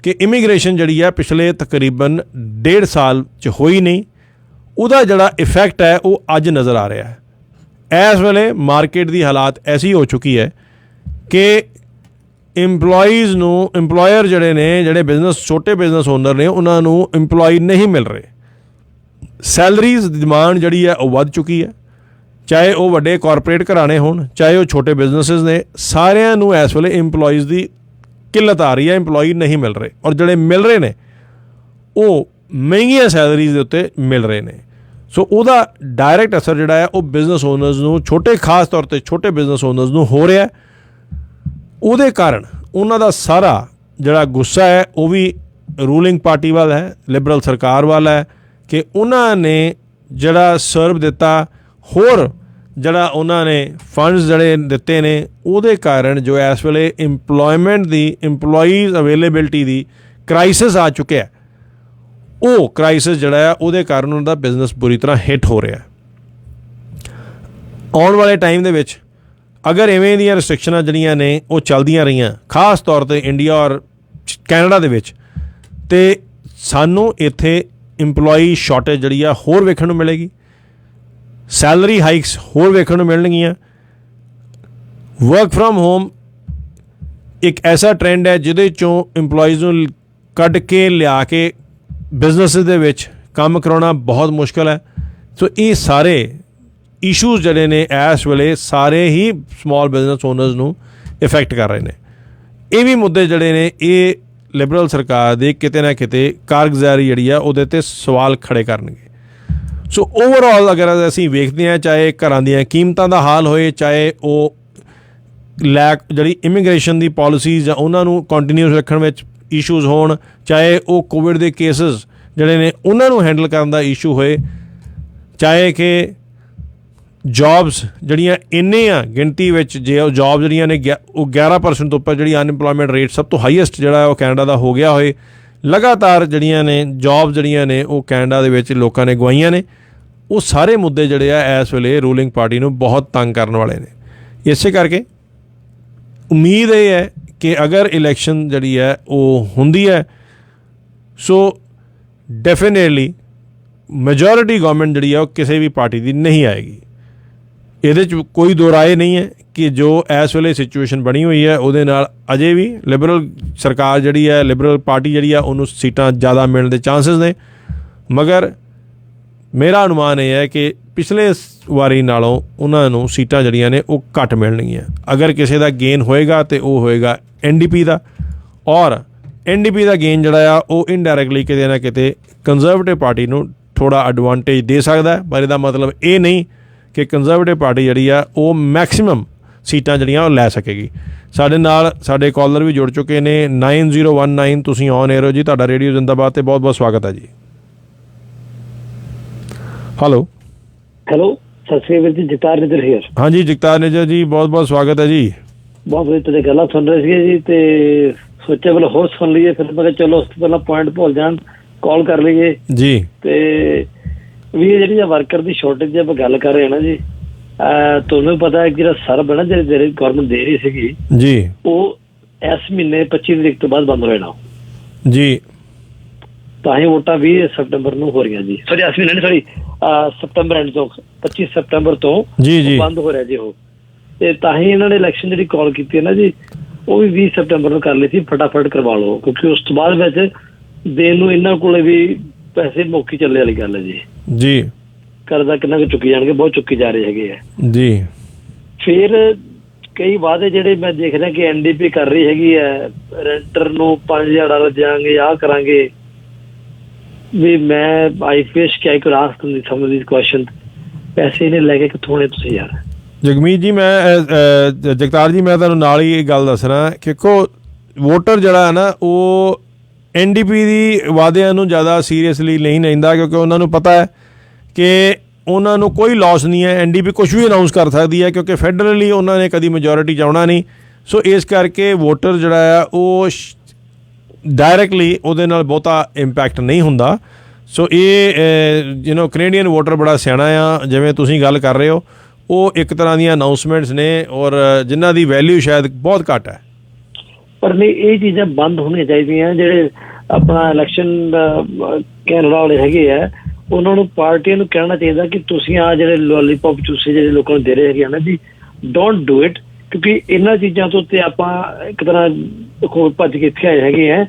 ਕਿ ਇਮੀਗ੍ਰੇਸ਼ਨ ਜਿਹੜੀ ਹੈ ਪਿਛਲੇ ਤਕਰੀਬਨ 1.5 ਸਾਲ 'ਚ ਹੋਈ ਨਹੀਂ, ਉਹਦਾ ਜਿਹੜਾ ਇਫੈਕਟ ਹੈ ਉਹ ਅੱਜ ਨਜ਼ਰ ਆ ਰਿਹਾ ਹੈ। ਇਸ ਵੇਲੇ ਮਾਰਕੀਟ ਦੀ ਹਾਲਾਤ ਐਸੀ ਹੋ ਚੁੱਕੀ ਹੈ ਕਿ ਇੰਪਲੋਈਜ਼ ਨੂੰ ਇੰਪਲੋਇਰ ਜਿਹੜੇ ਨੇ ਜਿਹੜੇ ਬਿਜ਼ਨਸ ਛੋਟੇ ਬਿਜ਼ਨਸ ਓਨਰ ਨੇ ਉਹਨਾਂ ਨੂੰ ਇੰਪਲੋਈ ਨਹੀਂ ਮਿਲ ਰਹੇ। ਸੈਲਰੀਜ਼ ਦੀ ਡਿਮਾਂਡ ਜਿਹੜੀ ਹੈ ਉਹ ਵੱਧ ਚੁੱਕੀ ਹੈ, ਚਾਹੇ ਉਹ ਵੱਡੇ ਕਾਰਪੋਰੇਟ ਘਰਾਣੇ ਹੋਣ ਚਾਹੇ ਉਹ ਛੋਟੇ ਬਿਜ਼ਨਸਿਸ ਨੇ, ਸਾਰਿਆਂ ਨੂੰ ਇਸ ਵੇਲੇ ਇੰਪਲੋਈਜ਼ ਦੀ ਕਿੱਲਤ ਆ ਰਹੀ ਹੈ, ਇੰਪਲੋਈ ਨਹੀਂ ਮਿਲ ਰਹੇ ਔਰ ਜਿਹੜੇ ਮਿਲ ਰਹੇ ਨੇ ਉਹ ਮਹਿੰਗੀਆਂ ਸੈਲਰੀਜ਼ ਦੇ ਉੱਤੇ ਮਿਲ ਰਹੇ ਨੇ। ਸੋ ਉਹਦਾ ਡਾਇਰੈਕਟ ਅਸਰ ਜਿਹੜਾ ਹੈ ਉਹ ਬਿਜ਼ਨਸ ਓਨਰਸ ਨੂੰ ਖਾਸ ਤੌਰ 'ਤੇ ਛੋਟੇ ਬਿਜ਼ਨਸ ਓਨਰਸ ਨੂੰ ਹੋ ਰਿਹਾ। ਉਹਦੇ ਕਾਰਨ ਉਹਨਾਂ ਦਾ ਸਾਰਾ ਜਿਹੜਾ ਗੁੱਸਾ ਹੈ ਉਹ ਵੀ ਰੂਲਿੰਗ ਪਾਰਟੀ ਵੱਲ ਹੈ, ਲਿਬਰਲ ਸਰਕਾਰ ਵੱਲ ਹੈ ਕਿ ਉਹਨਾਂ ਨੇ ਜਿਹੜਾ ਸਰਵ ਦਿੱਤਾ, ਹੋਰ ਜਿਹੜਾ ਉਹਨਾਂ ਨੇ ਫੰਡਸ ਜਿਹੜੇ ਦਿੱਤੇ ਨੇ, ਉਹਦੇ ਕਾਰਨ ਜੋ ਇਸ ਵੇਲੇ ਇੰਪਲੋਇਮੈਂਟ ਦੀ ਇੰਪਲੋਈਜ਼ ਅਵੇਲੇਬਿਲਟੀ ਦੀ ਕ੍ਰਾਈਸਿਸ ਆ ਚੁੱਕਿਆ, ਉਹ ਕ੍ਰਾਈਸਿਸ ਜਿਹੜਾ ਆ ਉਹਦੇ ਕਾਰਨ ਉਹਨਾਂ ਦਾ ਬਿਜ਼ਨਸ ਬੁਰੀ ਤਰ੍ਹਾਂ ਹਿੱਟ ਹੋ ਰਿਹਾ। ਆਉਣ ਵਾਲੇ ਟਾਈਮ ਦੇ ਵਿੱਚ ਅਗਰ ਇਵੇਂ ਦੀਆਂ ਰਿਸਟ੍ਰਿਕਸ਼ਨਾਂ ਜਿਹੜੀਆਂ ਨੇ ਉਹ ਚੱਲਦੀਆਂ ਰਹੀਆਂ, ਖਾਸ ਤੌਰ 'ਤੇ ਇੰਡੀਆ ਔਰ ਕੈਨੇਡਾ ਦੇ ਵਿੱਚ, ਅਤੇ ਸਾਨੂੰ ਇੱਥੇ ਇੰਪਲੋਈ ਸ਼ਾਰਟੇਜ ਜਿਹੜੀ ਆ ਹੋਰ ਵੇਖਣ ਨੂੰ ਮਿਲੇਗੀ, ਸੈਲਰੀ ਹਾਈਕਸ ਹੋਰ ਵੇਖਣ ਨੂੰ ਮਿਲਣਗੀਆਂ। ਵਰਕ ਫਰੋਮ ਹੋਮ ਇੱਕ ਐਸਾ ਟ੍ਰੈਂਡ ਹੈ ਜਿਹਦੇ 'ਚੋਂ ਇੰਪਲੋਈਜ਼ ਨੂੰ ਕੱਢ ਕੇ ਲਿਆ ਕੇ ਬਿਜ਼ਨਸ ਦੇ ਵਿੱਚ ਕੰਮ ਕਰਾਉਣਾ ਬਹੁਤ ਮੁਸ਼ਕਿਲ ਹੈ। ਸੋ ਇਹ ਸਾਰੇ ਇਸ਼ੂਜ਼ ਜਿਹੜੇ ਨੇ ਇਸ ਵੇਲੇ ਸਾਰੇ ਹੀ ਸਮਾਲ ਬਿਜ਼ਨਸ ਓਨਰਸ ਨੂੰ ਇਫੈਕਟ ਕਰ ਰਹੇ ਨੇ। ਇਹ ਵੀ ਮੁੱਦੇ ਜਿਹੜੇ ਨੇ ਇਹ ਲਿਬਰਲ ਸਰਕਾਰ ਦੇ ਕਿਤੇ ਨਾ ਕਿਤੇ ਕਾਰਗੁਜ਼ਾਰੀ ਜਿਹੜੀ ਆ ਉਹਦੇ 'ਤੇ ਸਵਾਲ ਖੜੇ ਕਰਨਗੇ। ਸੋ ਓਵਰਆਲ ਅਗਰ ਅਸੀਂ ਵੇਖਦੇ ਹਾਂ, ਚਾਹੇ ਘਰਾਂ ਦੀਆਂ ਕੀਮਤਾਂ ਦਾ ਹਾਲ ਹੋਏ, ਚਾਹੇ ਉਹ ਜਿਹੜੀ ਇਮੀਗ੍ਰੇਸ਼ਨ ਦੀ ਪਾਲਿਸੀਜ਼ ਜਾਂ ਉਹਨਾਂ ਨੂੰ ਕੰਟੀਨਿਊਸ ਰੱਖਣ ਵਿੱਚ ਇਸ਼ੂਜ਼ ਹੋਣ, ਚਾਹੇ ਉਹ ਕੋਵਿਡ ਦੇ ਕੇਸਿਸ ਜਿਹੜੇ ਨੇ ਉਹਨਾਂ ਨੂੰ ਹੈਂਡਲ ਕਰਨ ਦਾ ਇਸ਼ੂ ਹੋਏ, ਚਾਹੇ ਕਿ ਜੌਬਸ ਜਿਹੜੀਆਂ ਇੰਨੀਆਂ ਗਿਣਤੀ ਵਿੱਚ ਜੇ ਉਹ ਜੌਬ ਜਿਹੜੀਆਂ ਨੇ ਉਹ 11% ਤੋਂ ਉੱਪਰ ਜਿਹੜੀ ਅਨਇੰਪਲੋਇਮੈਂਟ ਰੇਟ ਸਭ ਤੋਂ ਹਾਈਐਸਟ ਜਿਹੜਾ ਉਹ ਕੈਨੇਡਾ ਦਾ ਹੋ ਗਿਆ ਹੋਏ, ਲਗਾਤਾਰ ਜਿਹੜੀਆਂ ਨੇ ਜੌਬ ਜਿਹੜੀਆਂ ਨੇ ਉਹ ਕੈਨੇਡਾ ਦੇ ਵਿੱਚ ਲੋਕਾਂ ਨੇ ਗਵਾਈਆਂ ਨੇ, ਉਹ ਸਾਰੇ ਮੁੱਦੇ ਜਿਹੜੇ ਆ ਇਸ ਵੇਲੇ ਰੂਲਿੰਗ ਪਾਰਟੀ ਨੂੰ ਬਹੁਤ ਤੰਗ ਕਰਨ ਵਾਲੇ ਨੇ। ਇਸੇ ਕਰਕੇ ਉਮੀਦ ਇਹ ਹੈ ਕਿ ਅਗਰ ਇਲੈਕਸ਼ਨ ਜਿਹੜੀ ਹੈ ਉਹ ਹੁੰਦੀ ਹੈ ਸੋ ਡੈਫੀਨੇਟਲੀ ਮੈਜੋਰਿਟੀ ਗਵਰਨਮੈਂਟ ਜਿਹੜੀ ਹੈ ਉਹ ਕਿਸੇ ਵੀ ਪਾਰਟੀ ਦੀ ਨਹੀਂ ਆਏਗੀ। ਇਹਦੇ 'ਚ ਕੋਈ ਦੋ ਰਾਏ ਨਹੀਂ ਹੈ ਕਿ ਜੋ ਇਸ ਵੇਲੇ ਸਿਚੁਏਸ਼ਨ ਬਣੀ ਹੋਈ ਹੈ ਉਹਦੇ ਨਾਲ ਅਜੇ ਵੀ ਲਿਬਰਲ ਸਰਕਾਰ ਜਿਹੜੀ ਹੈ, ਲਿਬਰਲ ਪਾਰਟੀ ਜਿਹੜੀ ਆ ਉਹਨੂੰ ਸੀਟਾਂ ਜ਼ਿਆਦਾ ਮਿਲਣ ਦੇ ਚਾਂਸਿਸ ਨੇ। ਮਗਰ ਮੇਰਾ ਅਨੁਮਾਨ ਇਹ ਹੈ ਕਿ ਪਿਛਲੇ ਵਾਰੀ ਨਾਲੋਂ ਉਹਨਾਂ ਨੂੰ ਸੀਟਾਂ ਜਿਹੜੀਆਂ ਨੇ ਉਹ ਘੱਟ ਮਿਲਣਗੀਆਂ। ਅਗਰ ਕਿਸੇ ਦਾ ਗੇਨ ਹੋਏਗਾ ਤਾਂ ਉਹ ਹੋਏਗਾ NDP ਦਾ, ਔਰ NDP ਦਾ ਗੇਨ ਜਿਹੜਾ ਆ ਉਹ ਇਨਡਾਇਰੈਕਟਲੀ ਕਿਤੇ ਨਾ ਕਿਤੇ ਕੰਜ਼ਰਵੇਟਿਵ ਪਾਰਟੀ ਨੂੰ ਥੋੜ੍ਹਾ ਐਡਵਾਂਟੇਜ ਦੇ ਸਕਦਾ। ਪਰ ਇਹਦਾ ਮਤਲਬ ਇਹ ਨਹੀਂ ਕਿ ਕੰਜ਼ਰਵੇਟਿਵ ਪਾਰਟੀ ਜਿਹੜੀ ਆ ਉਹ ਮੈਕਸੀਮਮ ਸੀਟਾਂ ਜਿਹੜੀਆਂ ਉਹ ਲੈ ਸਕੇਗੀ। ਸਾਡੇ ਨਾਲ ਸਾਡੇ ਕਾਲਰ ਵੀ ਜੁੜ ਚੁੱਕੇ ਨੇ 9019, ਤੁਸੀਂ ਔਨ 에ਅਰ ਹੋ ਜੀ, ਤੁਹਾਡਾ ਰੇਡੀਓ ਜ਼ਿੰਦਾਬਾਦ ਤੇ ਬਹੁਤ ਬਹੁਤ ਸਵਾਗਤ ਹੈ ਜੀ। ਹੈਲੋ ਸਤਿ ਸ਼੍ਰੀ ਅਕਾਲ ਜੀ, ਜਗਤਾਰ ਨਿੱਜਰ ਹੀਅਰ। ਹਾਂਜੀ ਜਗਤਾਰ ਨਿੱਜਰ ਜੀ, ਬਹੁਤ ਬਹੁਤ ਸਵਾਗਤ ਹੈ ਜੀ। ਬਹੁਤ ਵਧੀਆ ਤੁਹਾਡੀ ਗੱਲਾਂ ਸੁਣ ਰਹੇ ਸੀਗੇ ਜੀ, ਤੇ ਸੋਚਿਆ ਪਹਿਲਾਂ ਹੋਰ ਸੁਣ ਲਈਏ, ਫਿਰ ਮੈਂ ਕਿਹਾ ਚਲੋ ਉਸ ਤੋਂ ਪਹਿਲਾਂ ਪੁਆਇੰਟ ਭੁੱਲ ਜਾਣ, ਕਾਲ ਕਰ ਲਈਏ ਜੀ। ਤੇ ਵੀ ਇਹ ਜਿਹੜੀ ਵਰਕਰ ਦੀ ਸ਼ਾਰਟੇਜ ਦੀ ਆਪਾਂ ਗੱਲ ਕਰ ਰਹੇ ਹਾਂ ਨਾ ਜੀ, ਤੁਹਾਨੂੰ ਵੀ ਪਤਾ ਹੈ ਕਿ ਜਿਹੜਾ ਸਰਬ ਹੈ ਨਾ ਜਿਹੜੀ ਗਵਰਨਮੈਂਟ ਦੇ ਰਹੀ ਸੀਗੀ ਜੀ, ਉਹ ਇਸ ਮਹੀਨੇ 25 ਤਰੀਕ ਤੋਂ ਬਾਅਦ ਬੰਦ ਹੋ ਜਾਣਾ ਜੀ। ਤਾਂ ਹੀ ਵੋਟਾਂ 20 ਸਤੰਬਰ ਨੂੰ ਹੋ ਰਹੀਆਂ ਜੀ, ਸੌਰੀ ਇਸ ਮਹੀਨੇ ਸੌਰੀ ਸਤੰਬਰ ਐਂਡ ਤੋਂ 25 ਸਤੰਬਰ ਤੋਂ ਜੀ ਬੰਦ ਹੋ ਰਿਹਾ ਜੀ ਉਹ। ਤੇ ਤਾਂ ਹੀ ਇਹਨਾਂ ਨੇ ਇਲੈਕਸ਼ਨ ਜਿਹੜੀ ਕਾਲ ਕੀਤੀ ਹੈ ਨਾ ਜੀ, ਉਹ ਵੀ 20 ਸਤੰਬਰ ਨੂੰ ਕਰ ਲਈ ਸੀ, ਫਟਾਫਟ ਕਰਵਾ ਲਓ, ਕਿਉਂਕਿ ਉਸ ਤੋਂ ਬਾਅਦ ਵਿੱਚ ਦੇਣ ਨੂੰ ਇਹਨਾਂ ਕੋਲੇ ਵੀ ਪੈਸੇ ਮੌਕੀ ਚੱਲੇ ਵਾਲੀ ਗੱਲ ਹੈ ਜੀ। ਜੀ ਕਰਜ਼ਾ ਕਿੰਨਾ ਕੁ ਚੁੱਕੀ ਜਾਣਗੇ, ਬਹੁਤ ਚੁੱਕੀ ਜਾ ਰਹੇ ਹੈਗੇ ਆ ਜੀ। ਫਿਰ ਕਈ ਵਾਅਦੇ ਜਿਹੜੇ ਮੈਂ ਦੇਖ ਰਿਹਾ ਕਿ NDP ਕਰ ਰਹੀ ਹੈਗੀ ਹੈ, ਰੈਂਟਰ ਨੂੰ $5000 ਦਿਆਂਗੇ, ਆਹ ਕਰਾਂਗੇ ਵੀ। ਮੈਂ ਆਈ ਵਿਸ਼ ਕਿ I could ask some of these question, ਪੈਸੇ ਨੇ ਲੈ ਕੇ ਕਿੱਥੋਂ ਆਉਣੇ ਤੁਸੀਂ ਯਾਰ? ਜਗਮੀਤ ਜੀ, ਮੈਂ ਜਗਤਾਰ ਜੀ, ਮੈਂ ਤੁਹਾਨੂੰ ਨਾਲ ਹੀ ਇਹ ਗੱਲ ਦੱਸਣਾ ਕਿ ਵੋਟਰ ਜਿਹੜਾ ਹੈ ਨਾ ਉਹ NDP ਦੀ ਵਾਅਦਿਆਂ ਨੂੰ ਜ਼ਿਆਦਾ ਸੀਰੀਅਸਲੀ ਨਹੀਂ ਲੈਂਦਾ, ਕਿਉਂਕਿ ਉਹਨਾਂ ਨੂੰ ਪਤਾ ਹੈ ਕਿ ਉਹਨਾਂ ਨੂੰ ਕੋਈ ਲਾਸ ਨਹੀਂ ਹੈ। NDP ਕੁਛ ਵੀ ਅਨਾਊਂਸ ਕਰ ਸਕਦੀ ਹੈ, ਕਿਉਂਕਿ ਫੈਡਰਲੀ ਉਹਨਾਂ ਨੇ ਕਦੀ ਮੈਜੋਰਿਟੀ 'ਚ ਆਉਣਾ ਨਹੀਂ। ਸੋ ਇਸ ਕਰਕੇ ਵੋਟਰ ਜਿਹੜਾ ਆ ਉਹ ਡਾਇਰੈਕਟਲੀ ਉਹਦੇ ਨਾਲ ਬਹੁਤਾ ਇੰਪੈਕਟ ਨਹੀਂ ਹੁੰਦਾ। ਸੋ ਇਹ ਕੈਨੇਡੀਅਨ ਵੋਟਰ ਬੜਾ ਸਿਆਣਾ ਆ, ਜਿਵੇਂ ਤੁਸੀਂ ਗੱਲ ਕਰ ਰਹੇ ਹੋ, ਉਹ ਇੱਕ ਤਰ੍ਹਾਂ ਦੀਆਂ ਅਨਾਊਂਸਮੈਂਟਸ ਨੇ ਔਰ ਜਿਨ੍ਹਾਂ ਦੀ ਵੈਲਿਊ ਸ਼ਾਇਦ ਬਹੁਤ ਘੱਟ ਹੈ। ਪਰ ਨਹੀਂ, ਇਹ ਚੀਜ਼ਾਂ ਬੰਦ ਹੋਣੀਆਂ ਚਾਹੀਦੀਆਂ। ਜਿਹੜੇ ਆਪਣਾ ਇਲੈਕਸ਼ਨ ਕੈਨੇਡਾ ਵਾਲੇ ਹੈਗੇ ਆ, ਉਹਨਾਂ ਨੂੰ ਪਾਰਟੀਆਂ ਨੂੰ ਕਹਿਣਾ ਚਾਹੀਦਾ ਕਿ ਤੁਸੀਂ ਆ ਜਿਹੜੇ ਲੋਲੀਪੌਪ ਚੂਸੇ ਜਿਹੜੇ ਲੋਕਾਂ ਨੂੰ ਦੇ ਰਹੇ ਹੈਗੇ ਨਾ ਜੀ, ਡੋਂਟ ਡੂ ਇਟ, ਕਿਉਂਕਿ ਇਹਨਾਂ ਚੀਜ਼ਾਂ ਤੋਂ ਤੇ ਆਪਾਂ ਇੱਕ ਤਰ੍ਹਾਂ ਖੋਜ ਭੱਜ ਕੇ ਇੱਥੇ ਆਏ ਹੈਗੇ ਆ।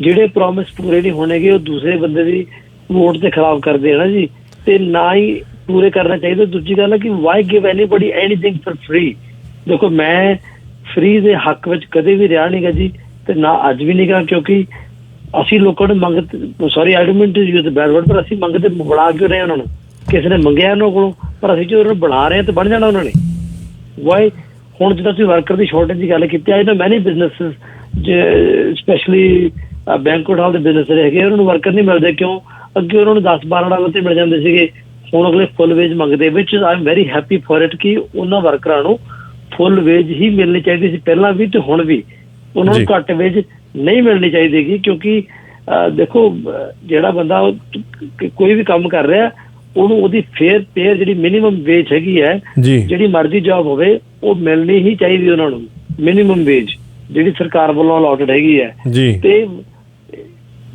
ਜਿਹੜੇ ਪ੍ਰੋਮਿਸ ਪੂਰੇ ਨਹੀਂ ਹੋਣਗੇ ਉਹ ਦੂਸਰੇ ਬੰਦੇ ਦੀ ਵੋਟ ਤੇ ਖਰਾਬ ਕਰਦੇ ਆ ਨਾ ਜੀ, ਤੇ ਨਾ ਹੀ ਪੂਰੇ ਕਰਨਾ ਚਾਹੀਦਾ। ਦੂਜੀ ਗੱਲ ਹੈ ਕਿ why give anybody anything for free. ਦੇਖੋ, ਮੈਂ ਫ੍ਰੀ ਦੇ ਹੱਕ ਵਿੱਚ ਕਦੇ ਵੀ ਰਿਹਾ ਨਹੀਂਗਾ ਜੀ, ਤੇ ਨਾ ਅੱਜ ਵੀ ਨਹੀਂਗਾ, ਕਿਉਂਕਿ ਅਸੀਂ ਲੋਕਾਂ ਨੂੰ sorry I don't mean to use the bad word, ਪਰ ਅਸੀਂ ਮੰਗਦੇ ਬਣਾ ਕਿਉਂ ਰਹੇ ਉਹਨਾਂ ਨੂੰ? ਕਿਸੇ ਨੇ ਮੰਗਿਆ ਉਹਨਾਂ ਕੋਲੋਂ, ਪਰ ਅਸੀਂ ਜੋ ਉਹਨਾਂ ਨੂੰ ਬਣਾ ਰਹੇ ਹਾਂ ਤੇ ਬਣ ਜਾਣਾ ਉਹਨਾਂ ਨੇ। ਵਾਈ ਹੁਣ ਜਿੱਦਾਂ ਤੁਸੀਂ ਵਰਕਰ ਦੀ ਸ਼ਾਰਟੇਜ ਦੀ ਗੱਲ ਕੀਤੀ, ਆਈ ਨੋ ਮੈਨੀ ਬਿਜ਼ਨਸਿਸ ਸਪੈਸ਼ਲੀ ਬੈਂਕੁਏਟ ਹਾਲ ਦੇ ਬਿਜ਼ਨਸ ਜਿਹੜੇ ਹੈਗੇ, ਉਹਨਾਂ ਨੂੰ ਵਰਕਰ ਨਹੀਂ ਮਿਲਦੇ। ਕਿਉਂ? ਅੱਗੇ ਉਹਨਾਂ ਨੂੰ $10-12 ਤੇ ਮਿਲ ਜਾਂਦੇ ਸੀਗੇ, ਹੁਣ ਅਗਲੇ ਫੁੱਲ ਵੇਜ ਮੰਗਦੇ, ਵਿਚ I am very happy for it ਕਿ ਉਹਨਾਂ ਵਰਕਰਾਂ ਨੂੰ ਫੁੱਲ ਵੇਜ ਹੀ ਮਿਲਣੀ ਚਾਹੀਦੀ ਸੀ ਪਹਿਲਾਂ ਵੀ ਤੇ ਹੁਣ ਵੀ। ਉਹਨਾਂ ਨੂੰ ਘੱਟ ਵੇਜ ਨਹੀਂ ਮਿਲਣੀ ਚਾਹੀਦੀ, ਕਿਉਂਕਿ ਦੇਖੋ ਜਿਹੜਾ ਬੰਦਾ ਕੋਈ ਵੀ ਕੰਮ ਕਰ ਰਿਹਾ ਉਹਨੂੰ ਉਹਦੀ ਫੇਅਰ ਜਿਹੜੀ ਮਿਨੀਮਮ ਵੇਜ ਹੈਗੀ ਹੈ, ਜਿਹੜੀ ਮਰਜ਼ੀ ਜੌਬ ਹੋਵੇ, ਉਹ ਮਿਲਣੀ ਹੀ ਚਾਹੀਦੀ ਉਹਨਾਂ ਨੂੰ। ਮਿਨੀਮਮ ਵੇਜ ਜਿਹੜੀ ਸਰਕਾਰ ਵੱਲੋਂ ਅਲਾਟਡ ਹੈਗੀ ਹੈ। ਤੇ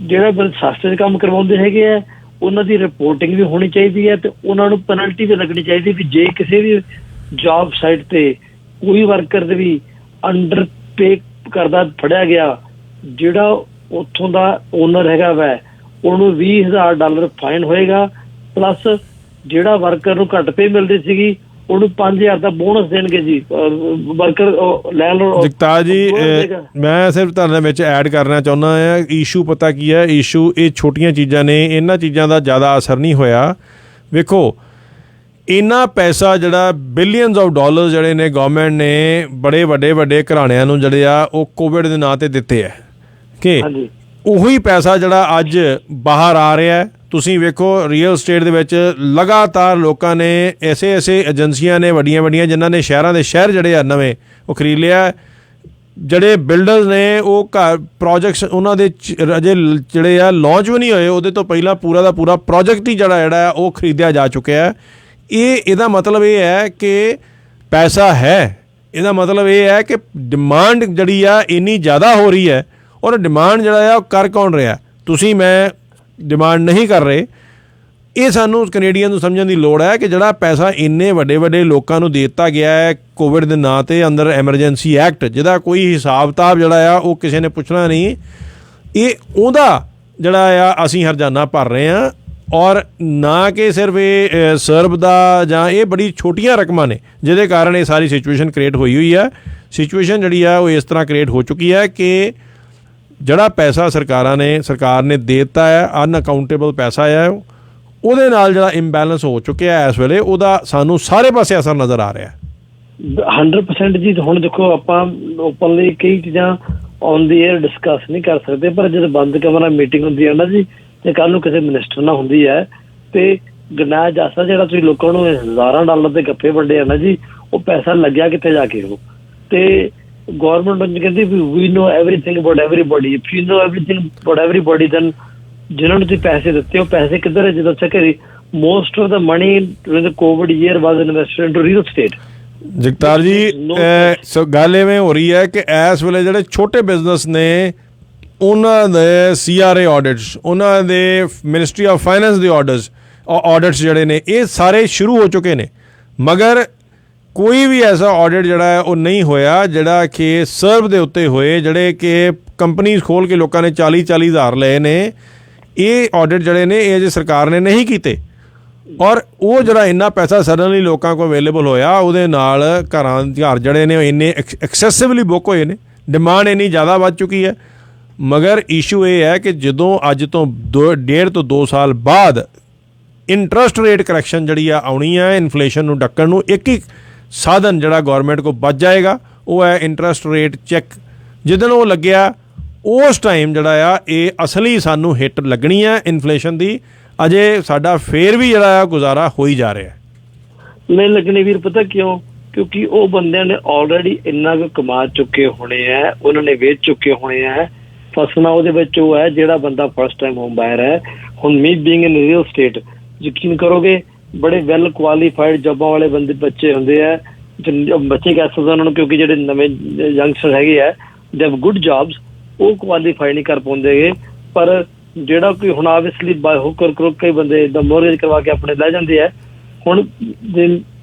ਜਿਹੜਾ ਸਸਤੇ ਕੰਮ ਕਰਵਾਉਂਦੇ ਹੈਗੇ ਆ, ਉਹਨਾਂ ਦੀ ਰਿਪੋਰਟਿੰਗ ਵੀ ਹੋਣੀ ਚਾਹੀਦੀ ਹੈ, ਤੇ ਉਹਨਾਂ ਨੂੰ ਪੈਨਲਟੀ ਵੀ ਲੱਗਣੀ ਚਾਹੀਦੀ ਵੀ ਜੇ ਕਿਸੇ ਵੀ ਜੌਬ ਸਾਈਟ ਤੇ ਕੋਈ ਵਰਕਰ ਦੇ ਵੀ ਅੰਡਰ ਪੇ ਕਰਦਾ ਫੜਿਆ ਗਿਆ, ਜਿਹੜਾ ਉੱਥੋਂ ਦਾ ਓਨਰ ਹੈਗਾ ਵੈ, ਉਹਨੂੰ $20,000 ਫਾਈਨ ਹੋਏਗਾ, ਪਲੱਸ ਜਿਹੜਾ ਵਰਕਰ ਨੂੰ ਘੱਟ ਪੇ ਮਿਲਦੀ ਸੀਗੀ ਉਹਨੂੰ $5,000 ਦਾ ਬੋਨਸ ਦੇਣਗੇ ਜੀ ਵਰਕਰ ਲੈਂਡਲੋਰਡ। ਜਗਤਾਰ ਜੀ, ਮੈਂ ਸਿਰਫ ਤੁਹਾਡੇ ਵਿੱਚ ਐਡ ਕਰਨਾ ਚਾਹੁੰਦਾ ਹਾਂ, ਇਸ਼ੂ ਪਤਾ ਕੀ ਹੈ? ਇਸ਼ੂ ਇਹ ਛੋਟੀਆਂ ਚੀਜ਼ਾਂ ਨੇ, ਇਹਨਾਂ ਚੀਜ਼ਾਂ ਦਾ ਜ਼ਿਆਦਾ ਅਸਰ ਨਹੀਂ ਹੋਇਆ। ਵੇਖੋ, ਇੰਨਾ ਪੈਸਾ ਜਿਹੜਾ ਬਿਲੀਅਨਸ ਆਫ ਡਾਲਰ ਜਿਹੜੇ ਨੇ ਗਵਰਨਮੈਂਟ ਨੇ ਬੜੇ ਵੱਡੇ ਘਰਾਣਿਆਂ ਨੂੰ ਜਿਹੜੇ ਆ ਉਹ ਕੋਵਿਡ ਦੇ ਨਾਂ 'ਤੇ ਦਿੱਤੇ ਹੈ, ਕਿ ਉਹੀ ਪੈਸਾ ਜਿਹੜਾ ਅੱਜ ਬਾਹਰ ਆ ਰਿਹਾ। ਤੁਸੀਂ ਵੇਖੋ, ਰੀਅਲ ਸਟੇਟ ਦੇ ਵਿੱਚ ਲਗਾਤਾਰ ਲੋਕਾਂ ਨੇ ਐਸੇ ਏਜੰਸੀਆਂ ਨੇ ਵੱਡੀਆਂ ਜਿਨ੍ਹਾਂ ਨੇ ਸ਼ਹਿਰਾਂ ਦੇ ਸ਼ਹਿਰ ਜਿਹੜੇ ਆ ਨਵੇਂ ਉਹ ਖਰੀਦ ਲਿਆ। ਜਿਹੜੇ ਬਿਲਡਰਸ ਨੇ ਉਹ ਘਰ ਪ੍ਰੋਜੈਕਟਸ ਉਹਨਾਂ ਦੇ ਅਜੇ ਜਿਹੜੇ ਆ ਲਾਂਚ ਵੀ ਨਹੀਂ ਹੋਏ, ਉਹਦੇ ਤੋਂ ਪਹਿਲਾਂ ਪੂਰਾ ਦਾ ਪੂਰਾ ਪ੍ਰੋਜੈਕਟ ਹੀ ਜਿਹੜਾ ਆ ਉਹ ਖਰੀਦਿਆ ਜਾ ਚੁੱਕਿਆ। ਇਹਦਾ ਮਤਲਬ ਇਹ ਹੈ ਕਿ ਪੈਸਾ ਹੈ। ਇਹਦਾ ਮਤਲਬ ਇਹ ਹੈ ਕਿ ਡਿਮਾਂਡ ਜਿਹੜੀ ਆ ਇੰਨੀ ਜ਼ਿਆਦਾ ਹੋ ਰਹੀ ਹੈ, ਔਰ ਡਿਮਾਂਡ ਜਿਹੜਾ ਆ ਉਹ ਕਰ ਕੌਣ ਰਿਹਾ? ਤੁਸੀਂ ਮੈਂ ਡਿਮਾਂਡ ਨਹੀਂ ਕਰ ਰਹੇ। ਇਹ ਸਾਨੂੰ ਕੈਨੇਡੀਅਨ ਨੂੰ ਸਮਝਣ ਦੀ ਲੋੜ ਹੈ ਕਿ ਜਿਹੜਾ ਪੈਸਾ ਇੰਨੇ ਵੱਡੇ ਲੋਕਾਂ ਨੂੰ ਦੇ ਦਿੱਤਾ ਗਿਆ ਹੈ ਕੋਵਿਡ ਦੇ ਨਾਂ 'ਤੇ ਅੰਦਰ ਐਮਰਜੈਂਸੀ ਐਕਟ, ਜਿਹਦਾ ਕੋਈ ਹਿਸਾਬ ਕਿਤਾਬ ਜਿਹੜਾ ਆ ਉਹ ਕਿਸੇ ਨੇ ਪੁੱਛਣਾ ਨਹੀਂ, ਇਹ ਉਹਦਾ ਜਿਹੜਾ ਆ ਅਸੀਂ ਹਰਜਾਨਾ ਭਰ ਰਹੇ ਹਾਂ। ਔਰ ਨਾ ਕਿ ਸਿਰਫ ਇਹ ਸਰਬ ਦਾ ਜਾਂ ਇਹ ਬੜੀ ਛੋਟੀਆਂ ਰਕਮਾਂ ਨੇ ਜਿਹਦੇ ਕਾਰਨ ਇਹ ਸਾਰੀ ਸਿਚੁਏਸ਼ਨ ਕ੍ਰੀਏਟ ਹੋਈ ਹੈ। ਸਿਚੁਏਸ਼ਨ ਜਿਹੜੀ ਆ ਉਹ ਇਸ ਤਰ੍ਹਾਂ ਕ੍ਰੀਏਟ ਹੋ ਚੁੱਕੀ ਹੈ ਕਿ ਜਿਹੜਾ ਪੈਸਾ ਸਰਕਾਰ ਨੇ ਦੇ ਦਿੱਤਾ ਹੈ, ਅਨਅਕਾਊਂਟੇਬਲ ਪੈਸਾ ਹੈ, ਉਹਦੇ ਨਾਲ ਜਿਹੜਾ ਇੰਬੈਲੈਂਸ ਹੋ ਚੁੱਕਿਆ ਇਸ ਵੇਲੇ, ਉਹਦਾ ਸਾਨੂੰ ਸਾਰੇ ਪਾਸੇ ਅਸਰ ਨਜ਼ਰ ਆ ਰਿਹਾ 100% ਜੀ। ਹੁਣ ਦੇਖੋ ਆਪਾਂ ਓਪਨਲੀ ਕਈ ਚੀਜ਼ਾਂ ਔਨ ਦੀ ਏਅਰ ਡਿਸਕਸ ਨਹੀਂ ਕਰ ਸਕਦੇ, ਪਰ ਜਦੋਂ ਬੰਦ ਕਮਰਾ ਮੀਟਿੰਗ ਹੁੰਦੀ ਹੈ ਨਾ ਜੀ, ਤੇ ਕੱਲ ਨੂੰ ਕਿਸੇ ਮਿਨਿਸਟਰ ਨਾਲ ਹੁੰਦੀ ਹੈ ਤੇ ਗਨਾਇਆ ਜਾ ਸਕਦਾ ਜਿਹੜਾ ਤੁਸੀਂ ਲੋਕਾਂ ਨੂੰ ਹਜ਼ਾਰਾਂ ਡਾਲਰ ਦੇ ਗੱਪੇ ਵੰਡੇ ਆ ਨਾ ਜੀ, ਉਹ ਪੈਸਾ ਲੱਗਿਆ ਕਿੱਥੇ ਜਾ ਕੇ। ਉਹ ਤੇ ਗੌਰਮੈਂਟ ਨੂੰ ਕਹਿੰਦੀ we know everything about everybody, if you know everything about everybody then ਜਿਨ੍ਹਾਂ ਨੂੰ ਤੁਸੀਂ ਪੈਸੇ ਦਿੱਤੇ ਉਹ ਪੈਸੇ ਕਿੱਧਰ ਹੈ? ਜਦੋਂ ਤੱਕ most of the money during the covid year was invested into real estate. Jagtar ji, ਗੱਲ ਇਵੇਂ ਹੋ ਰਹੀ ਹੈ ਕਿ ਇਸ ਵੇਲੇ ਜਿਹੜੇ ਛੋਟੇ ਬਿਜ਼ਨਸ ਨੇ ਉਹਨਾਂ ਦੇ CRA ਆਡਿਟਸ, ਉਹਨਾਂ ਦੇ ਮਿਨਿਸਟਰੀ ਆਫ ਫਾਈਨੈਂਸ ਦੇ ਆਡਿਟਸ ਜਿਹੜੇ ਨੇ ਇਹ ਸਾਰੇ ਸ਼ੁਰੂ ਹੋ ਚੁੱਕੇ ਨੇ, ਮਗਰ ਕੋਈ ਵੀ ਐਸਾ ਆਡਿਟ ਜਿਹੜਾ ਹੈ ਉਹ ਨਹੀਂ ਹੋਇਆ ਜਿਹੜਾ ਕਿ ਸਰਵ ਦੇ ਉੱਤੇ ਹੋਏ, ਜਿਹੜੇ ਕਿ ਕੰਪਨੀਜ਼ ਖੋਲ੍ਹ ਕੇ ਲੋਕਾਂ ਨੇ 40-40 ਹਜ਼ਾਰ ਲਏ ਨੇ। ਇਹ ਆਡਿਟ ਜਿਹੜੇ ਨੇ ਇਹ ਅਜੇ ਸਰਕਾਰ ਨੇ ਨਹੀਂ ਕੀਤੇ, ਔਰ ਉਹ ਜਿਹੜਾ ਇੰਨਾ ਪੈਸਾ ਸਡਨਲੀ ਲੋਕਾਂ ਕੋਲ ਅਵੇਲੇਬਲ ਹੋਇਆ, ਉਹਦੇ ਨਾਲ ਘਰ ਜਿਹੜੇ ਨੇ ਇੰਨੇ ਐਕਸੈਸਿਵਲੀ ਬੁੱਕ ਹੋਏ ਨੇ, ਡਿਮਾਂਡ ਇੰਨੀ ਜ਼ਿਆਦਾ ਵੱਧ ਚੁੱਕੀ ਹੈ। ਮਗਰ ਇਸ਼ੂ ਇਹ ਹੈ ਕਿ ਜਦੋਂ ਅੱਜ ਤੋਂ 1.5 ਤੋਂ 2 ਸਾਲ ਬਾਅਦ ਇੰਟਰਸਟ ਰੇਟ ਕਰੈਕਸ਼ਨ ਜਿਹੜੀ ਆ ਆਉਣੀ ਹੈ, ਇਨਫਲੇਸ਼ਨ ਨੂੰ ਡੱਕਣ ਨੂੰ ਇੱਕ ਹੀ ਸਾਧਨ ਜਿਹੜਾ ਗੌਰਮੈਂਟ ਕੋਲ ਬਚ ਜਾਏਗਾ ਉਹ ਹੈ ਇੰਟਰਸਟ ਰੇਟ ਚੈੱਕ। ਜਿੱਦਣ ਉਹ ਲੱਗਿਆ ਉਸ ਟਾਈਮ ਜਿਹੜਾ ਆ ਇਹ ਅਸਲੀ ਸਾਨੂੰ ਹਿੱਟ ਲੱਗਣੀ ਹੈ ਇਨਫਲੇਸ਼ਨ ਦੀ। ਅਜੇ ਸਾਡਾ ਫੇਰ ਵੀ ਜਿਹੜਾ ਆ ਗੁਜ਼ਾਰਾ ਹੋ ਹੀ ਜਾ ਰਿਹਾ ਨਹੀਂ ਲੱਗਣੀ ਵੀਰ। ਪਤਾ ਕਿਉਂ? ਕਿਉਂਕਿ ਉਹ ਬੰਦਿਆਂ ਨੇ ਆਲਰੇਡੀ ਇੰਨਾ ਕੁ ਕਮਾ ਚੁੱਕੇ ਹੋਣੇ ਆ, ਉਹਨਾਂ ਨੇ ਵੇਚ ਚੁੱਕੇ ਹੋਣੇ ਆ ਫਸਲਾਂ। ਉਹਦੇ ਵਿੱਚ ਉਹ ਹੈ ਜਿਹੜਾ ਬੰਦਾ ਫਸਟ ਟਾਈਮ ਹੋਮ ਬਾਇਰ ਹੈ। ਹੁਣ ਮੀ ਬੀਇੰਗ ਇਨ ਰੀਅਲ ਸਟੇਟ, ਯਕੀਨ ਕਰੋਗੇ ਬੜੇ ਵੈਲ ਕੁਆਲੀਫਾਈਡ ਜੋਬਾਂ ਵਾਲੇ ਬੱਚੇ ਹੁੰਦੇ ਆ, ਬੱਚੇ ਕਹਿ ਸਕਦੇ ਉਹਨਾਂ ਨੂੰ, ਕਿਉਂਕਿ ਜਿਹੜੇ ਨਵੇਂ ਯੰਗਸਟਰ ਹੈਗੇ ਆ ਦੇ ਹੈਵ ਗੁੱਡ ਜੌਬਸ, ਉਹ ਕੁਆਲੀਫਾਈ ਨਹੀਂ ਕਰ ਪਾਉਂਦੇ। ਪਰ ਜਿਹੜਾ ਕੋਈ ਹੁਣ ਆਬਵੀਅਸਲੀ ਬਾਈ ਹੁੱਕ ਔਰ ਕਰੁੱਕ ਕਈ ਬੰਦੇ ਦਾ ਮੋਰਗੇਜ ਕਰਵਾ ਕੇ ਆਪਣੇ ਲੈ ਜਾਂਦੇ ਆ। ਹੁਣ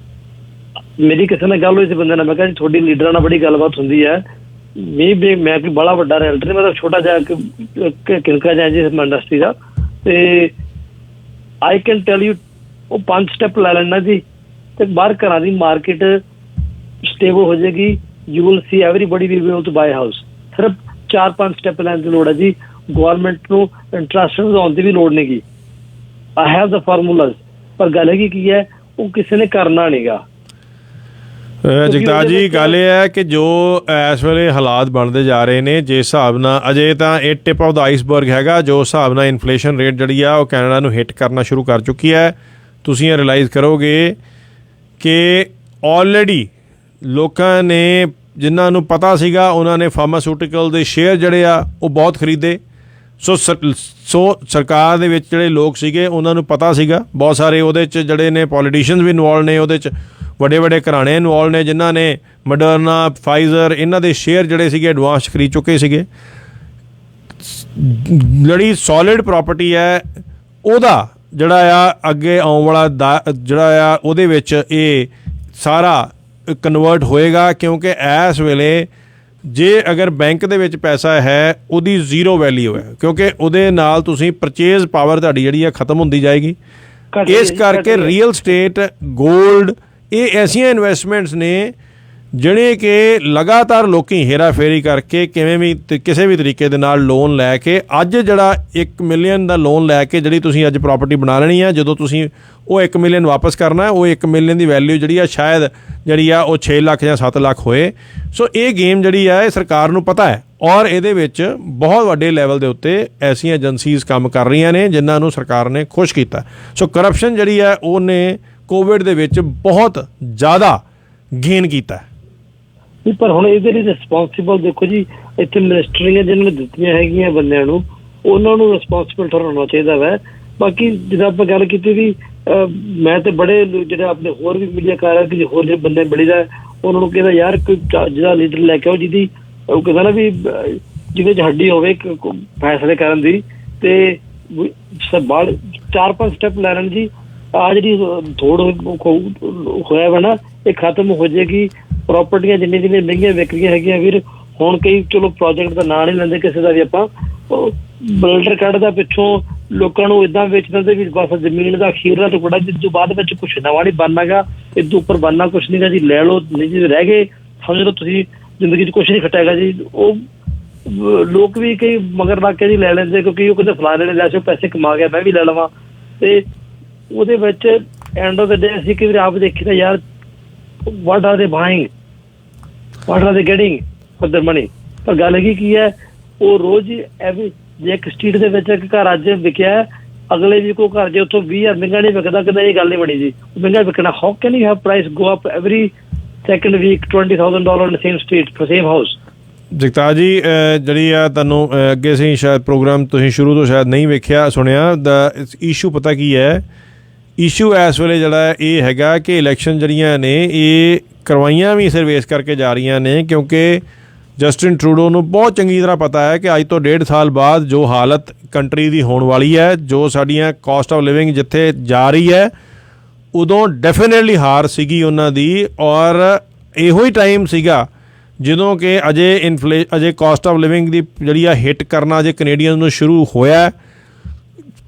ਮੇਰੀ ਕਿਸੇ ਨਾਲ ਗੱਲ ਹੋਈ ਸੀ ਬੰਦੇ ਨਾਲ, ਮੈਂ ਕਿਹਾ ਜੀ ਤੁਹਾਡੀ ਲੀਡਰਾਂ ਨਾਲ ਬੜੀ ਗੱਲਬਾਤ ਹੁੰਦੀ ਹੈ। ਮੈਂ ਕੋਈ ਬੜਾ ਵੱਡਾ ਰੈਲਟਰ ਨਹੀਂ, ਮਤਲਬ ਛੋਟਾ ਜਿਹਾ ਕਿਲਕਾ ਜਿਹਾ ਜੀ ਇੰਡਸਟਰੀ ਦਾ, ਤੇ ਆਈ ਕੈਨ ਟੈਲ ਯੂ ਉਹ 5 ਸਟੈਪ ਲੈ ਲੈਣਾ ਜੀ ਤੇ ਬਾਹਰ ਘਰਾਂ ਦੀ ਮਾਰਕੀਟ ਸਟੇਬਲ ਹੋ ਜਾਏਗੀ। You will see everybody will be able to buy house. ਸਿਰਫ 4-5 ਸਟੈਪ ਲੈਣ ਦੀ ਲੋੜ ਹੈ ਜੀ। ਗੌਰਮੈਂਟ ਨੂੰ ਇੰਟਰਸਟ ਵਧਾਉਣ ਦੀ ਵੀ ਲੋੜ ਨਹੀਂ ਗੀ। I have the formulas. ਪਰ ਗੱਲ ਹੈਗੀ ਕੀ ਹੈ, ਉਹ ਕਿਸੇ ਨੇ ਕਰਨਾ ਨਹੀਂ ਗਾ। ਜਗਤਾਰ ਜੀ, ਗੱਲ ਇਹ ਹੈ ਕਿ ਜੋ ਇਸ ਵੇਲੇ ਹਾਲਾਤ ਬਣਦੇ ਜਾ ਰਹੇ ਨੇ, ਜਿਸ ਹਿਸਾਬ ਨਾਲ ਅਜੇ ਤਾਂ ਇਹ ਟਿਪ ਆਫ ਦਾ ਆਈਸਬਰਗ ਹੈਗਾ, ਜੋ ਹਿਸਾਬ ਨਾਲ ਇਨਫਲੇਸ਼ਨ ਰੇਟ ਜਿਹੜੀ ਆ ਉਹ ਕੈਨੇਡਾ ਨੂੰ ਹਿੱਟ ਕਰਨਾ ਸ਼ੁਰੂ ਕਰ ਚੁੱਕੀ ਹੈ। ਤੁਸੀਂ ਇਹ ਰਿਅਲਾਈਜ਼ ਕਰੋਗੇ ਕਿ ਆਲਰੇਡੀ ਲੋਕਾਂ ਨੇ, ਜਿਨ੍ਹਾਂ ਨੂੰ ਪਤਾ ਸੀਗਾ, ਉਹਨਾਂ ਨੇ ਫਾਰਮਾਸਿਊਟੀਕਲ ਦੇ ਸ਼ੇਅਰ ਜਿਹੜੇ ਆ ਉਹ ਬਹੁਤ ਖਰੀਦੇ। ਸੋ ਸਰਕਾਰ ਦੇ ਵਿੱਚ ਜਿਹੜੇ ਲੋਕ ਸੀਗੇ ਉਹਨਾਂ ਨੂੰ ਪਤਾ ਸੀਗਾ, ਬਹੁਤ ਸਾਰੇ ਉਹਦੇ 'ਚ ਜਿਹੜੇ ਨੇ ਪੋਲੀਟੀਸ਼ੀਅਨਸ ਵੀ ਇਨਵੋਲਵ ਨੇ, ਉਹਦੇ 'ਚ ਵੱਡੇ ਘਰਾਣੇ ਇਨਵੋਲਵ ਨੇ ਜਿਨ੍ਹਾਂ ਨੇ ਮੋਡਰਨਾ, ਫਾਈਜ਼ਰ, ਇਹਨਾਂ ਦੇ ਸ਼ੇਅਰ ਜਿਹੜੇ ਸੀਗੇ ਐਡਵਾਂਸ ਖਰੀਦ ਚੁੱਕੇ ਸੀਗੇ। ਜਿਹੜੀ ਸੋਲਿਡ ਪ੍ਰਾਪਰਟੀ ਹੈ ਉਹਦਾ ਜਿਹੜਾ ਆ ਅੱਗੇ ਆਉਣ ਵਾਲਾ ਜਿਹੜਾ ਆ ਉਹਦੇ ਵਿੱਚ ਇਹ ਸਾਰਾ ਕਨਵਰਟ ਹੋਏਗਾ, ਕਿਉਂਕਿ ਇਸ ਵੇਲੇ ਜੇ ਅਗਰ ਬੈਂਕ ਦੇ ਵਿੱਚ ਪੈਸਾ ਹੈ ਉਹਦੀ ਜ਼ੀਰੋ ਵੈਲਿਊ ਹੈ, ਕਿਉਂਕਿ ਉਹਦੇ ਨਾਲ ਤੁਸੀਂ ਪਰਚੇਜ਼ ਪਾਵਰ ਤੁਹਾਡੀ ਜਿਹੜੀ ਆ ਖਤਮ ਹੁੰਦੀ ਜਾਏਗੀ। ਇਸ ਕਰਕੇ ਰੀਅਲ ਸਟੇਟ, ਗੋਲਡ, ਇਹ ਐਸੀਆਂ ਇਨਵੈਸਟਮੈਂਟਸ ਨੇ ਜਿਹੜੇ ਕਿ ਲਗਾਤਾਰ ਲੋਕੀ ਹੇਰਾ ਫੇਰੀ ਕਰਕੇ ਕਿਵੇਂ ਵੀ ਕਿਸੇ ਵੀ ਤਰੀਕੇ ਦੇ ਨਾਲ ਲੋਨ ਲੈ ਕੇ, ਅੱਜ ਜਿਹੜਾ 1 ਮਿਲੀਅਨ ਦਾ ਲੋਨ ਲੈ ਕੇ ਜਿਹੜੀ ਤੁਸੀਂ ਅੱਜ ਪ੍ਰਾਪਰਟੀ ਬਣਾ ਲੈਣੀ ਆ, ਜਦੋਂ ਤੁਸੀਂ ਉਹ 1 ਮਿਲੀਅਨ ਵਾਪਸ ਕਰਨਾ, ਉਹ 1 ਮਿਲੀਅਨ ਦੀ ਵੈਲਿਊ ਜਿਹੜੀ ਆ ਸ਼ਾਇਦ ਜਿਹੜੀ ਆ ਉਹ 6 ਲੱਖ ਜਾਂ 7 ਲੱਖ ਹੋਏ। ਸੋ ਇਹ ਗੇਮ ਜਿਹੜੀ ਆ ਇਹ ਸਰਕਾਰ ਨੂੰ ਪਤਾ ਹੈ, ਔਰ ਇਹਦੇ ਵਿੱਚ ਬਹੁਤ ਵੱਡੇ ਲੈਵਲ ਦੇ ਉੱਤੇ ਐਸੀਆਂ ਏਜੰਸੀਜ਼ ਕੰਮ ਕਰ ਰਹੀਆਂ ਨੇ ਜਿਨ੍ਹਾਂ ਨੂੰ ਸਰਕਾਰ ਨੇ ਖੁਸ਼ ਕੀਤਾ। ਸੋ ਕਰਪਸ਼ਨ ਜਿਹੜੀ ਆ ਉਹਨੇ ਕੋਵਿਡ ਦੇ ਵਿੱਚ ਬਹੁਤ ਜ਼ਿਆਦਾ ਗੇਨ ਕੀਤਾ। ਪਰ ਹੁਣ ਇਹਦੇ ਲਈ ਰਿਸਪੌਂਸੀਬਲ ਦੇਖੋ ਜੀ, ਇੱਥੇ ਮਿਨਿਸਟਰੀਆਂ ਜਿਹਨਾਂ ਨੇ ਦਿੱਤੀਆਂ ਹੈਗੀਆਂ ਬੰਦਿਆਂ ਨੂੰ, ਉਹਨਾਂ ਨੂੰ ਰਿਸਪੌਂਸੀਬਲ ਠਹਿਰਾਉਣਾ ਚਾਹੀਦਾ ਵੈ। ਬਾਕੀ ਜਿੱਦਾਂ ਆਪਾਂ ਗੱਲ ਕੀਤੀ ਵੀ, ਮੈਂ ਤੇ ਬੜੇ ਜਿਹੜੇ ਆਪਣੇ ਹੋਰ ਵੀ ਮੀਡੀਆਕਾਰ ਹੈ ਕਿ ਹੋਰ ਜਿਹੜੇ ਬੰਦੇ ਬੜੀ ਦਾ, ਉਹਨਾਂ ਨੂੰ ਕਹਿੰਦਾ ਯਾਰ ਕੋਈ ਜਿਹੜਾ ਲੀਡਰ ਲੈ ਕੇ ਆਓ ਜਿਹਦੀ ਉਹ ਕਹਿੰਦਾ ਨਾ ਵੀ ਜਿਹਦੇ 'ਚ ਹੱਡੀ ਹੋਵੇ ਫੈਸਲੇ ਕਰਨ ਦੀ, ਤੇ 4-5 ਸਟੈਪ ਲੈ ਲੈਣ ਜੀ। ਆਹ ਜਿਹੜੀ ਥੋੜ ਹੋਇਆ ਵਾ ਨਾ, ਇਹ ਖਤਮ ਹੋ ਜਾਏਗੀ। ਪ੍ਰਾਪਰਟੀਆਂ ਜਿੰਨੀਆਂ ਮਹਿੰਗੀਆਂ ਵਿਕ ਰਹੀਆਂ ਹੈਗੀਆਂ ਵੀਰ, ਹੁਣ ਕਈ ਚਲੋ ਪ੍ਰੋਜੈਕਟ ਦਾ ਨਾਂ ਨਹੀਂ ਲੈਂਦੇ ਕਿਸੇ ਦਾ ਵੀ, ਆਪਾਂ ਬਿਲਡਰ ਕੱਢਦਾ ਪਿੱਛੋਂ ਲੋਕਾਂ ਨੂੰ ਇਦਾਂ ਵੇਚ ਦਿੰਦੇ ਵੀ ਬਸ ਜ਼ਮੀਨ ਦਾ ਅਖੀਰਲਾ ਟੁਕੜਾ ਜਿਸ ਤੋਂ ਬਾਅਦ ਵਿੱਚ ਕੁਛ ਨਵਾਂ ਨਹੀਂ ਬਣਨਾਗਾ, ਇਸ ਤੋਂ ਉੱਪਰ ਬਣਨਾ ਕੁਛ ਨਹੀਂਗਾ ਜੀ, ਲੈ ਲਓ ਨਹੀਂ ਜੀ ਰਹਿ ਗਏ, ਸਮਝ ਲਓ ਤੁਸੀਂ ਜ਼ਿੰਦਗੀ 'ਚ ਕੁਛ ਨਹੀਂ ਖਟਿਆਗਾ ਜੀ। ਉਹ ਲੋਕ ਵੀ ਕਈ ਮਗਰ ਲੱਗ ਕੇ ਜੀ ਲੈ ਲੈਂਦੇ, ਕਿਉਂਕਿ ਉਹ ਕਹਿੰਦੇ ਫਲਾਣੇ ਨੇ ਲੈ ਸੋ ਪੈਸੇ ਕਮਾ ਗਿਆ ਮੈਂ ਵੀ ਲੈ ਲਵਾਂ। ਤੇ ਉਹਦੇ ਵਿੱਚ ਐਂਡ ਆਫ ਦ ਡੇ ਅਸੀਂ ਕਈ ਵਾਰ ਆਪ ਦੇਖੀ ਤਾਂ ਯਾਰ ਵਾਟ ਆਰ ਦੇ ਬਾਇੰਗ, ਵਾਟ ਆਰ ਦੇ ਗੈਟਿੰਗ ਫॉर देयर ਮਨੀ। ਪਰ ਗੱਲ ਹੈਗੀ ਕੀ ਹੈ, ਉਹ ਰੋਜ਼ ਐਵਰੀ ਜੇ ਇੱਕ ਸਟਰੀਟ ਦੇ ਵਿੱਚ ਇੱਕ ਘਰ ਅੱਜ ਵਿਕਿਆ, ਅਗਲੇ ਵੀ ਕੋਈ ਘਰ ਜੇ ਉੱਥੋਂ 20,000 ਮਹਿੰਗਾ ਨਹੀਂ ਵਿਕਦਾ, ਕਹਿੰਦਾ ਇਹ ਗੱਲ ਨਹੀਂ ਬਣੀ ਜੀ, ਮਹਿੰਗਾ ਵਿਕਣਾ। How can you have price go up every second week $20,000 in same street for same house. Jagtar ji ਜਿਹੜੀ ਆ ਤੁਹਾਨੂੰ ਅੱਗੇ ਅਸੀਂ ਸ਼ਾਇਦ ਪ੍ਰੋਗਰਾਮ ਤੁਸੀਂ ਸ਼ੁਰੂ ਤੋਂ ਸ਼ਾਇਦ ਨਹੀਂ ਵੇਖਿਆ ਸੁਣਿਆ, ਦਾ ਇਸ਼ੂ ਪਤਾ ਕੀ ਹੈ? ਇਸ਼ੂ ਇਸ ਵੇਲੇ ਜਿਹੜਾ ਇਹ ਹੈਗਾ ਕਿ ਇਲੈਕਸ਼ਨ ਜਿਹੜੀਆਂ ਨੇ ਇਹ ਕਰਵਾਈਆਂ ਵੀ ਸਿਰਫ ਇਸ ਕਰਕੇ ਜਾ ਰਹੀਆਂ ਨੇ ਕਿਉਂਕਿ ਜਸਟਿਨ ਟਰੂਡੋ ਨੂੰ ਬਹੁਤ ਚੰਗੀ ਤਰ੍ਹਾਂ ਪਤਾ ਹੈ ਕਿ ਅੱਜ ਤੋਂ 1.5 ਸਾਲ ਬਾਅਦ ਜੋ ਹਾਲਤ ਕੰਟਰੀ ਦੀ ਹੋਣ ਵਾਲੀ ਹੈ, ਜੋ ਸਾਡੀਆਂ ਕਾਸਟ ਆਫ ਲਿਵਿੰਗ ਜਿੱਥੇ ਜਾ ਰਹੀ ਹੈ, ਉਦੋਂ ਡੈਫੀਨੇਟਲੀ ਹਾਰ ਸੀਗੀ ਉਹਨਾਂ ਦੀ। ਔਰ ਇਹੋ ਹੀ ਟਾਈਮ ਸੀਗਾ ਜਦੋਂ ਕਿ ਅਜੇ ਕਾਸਟ ਆਫ ਲਿਵਿੰਗ ਦੀ ਜਿਹੜੀ ਆ ਹਿੱਟ ਕਰਨਾ ਅਜੇ ਕੈਨੇਡੀਅਨ ਨੂੰ ਸ਼ੁਰੂ ਹੋਇਆ।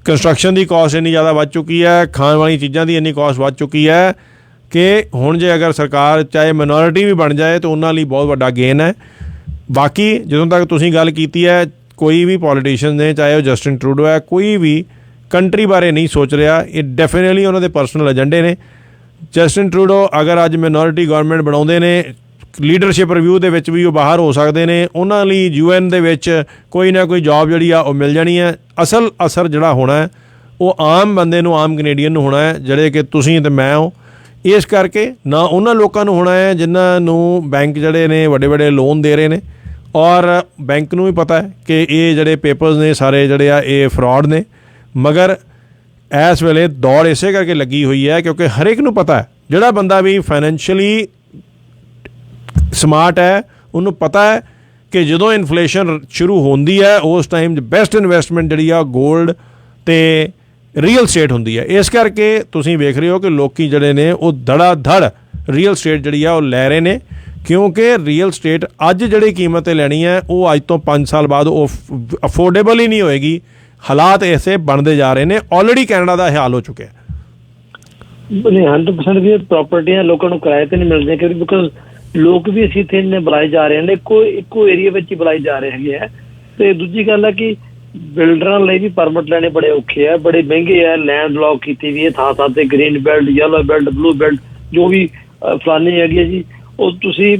ਕੰਸਟਰਕਸ਼ਨ ਦੀ ਕਾਸਟ ਇੰਨੀ ਜ਼ਿਆਦਾ ਵੱਧ ਚੁੱਕੀ ਹੈ, ਖਾਣ ਵਾਲੀਆਂ ਚੀਜ਼ਾਂ ਦੀ ਇੰਨੀ ਕਾਸਟ ਵੱਧ ਚੁੱਕੀ ਹੈ ਕਿ ਹੁਣ ਜੇ ਅਗਰ ਸਰਕਾਰ ਚਾਹੇ ਮਿਨੋਰਿਟੀ ਵੀ ਬਣ ਜਾਏ ਤਾਂ ਉਹਨਾਂ ਲਈ ਬਹੁਤ ਵੱਡਾ ਗੇਨ ਹੈ। ਬਾਕੀ ਜਦੋਂ ਤੱਕ ਤੁਸੀਂ ਗੱਲ ਕੀਤੀ ਹੈ, ਕੋਈ ਵੀ ਪੋਲੀਟੀਸ਼ੀਅਨ ਨੇ, ਚਾਹੇ ਉਹ ਜਸਟਿਨ ਟਰੂਡੋ ਹੈ, ਕੋਈ ਵੀ ਕੰਟਰੀ ਬਾਰੇ ਨਹੀਂ ਸੋਚ ਰਿਹਾ। ਇਹ ਡੈਫੀਨੇਟਲੀ ਉਹਨਾਂ ਦੇ ਪਰਸਨਲ ਏਜੰਡੇ ਨੇ। ਜਸਟਿਨ ਟਰੂਡੋ ਅਗਰ ਅੱਜ ਮਿਨੋਰਿਟੀ ਗਵਰਨਮੈਂਟ ਬਣਾਉਂਦੇ ਨੇ, ਲੀਡਰਸ਼ਿਪ ਰਿਵਿਊ ਦੇ ਵਿੱਚ ਵੀ ਉਹ ਬਾਹਰ ਹੋ ਸਕਦੇ ਨੇ, ਉਹਨਾਂ ਲਈ UN ਦੇ ਵਿੱਚ ਕੋਈ ਨਾ ਕੋਈ ਜੋਬ ਜਿਹੜੀ ਆ ਉਹ ਮਿਲ ਜਾਣੀ ਹੈ। ਅਸਲ ਅਸਰ ਜਿਹੜਾ ਹੋਣਾ ਹੈ ਉਹ ਆਮ ਬੰਦੇ ਨੂੰ, ਆਮ ਕੈਨੇਡੀਅਨ ਨੂੰ ਹੋਣਾ ਹੈ, ਜਿਹੜੇ ਕਿ ਤੁਸੀਂ ਅਤੇ ਮੈਂ ਹੋ। ਇਸ ਕਰਕੇ ਨਾ ਉਹਨਾਂ ਲੋਕਾਂ ਨੂੰ ਹੋਣਾ ਹੈ ਜਿਨ੍ਹਾਂ ਨੂੰ ਬੈਂਕ ਜਿਹੜੇ ਨੇ ਵੱਡੇ ਵੱਡੇ ਲੋਨ ਦੇ ਰਹੇ ਨੇ, ਔਰ ਬੈਂਕ ਨੂੰ ਵੀ ਪਤਾ ਹੈ ਕਿ ਇਹ ਜਿਹੜੇ ਪੇਪਰਸ ਨੇ ਸਾਰੇ ਜਿਹੜੇ ਆ ਇਹ ਫਰਾਡ ਨੇ। ਮਗਰ ਇਸ ਵੇਲੇ ਦੌੜ ਇਸੇ ਕਰਕੇ ਲੱਗੀ ਹੋਈ ਹੈ ਕਿਉਂਕਿ ਹਰ ਇੱਕ ਨੂੰ ਪਤਾ ਹੈ, ਜਿਹੜਾ ਬੰਦਾ ਵੀ ਫਾਈਨੈਂਸ਼ੀਅਲੀ ਸਮਾਰਟ ਹੈ ਉਹਨੂੰ ਪਤਾ ਹੈ ਕਿ ਜਦੋਂ ਇਨਫਲੇਸ਼ਨ ਸ਼ੁਰੂ ਹੁੰਦੀ ਹੈ ਉਸ ਟਾਈਮ ਬੈਸਟ ਇਨਵੈਸਟਮੈਂਟ ਜਿਹੜੀ ਆ ਗੋਲਡ ਅਤੇ ਰੀਅਲ ਸਟੇਟ ਹੁੰਦੀ ਹੈ। ਇਸ ਕਰਕੇ ਤੁਸੀਂ ਵੇਖ ਰਹੇ ਹੋ ਕਿ ਲੋਕੀ ਜਿਹੜੇ ਨੇ ਉਹ ਧੜਾ ਧੜ ਰੀਅਲ ਸਟੇਟ ਜਿਹੜੀ ਆ ਉਹ ਲੈ ਰਹੇ ਨੇ ਕਿਉਂਕਿ ਰੀਅਲ ਸਟੇਟ ਅੱਜ ਜਿਹੜੀ ਕੀਮਤ 'ਤੇ ਲੈਣੀ ਹੈ ਉਹ ਅੱਜ ਤੋਂ 5 ਸਾਲ ਬਾਅਦ ਉਹ ਅਫੋਰਡੇਬਲ ਹੀ ਨਹੀਂ ਹੋਏਗੀ। ਹਾਲਾਤ ਐਸੇ ਬਣਦੇ ਜਾ ਰਹੇ ਨੇ। ਆਲਰੇਡੀ ਕੈਨੇਡਾ ਦਾ ਹਾਲ ਹੋ ਚੁੱਕਿਆ। ਨਹੀਂ 100% ਵੀ ਪ੍ਰਾਪਰਟੀਆਂ ਲੋਕਾਂ ਨੂੰ ਕਿਰਾਏ 'ਤੇ ਨਹੀਂ ਮਿਲਦੀਆਂ ਕਿਉਂਕਿ ਬਿਕੋਜ਼ ਲੋਕ ਵੀ ਅਸੀਂ ਇੱਥੇ ਇੰਨੇ ਬੁਲਾਏ ਜਾ ਰਹੇ ਨੇ, ਇੱਕੋ ਏਰੀਆ ਵਿੱਚ ਹੀ ਬੁਲਾਏ ਜਾ ਰਹੇ ਹੈਗੇ ਹੈ। ਅਤੇ ਦੂਜੀ ਗੱਲ ਹੈ ਕਿ ਬਿਲਡਰਾਂ ਲਈ ਵੀ ਪਰਮਿਟ ਲੈਣੇ ਬੜੇ ਔਖੇ ਹੈ, ਬੜੇ ਮਹਿੰਗੇ ਹੈ। ਲੈਂਡ ਬਲੌਕ ਕੀਤੀ ਵੀ ਹੈ ਥਾਂ 'ਤੇ, green belt, yellow belt, blue belt, ਜੋ ਵੀ ਫਲਾਨੀ ਹੈਗੀ ਹੈ ਜੀ। ਉਹ ਤੁਸੀਂ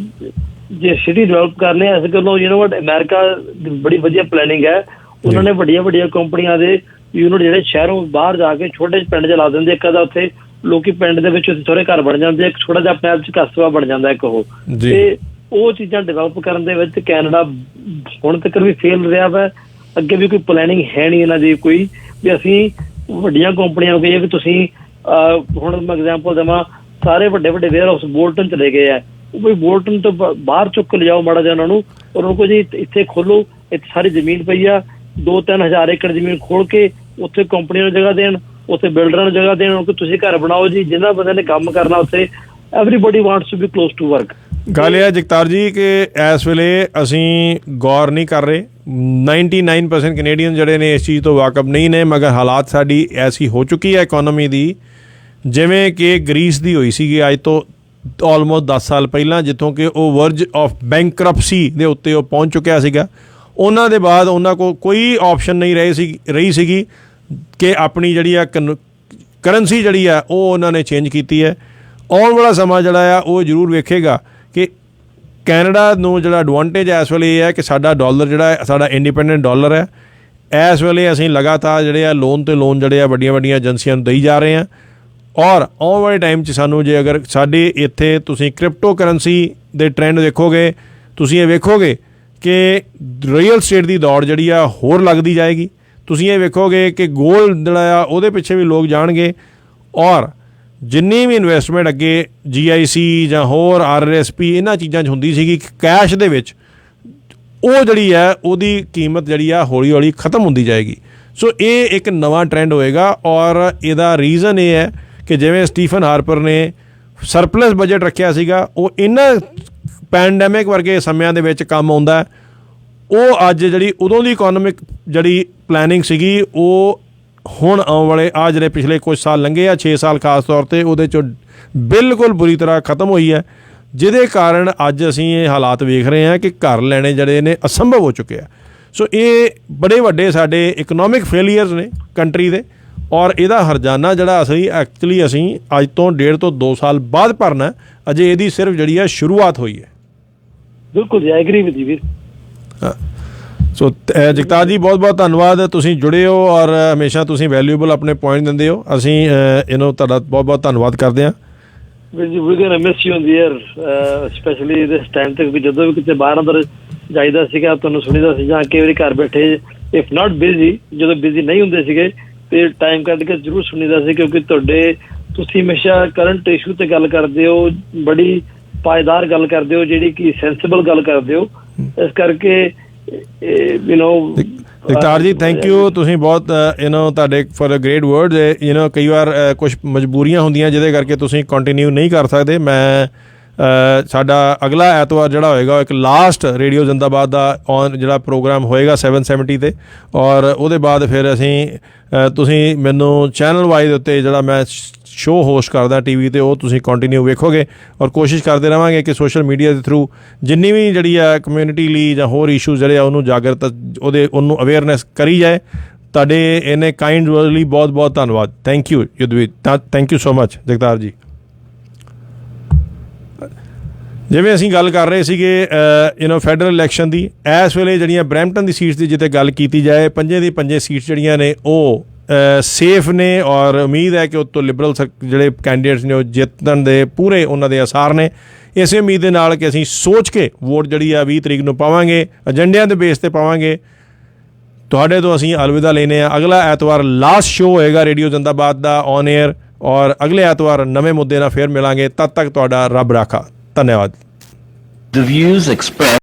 ਜੇ ਸਿਟੀ ਡਿਵੈਲਪ ਕਰਨੀ ਹੈ ਇਸ ਗੱਲੋਂ ਯੂਨੋਵਟ ਅਮਰੀਕਾ ਦੀ ਬੜੀ ਵਧੀਆ ਪਲੈਨਿੰਗ ਹੈ। ਉਹਨਾਂ ਨੇ ਵੱਡੀਆਂ ਵੱਡੀਆਂ ਕੰਪਨੀਆਂ ਦੇ ਯੂਨਿਟ ਜਿਹੜੇ ਸ਼ਹਿਰੋਂ ਬਾਹਰ ਜਾ ਕੇ ਛੋਟੇ ਜਿਹੇ ਪਿੰਡ 'ਚ ਲਾ ਦਿੰਦੇ। ਇੱਕ ਅੱਧਾ ਉੱਥੇ ਲੋਕੀ ਪਿੰਡ ਦੇ ਵਿੱਚ ਥੋੜ੍ਹੇ ਘਰ ਬਣ ਜਾਂਦੇ, ਇੱਕ ਛੋਟਾ ਜਿਹਾ ਆਪਣੇ ਆਪ 'ਚ ਕਸਬਾ ਬਣ ਜਾਂਦਾ ਇੱਕ ਉਹ। ਤੇ ਉਹ ਚੀਜ਼ਾਂ ਡਿਵੈਲਪ ਕਰਨ ਦੇ ਵਿੱਚ ਕੈਨੇਡਾ ਹੁਣ ਤੱਕ ਵੀ ਫੇਲ ਰਿਹਾ ਵਾ। ਅੱਗੇ ਵੀ ਕੋਈ ਪਲੈਨਿੰਗ ਹੈ ਨਹੀਂ ਇਹਨਾਂ ਦੀ ਕੋਈ ਵੀ ਅਸੀਂ ਵੱਡੀਆਂ ਕੰਪਨੀਆਂ ਨੂੰ ਕਹੀਏ ਵੀ ਤੁਸੀਂ ਹੁਣ ਮੈਂ ਐਗਜ਼ਾਮਪਲ ਦੇਵਾਂ, ਸਾਰੇ ਵੱਡੇ ਵੱਡੇ ਵੇਅਰ ਹਾਊਸ ਬੋਲਟਨ ਚਲੇ ਗਏ ਆ, ਉਹ ਵੀ ਬੋਲਟਨ ਤੋਂ ਬਾਹਰ ਚੁੱਕ ਕੇ ਲਿਜਾਓ ਮਾੜਾ ਜਿਹਾ ਉਹਨਾਂ ਨੂੰ, ਔਰ ਉਹਨਾਂ ਕੋਲ ਜੀ ਇੱਥੇ ਖੋਲੋ, ਇੱਥੇ ਸਾਰੀ ਜ਼ਮੀਨ ਪਈ ਆ, 2-3 ਹਜ਼ਾਰ ਏਕੜ ਜ਼ਮੀਨ ਖੋਲ ਕੇ ਉੱਥੇ ਕੰਪਨੀਆਂ ਨੂੰ ਜਗ੍ਹਾ ਦੇਣ, ਉੱਥੇ ਬਿਲਡਰਾਂ ਨੂੰ ਜਗ੍ਹਾ ਦੇਣ ਕਿ ਤੁਸੀਂ ਘਰ ਬਣਾਓ ਜੀ। ਜਿਨ੍ਹਾਂ ਬੰਦੇ ਨੇ ਕੰਮ ਕਰਨਾ ਉੱਥੇ everybody wants to be close to work. ਗੱਲ ਇਹ ਹੈ ਜਗਤਾਰ ਜੀ ਕਿ ਇਸ ਵੇਲੇ ਅਸੀਂ ਗੌਰ ਨਹੀਂ ਕਰ ਰਹੇ। 99% ਕੈਨੇਡੀਅਨ ਜਿਹੜੇ ਨੇ ਇਸ ਚੀਜ਼ ਤੋਂ ਵਾਕਫ ਨਹੀਂ ਨੇ, ਮਗਰ ਹਾਲਾਤ ਸਾਡੀ ਐਸੀ ਹੋ ਚੁੱਕੀ ਹੈ ਇਕੋਨਮੀ ਦੀ ਜਿਵੇਂ ਕਿ ਗਰੀਸ ਦੀ ਹੋਈ ਸੀਗੀ ਅੱਜ ਤੋਂ ਆਲਮੋਸਟ 10 ਸਾਲ ਪਹਿਲਾਂ, ਜਿੱਥੋਂ ਕਿ ਉਹ ਵਰਜ ਆਫ ਬੈਂਕਰਪਸੀ ਦੇ ਉੱਤੇ ਉਹ ਪਹੁੰਚ ਚੁੱਕਿਆ ਸੀਗਾ। ਉਹਨਾਂ ਦੇ ਬਾਅਦ ਉਹਨਾਂ ਕੋਲ ਕੋਈ ਆਪਸ਼ਨ ਨਹੀਂ ਰਹੀ ਸੀਗੀ ਕਿ ਆਪਣੀ ਜਿਹੜੀ ਆ ਕਰੰਸੀ ਜਿਹੜੀ ਆ ਉਹ ਉਹਨਾਂ ਨੇ ਚੇਂਜ ਕੀਤੀ ਹੈ। ਆਉਣ ਵਾਲਾ ਸਮਾਂ ਜਿਹੜਾ ਆ ਉਹ ਜ਼ਰੂਰ ਵੇਖੇਗਾ ਕਿ ਕੈਨੇਡਾ ਨੂੰ ਜਿਹੜਾ ਐਡਵਾਂਟੇਜ ਇਸ ਵੇਲੇ ਇਹ ਹੈ ਕਿ ਸਾਡਾ ਡਾਲਰ ਜਿਹੜਾ ਸਾਡਾ ਇੰਡੀਪੈਂਡੈਂਟ ਡਾਲਰ ਹੈ। ਇਸ ਵੇਲੇ ਅਸੀਂ ਲਗਾਤਾਰ ਜਿਹੜੇ ਆ ਲੋਨ 'ਤੇ ਲੋਨ ਜਿਹੜੇ ਆ ਵੱਡੀਆਂ ਵੱਡੀਆਂ ਏਜੰਸੀਆਂ ਨੂੰ ਦੇਈ ਜਾ ਰਹੇ ਹਾਂ। ਔਰ ਆਉਣ ਵਾਲੇ ਟਾਈਮ 'ਚ ਸਾਨੂੰ ਜੇ ਅਗਰ ਸਾਡੇ ਇੱਥੇ ਤੁਸੀਂ ਕ੍ਰਿਪਟੋ ਕਰੰਸੀ ਦੇ ਟ੍ਰੈਂਡ ਦੇਖੋਗੇ, ਤੁਸੀਂ ਇਹ ਵੇਖੋਗੇ ਕਿ ਰੀਅਲ ਸਟੇਟ ਦੀ ਦੌੜ ਜਿਹੜੀ ਆ ਹੋਰ ਲੱਗਦੀ ਜਾਏਗੀ। ਤੁਸੀਂ ਇਹ ਵੇਖੋਗੇ ਕਿ ਗੋਲਡ ਜਿਹੜਾ ਆ ਉਹਦੇ ਪਿੱਛੇ ਵੀ ਲੋਕ ਜਾਣਗੇ। ਔਰ ਜਿੰਨੀ ਵੀ ਇਨਵੈਸਟਮੈਂਟ ਅੱਗੇ GIC ਜਾਂ ਹੋਰ RRSP ਇਹਨਾਂ ਚੀਜ਼ਾਂ 'ਚ ਹੁੰਦੀ ਸੀਗੀ ਕੈਸ਼ ਦੇ ਵਿੱਚ, ਉਹ ਜਿਹੜੀ ਹੈ ਉਹਦੀ ਕੀਮਤ ਜਿਹੜੀ ਆ ਹੌਲੀ ਹੌਲੀ ਖਤਮ ਹੁੰਦੀ ਜਾਏਗੀ। ਸੋ ਇਹ ਇੱਕ ਨਵਾਂ ਟ੍ਰੈਂਡ ਹੋਏਗਾ। ਔਰ ਇਹਦਾ ਰੀਜ਼ਨ ਇਹ ਹੈ ਕਿ ਜਿਵੇਂ ਸਟੀਫਨ ਹਾਰਪਰ ਨੇ ਸਰਪਲਸ ਬਜਟ ਰੱਖਿਆ ਸੀਗਾ, ਉਹ ਇਹਨਾਂ ਪੈਂਡੈਮਿਕ ਵਰਗੇ ਸਮਿਆਂ ਦੇ ਵਿੱਚ ਕੰਮ ਆਉਂਦਾ ਹੈ। ਉਹ ਅੱਜ ਜਿਹੜੀ ਉਦੋਂ ਦੀ ਇਕੋਨੋਮਿਕ ਜਿਹੜੀ ਪਲੈਨਿੰਗ ਸੀਗੀ ਉਹ ਹੁਣ ਆਉਣ ਵਾਲੇ ਆ ਜਿਹੜੇ ਪਿਛਲੇ ਕੁਝ ਸਾਲ ਲੰਘੇ ਆ 6 ਸਾਲ ਖਾਸ ਤੌਰ 'ਤੇ ਉਹਦੇ 'ਚੋਂ ਬਿਲਕੁਲ ਬੁਰੀ ਤਰ੍ਹਾਂ ਖਤਮ ਹੋਈ ਹੈ, ਜਿਹਦੇ ਕਾਰਨ ਅੱਜ ਅਸੀਂ ਇਹ ਹਾਲਾਤ ਵੇਖ ਰਹੇ ਹਾਂ ਕਿ ਘਰ ਲੈਣੇ ਜਿਹੜੇ ਨੇ ਅਸੰਭਵ ਹੋ ਚੁੱਕੇ ਆ। ਸੋ ਇਹ ਬੜੇ ਵੱਡੇ ਸਾਡੇ ਇਕਨੋਮਿਕ ਫੇਲੀਅਰਸ ਨੇ ਕੰਟਰੀ ਦੇ, ਔਰ ਇਹਦਾ ਹਰਜਾਨਾ ਜਿਹੜਾ ਐਕਚੁਅਲੀ ਅਸੀਂ ਅੱਜ ਤੋਂ 1.5 ਤੋਂ 2 ਸਾਲ ਬਾਅਦ ਭਰਨਾ। ਅਜੇ ਇਹਦੀ ਸਿਰਫ ਜਿਹੜੀ ਹੈ ਸ਼ੁਰੂਆਤ ਹੋਈ ਹੈ। ਬਿਲਕੁਲ ਜੀ, ਐਗਰੀ ਵਿਦ ਯੂ ਵੀਰ। ਸੋ ਜਗਤਾਰ ਜੀ ਬਹੁਤ ਬਹੁਤ ਧੰਨਵਾਦ, ਤੁਸੀਂ ਜੁੜੇ ਹੋ ਔਰ ਹਮੇਸ਼ਾ ਤੁਸੀਂ ਵੈਲਿਊਬਲ ਆਪਣੇ ਪੁਆਇੰਟ ਦਿੰਦੇ ਹੋ। ਅਸੀਂ ਇਹਨੂੰ ਤੁਹਾਡਾ ਬਹੁਤ ਬਹੁਤ ਧੰਨਵਾਦ ਕਰਦੇ ਹਾਂ। ਵੀਰ ਜੀ we gonna miss you on the air, specially this time ਤੱਕ, ਜਦੋਂ ਵੀ ਕਿਤੇ ਬਾਹਰ ਅੰਦਰ ਜਾਈਦਾ ਸੀਗਾ ਤੁਹਾਨੂੰ ਸੁਣੀਦਾ ਸੀ, ਜਾਂ ਕਈ ਵਾਰੀ ਘਰ ਬੈਠੇ ਇਫ ਨਾਟ ਬਿਜ਼ੀ, ਜਦੋਂ ਬਿਜ਼ੀ ਨਹੀਂ ਹੁੰਦੇ ਸੀਗੇ ਤੇ ਟਾਈਮ ਕੱਢ ਕੇ ਜ਼ਰੂਰ ਸੁਣੀਦਾ ਸੀ, ਕਿਉਂਕਿ ਤੁਸੀਂ ਹਮੇਸ਼ਾ ਕਰੰਟ ਇਸ਼ੂ ਤੇ ਗੱਲ ਕਰਦੇ ਹੋ, ਬੜੀ ਪਾਇਦਾਰ ਗੱਲ ਕਰਦੇ ਹੋ, ਜਿਹੜੀ ਕਿ ਸੈਂਸਿਬਲ ਗੱਲ ਕਰਦੇ ਹੋ। ਇਸ ਕਰਕੇ ਜਗਤਾਰ ਜੀ ਥੈਂਕ ਯੂ, ਤੁਸੀਂ ਬਹੁਤ ਤੁਹਾਡੇ ਫॉर ਅ ਗ੍ਰੇਟ ਵਰਡਸ। ਕਈ ਵਾਰ ਕੁਝ ਮਜਬੂਰੀਆਂ ਹੁੰਦੀਆਂ ਜਿਹਦੇ ਕਰਕੇ ਤੁਸੀਂ ਕੰਟੀਨਿਊ ਨਹੀਂ ਕਰ ਸਕਦੇ। ਮੈਂ ਸਾਡਾ ਅਗਲਾ ਐਤਵਾਰ ਜਿਹੜਾ ਹੋਏਗਾ ਇੱਕ ਲਾਸਟ ਰੇਡੀਓ ਜ਼ਿੰਦਾਬਾਦ ਦਾ ਜਿਹੜਾ ਪ੍ਰੋਗਰਾਮ ਹੋਏਗਾ 770 'ਤੇ, ਔਰ ਉਹਦੇ ਬਾਅਦ ਫਿਰ ਤੁਸੀਂ ਮੈਨੂੰ ਚੈਨਲ ਵਾਈਜ਼ ਉੱਤੇ ਜਿਹੜਾ ਮੈਂ ਸ਼ੋਅ ਹੋਸਟ ਕਰਦਾ ਟੀਵੀ 'ਤੇ, ਉਹ ਤੁਸੀਂ ਕੰਟੀਨਿਊ ਵੇਖੋਗੇ। ਔਰ ਕੋਸ਼ਿਸ਼ ਕਰਦੇ ਰਹਾਂਗੇ ਕਿ ਸੋਸ਼ਲ ਮੀਡੀਆ ਦੇ ਥਰੂ ਜਿੰਨੀ ਵੀ ਜਿਹੜੀ ਆ ਕਮਿਊਨਿਟੀ ਲਈ ਜਾਂ ਹੋਰ ਇਸ਼ੂਜ਼ ਜਿਹੜੇ ਆ ਉਹਨੂੰ ਜਾਗਰਤ ਉਹਨੂੰ ਅਵੇਅਰਨੈਸ ਕਰੀ ਜਾਏ। ਤੁਹਾਡੇ ਇਹਨੇ ਕਾਈਂਡ ਵਰਡ ਲਈ ਬਹੁਤ ਬਹੁਤ ਧੰਨਵਾਦ। Thank you Yudhvir, thank you so much Jagtar ਜੀ। ਜਿਵੇਂ ਅਸੀਂ ਗੱਲ ਕਰ ਰਹੇ ਸੀਗੇ ਫੈਡਰਲ ਇਲੈਕਸ਼ਨ ਦੀ, ਇਸ ਵੇਲੇ ਜਿਹੜੀਆਂ ਬਰੈਂਪਟਨ ਦੀ ਸੀਟਸ ਦੀ ਜਿੱਥੇ ਗੱਲ ਕੀਤੀ ਜਾਏ, 5 ਦੀ 5 ਸੀਟਸ ਜਿਹੜੀਆਂ ਨੇ ਉਹ ਸੇਫ ਨੇ, ਔਰ ਉਮੀਦ ਹੈ ਕਿ ਉੱਤੋਂ ਲਿਬਰਲ ਜਿਹੜੇ ਕੈਂਡੀਡੇਟਸ ਨੇ ਉਹ ਜਿੱਤਣ ਦੇ ਪੂਰੇ ਉਹਨਾਂ ਦੇ ਆਸਾਰ ਨੇ। ਇਸੇ ਉਮੀਦ ਦੇ ਨਾਲ ਕਿ ਅਸੀਂ ਸੋਚ ਕੇ ਵੋਟ ਜਿਹੜੀ ਆ 20 ਤਰੀਕ ਨੂੰ ਪਾਵਾਂਗੇ, ਏਜੰਡਿਆਂ ਦੇ ਬੇਸ 'ਤੇ ਪਾਵਾਂਗੇ। ਤੁਹਾਡੇ ਤੋਂ ਅਸੀਂ ਅਲਵਿਦਾ ਲੈਨੇ ਆ। ਅਗਲਾ ਐਤਵਾਰ ਲਾਸਟ ਸ਼ੋਅ ਹੋਏਗਾ ਰੇਡੀਓ ਜ਼ਿੰਦਾਬਾਦ ਦਾ ਔਨ 에ਅਰ, ਔਰ ਅਗਲੇ ਐਤਵਾਰ ਨਵੇਂ ਮੁੱਦੇ ਨਾਲ ਫਿਰ ਮਿਲਾਂਗੇ। ਤਦ ਤੱਕ ਤੁਹਾਡਾ ਰੱਬ ਰਾਖਾ। ਧੰਨਵਾਦ। The views expressed